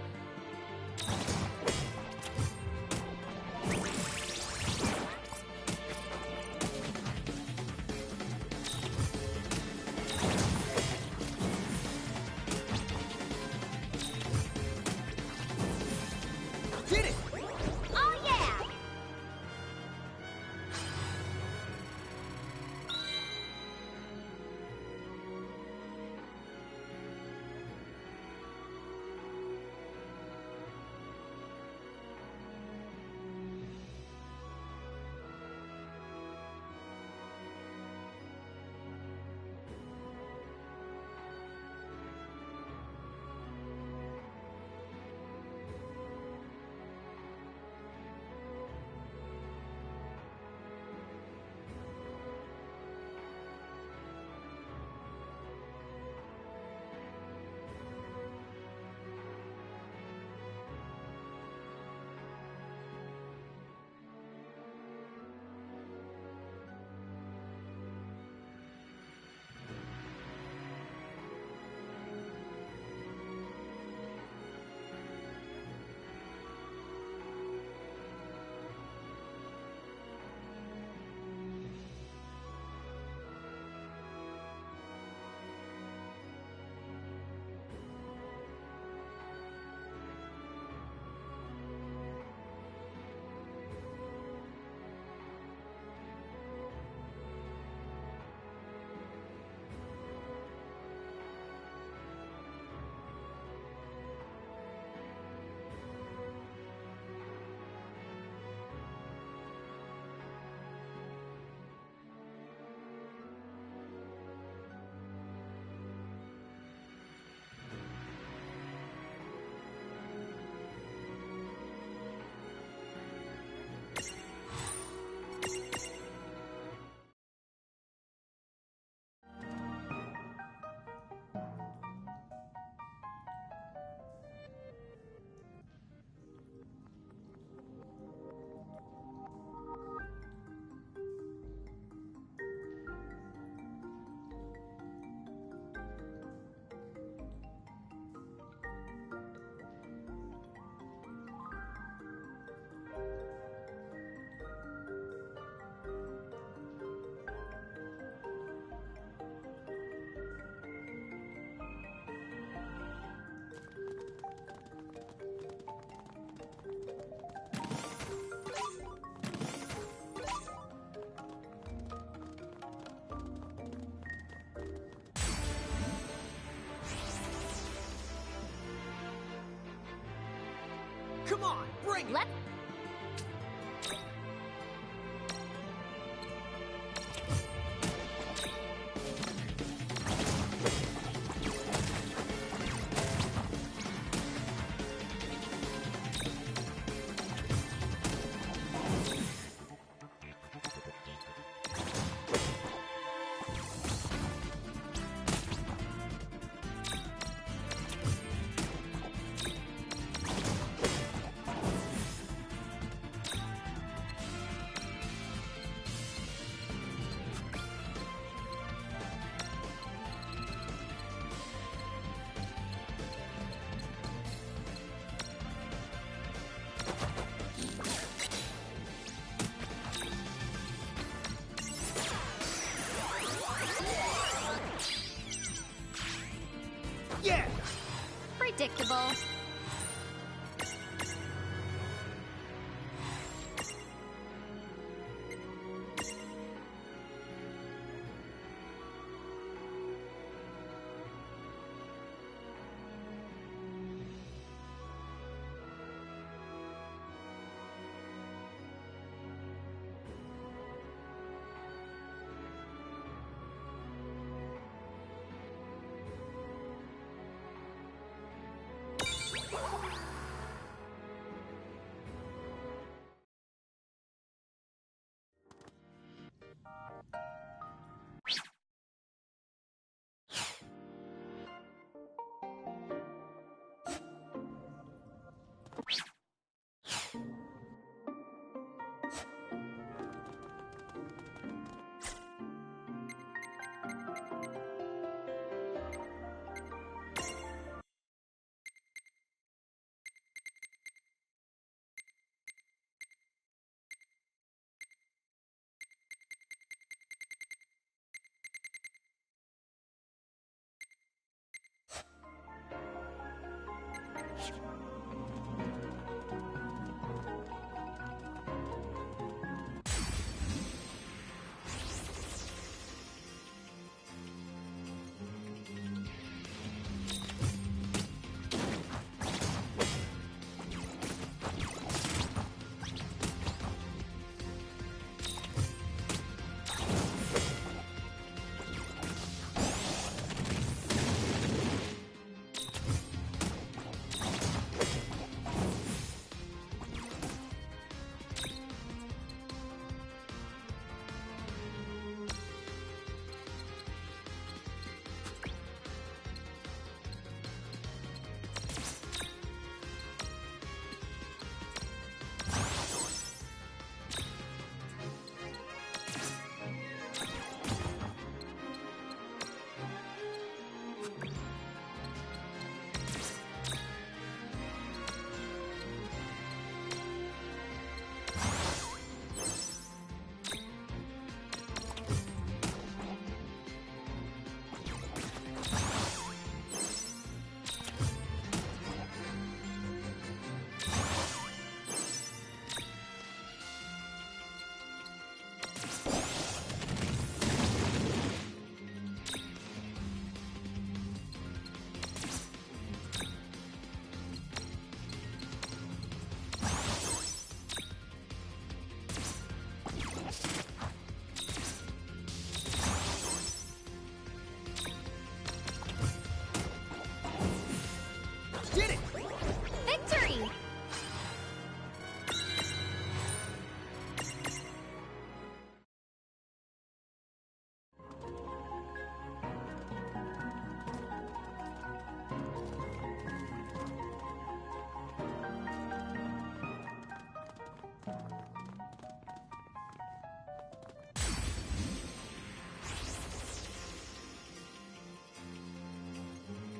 Come on, bring it! Predictable.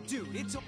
Dude, it's a...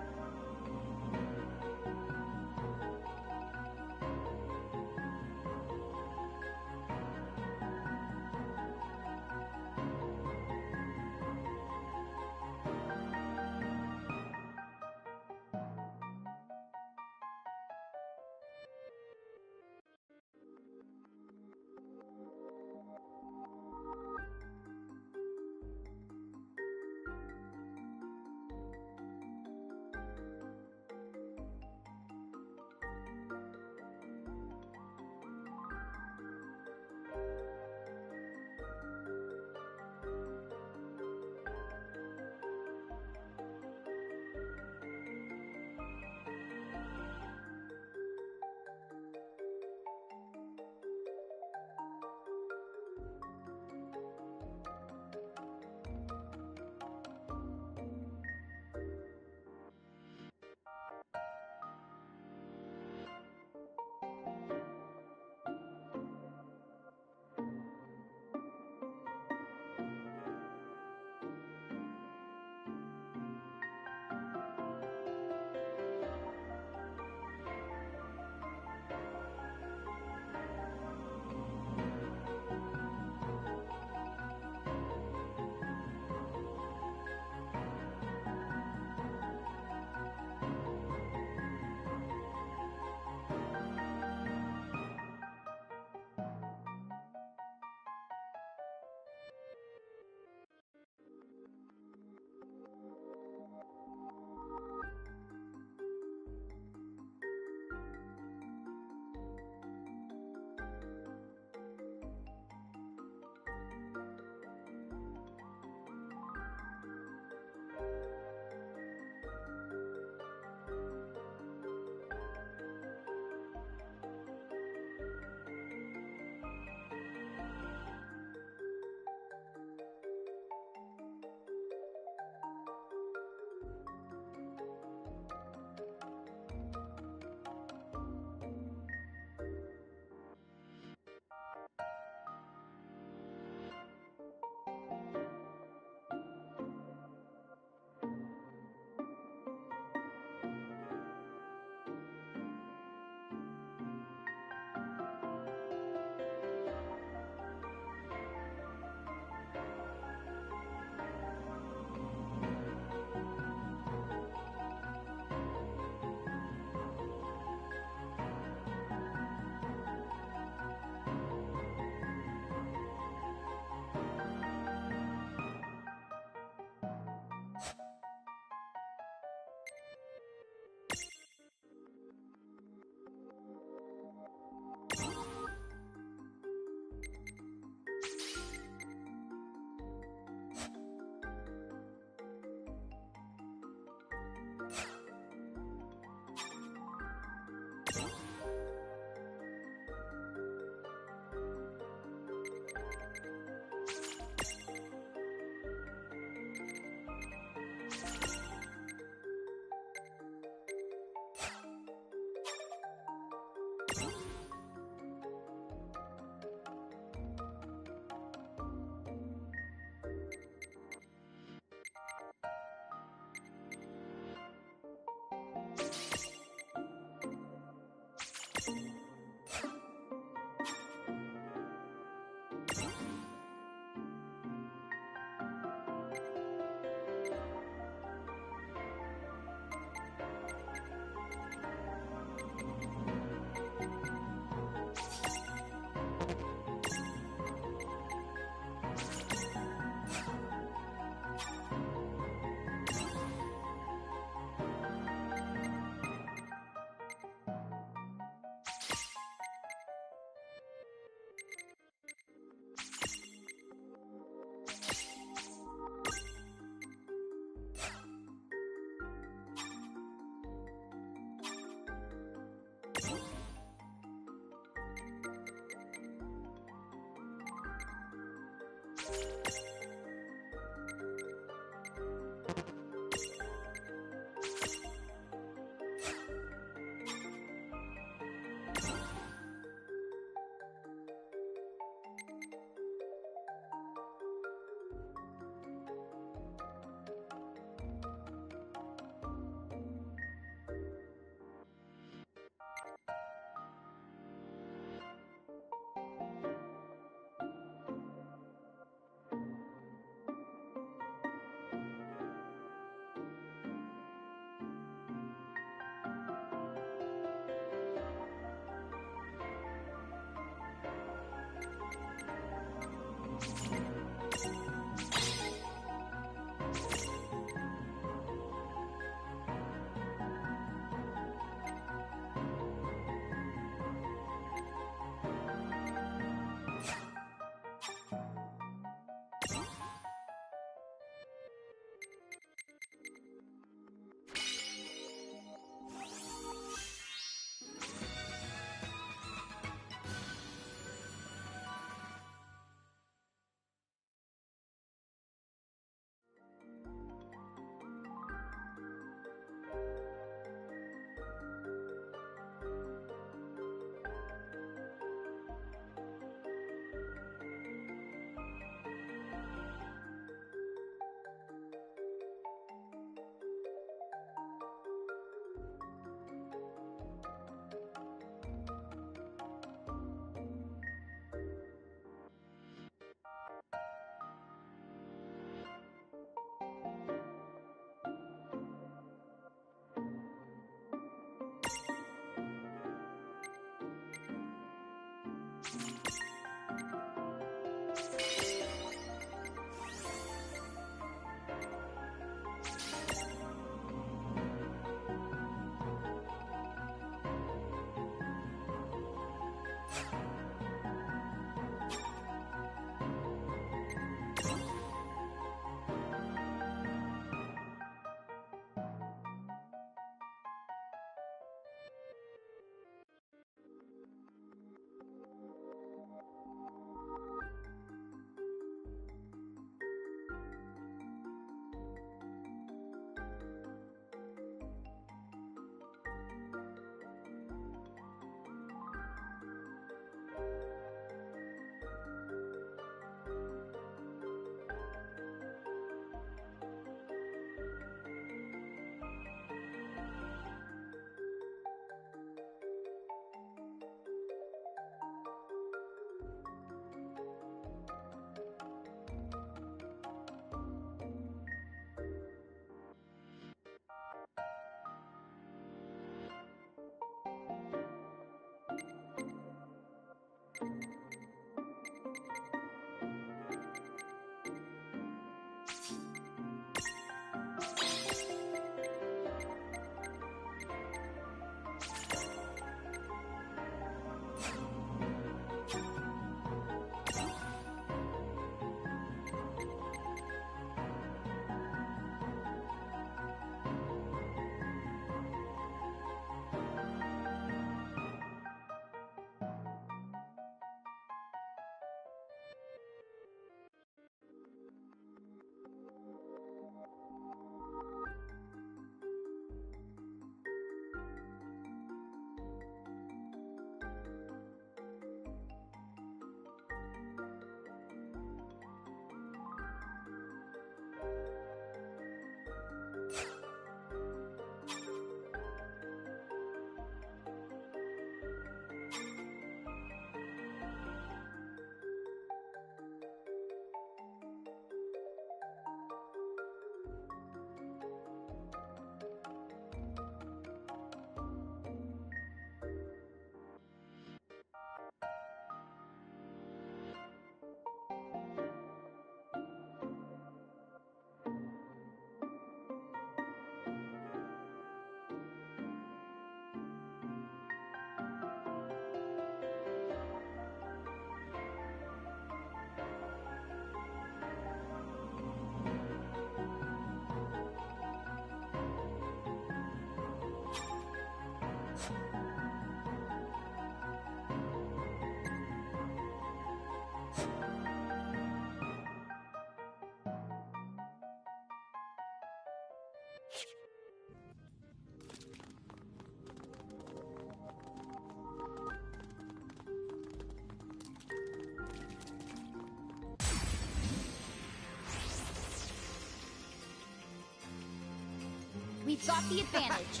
We've got the advantage.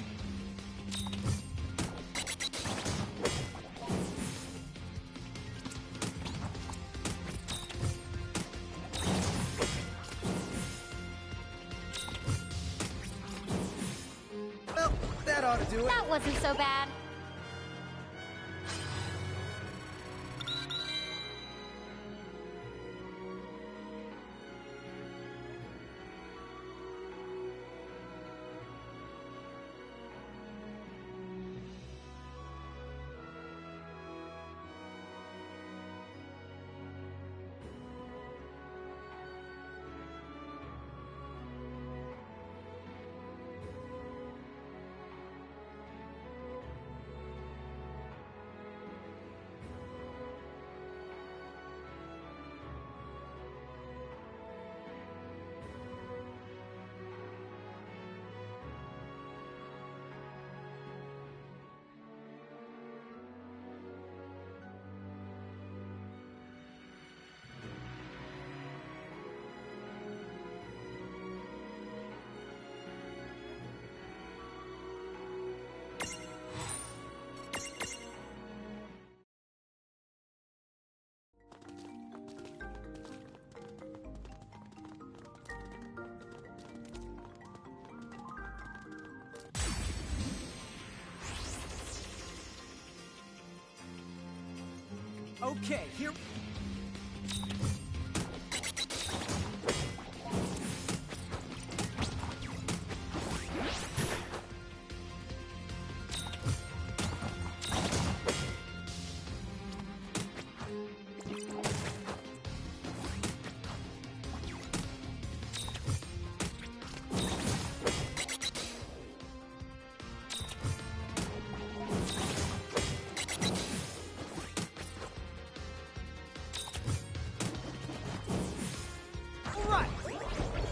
Well, that ought to do it. That wasn't so bad. Okay, here...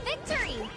Victory!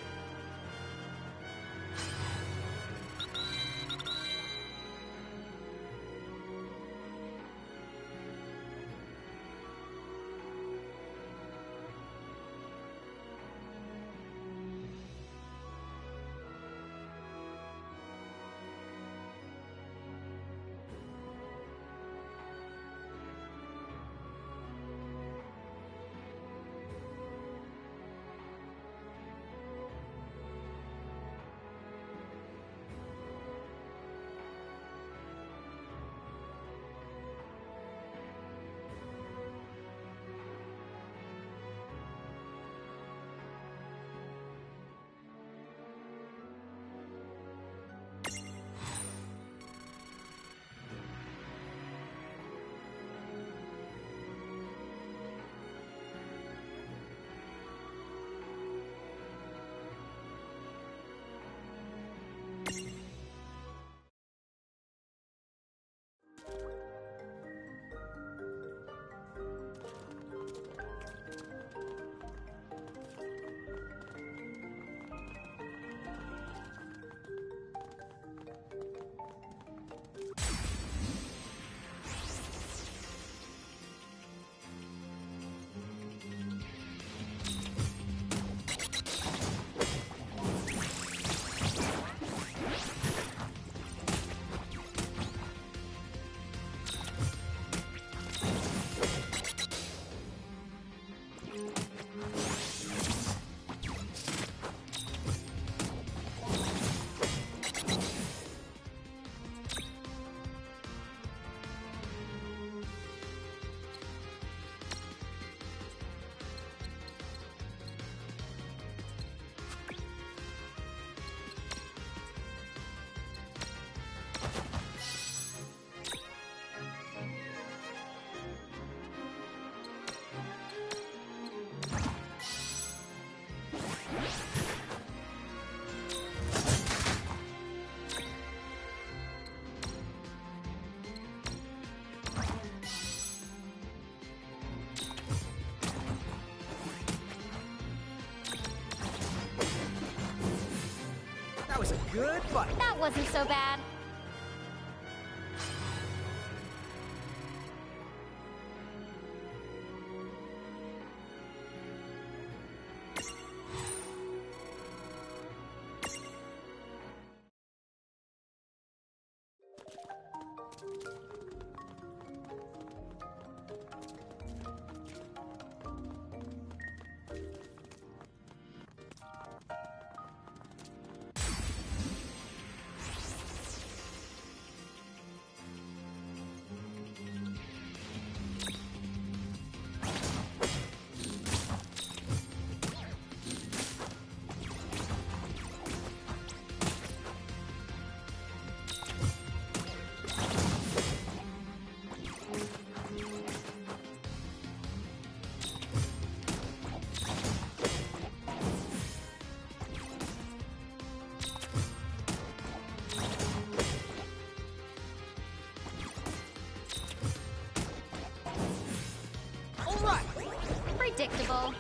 That was a good fight. That wasn't so bad. Predictable.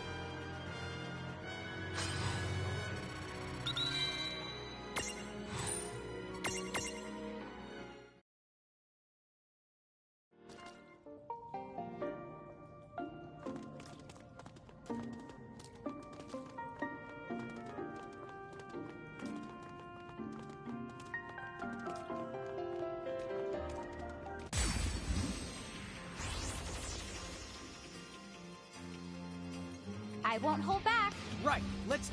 I won't hold back. Right, let's...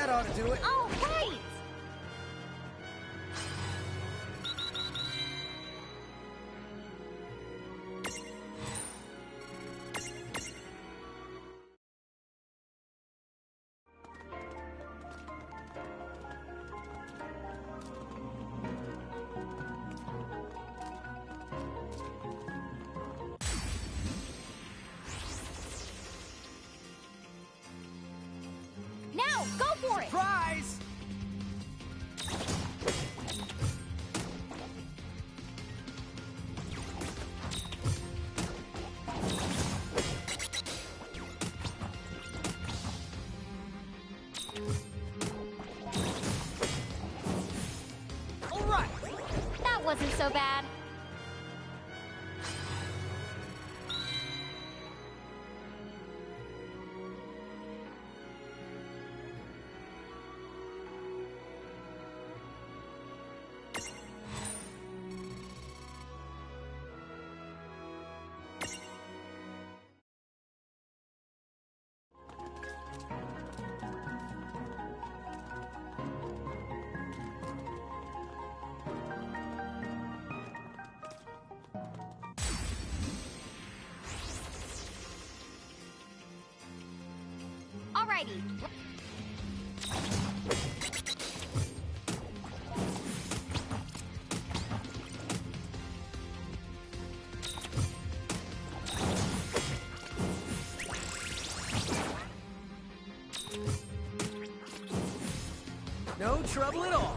That ought to do it. Oh, right! Now, go for it! Prize! All right! That wasn't so bad. Alrighty. No trouble at all.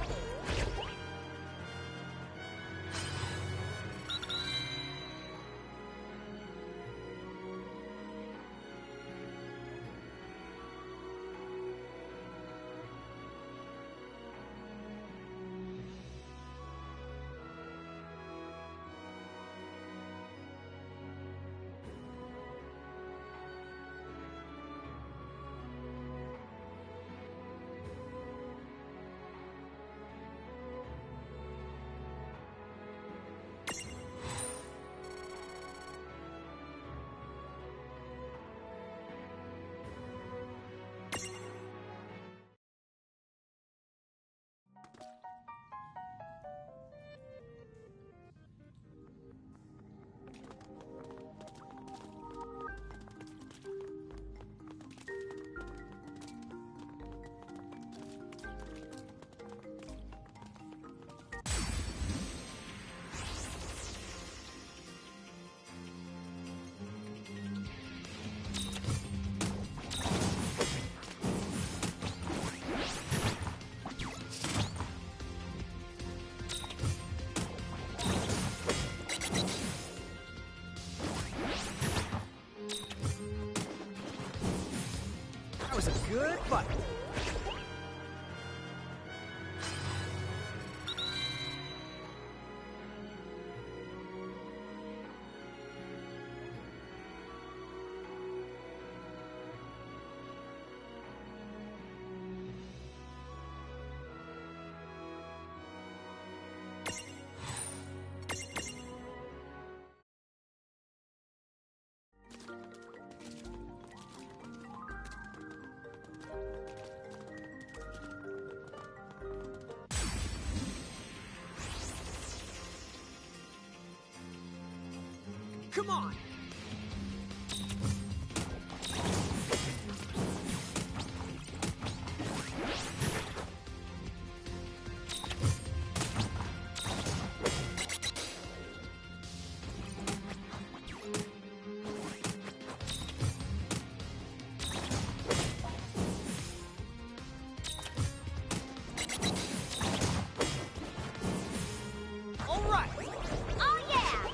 That was a good fight. Come on! All right! Oh, yeah!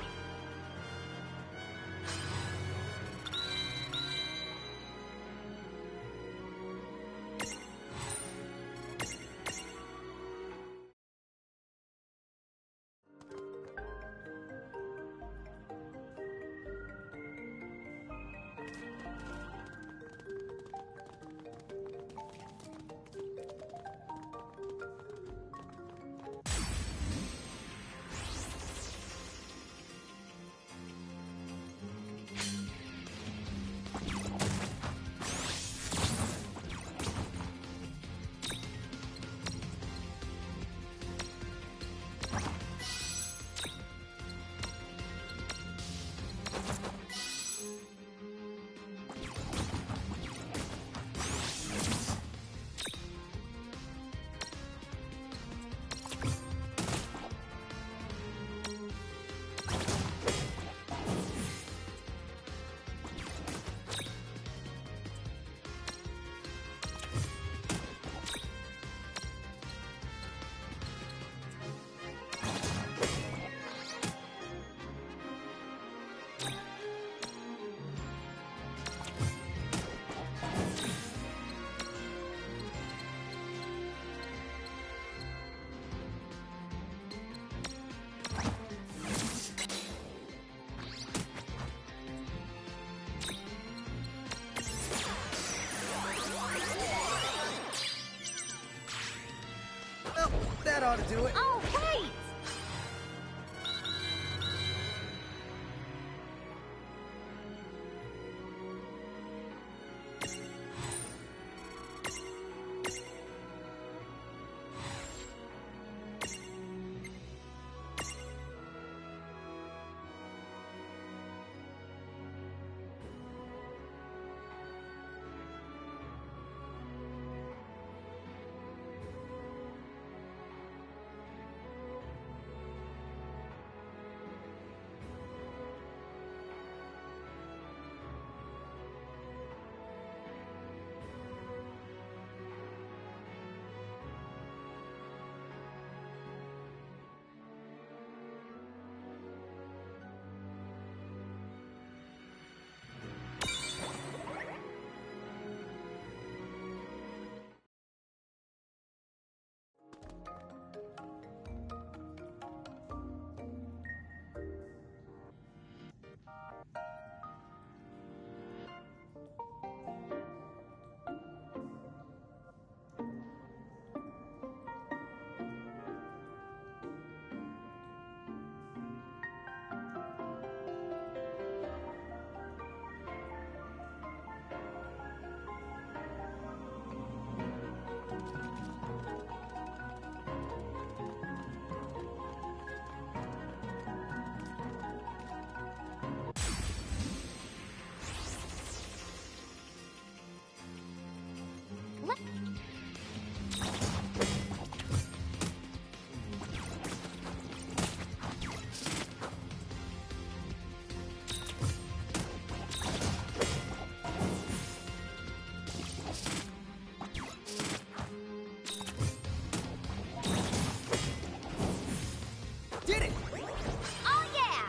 ought to do it. Oh, wait! Did it! Oh, yeah!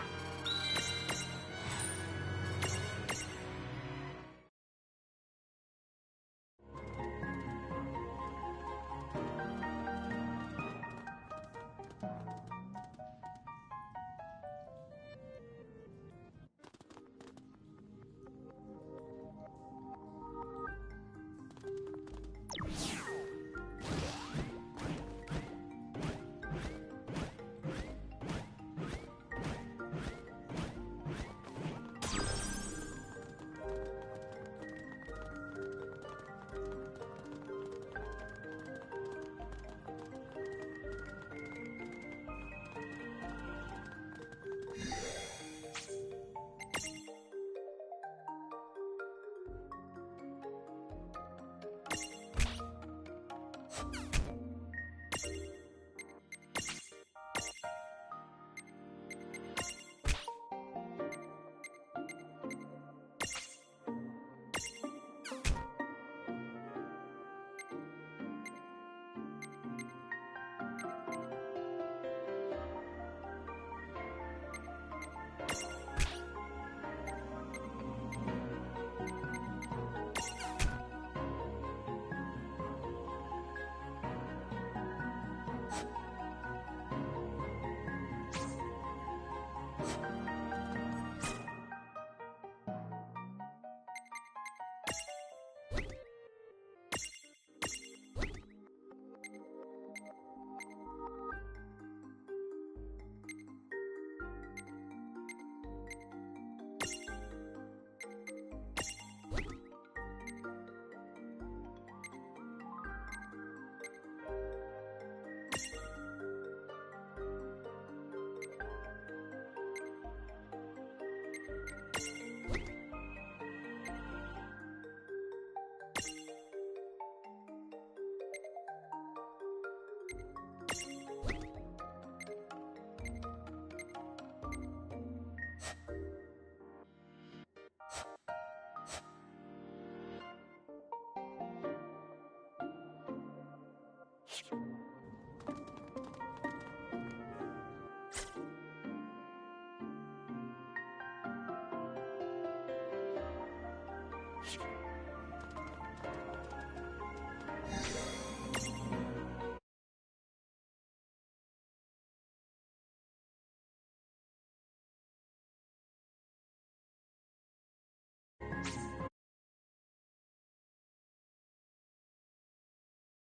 you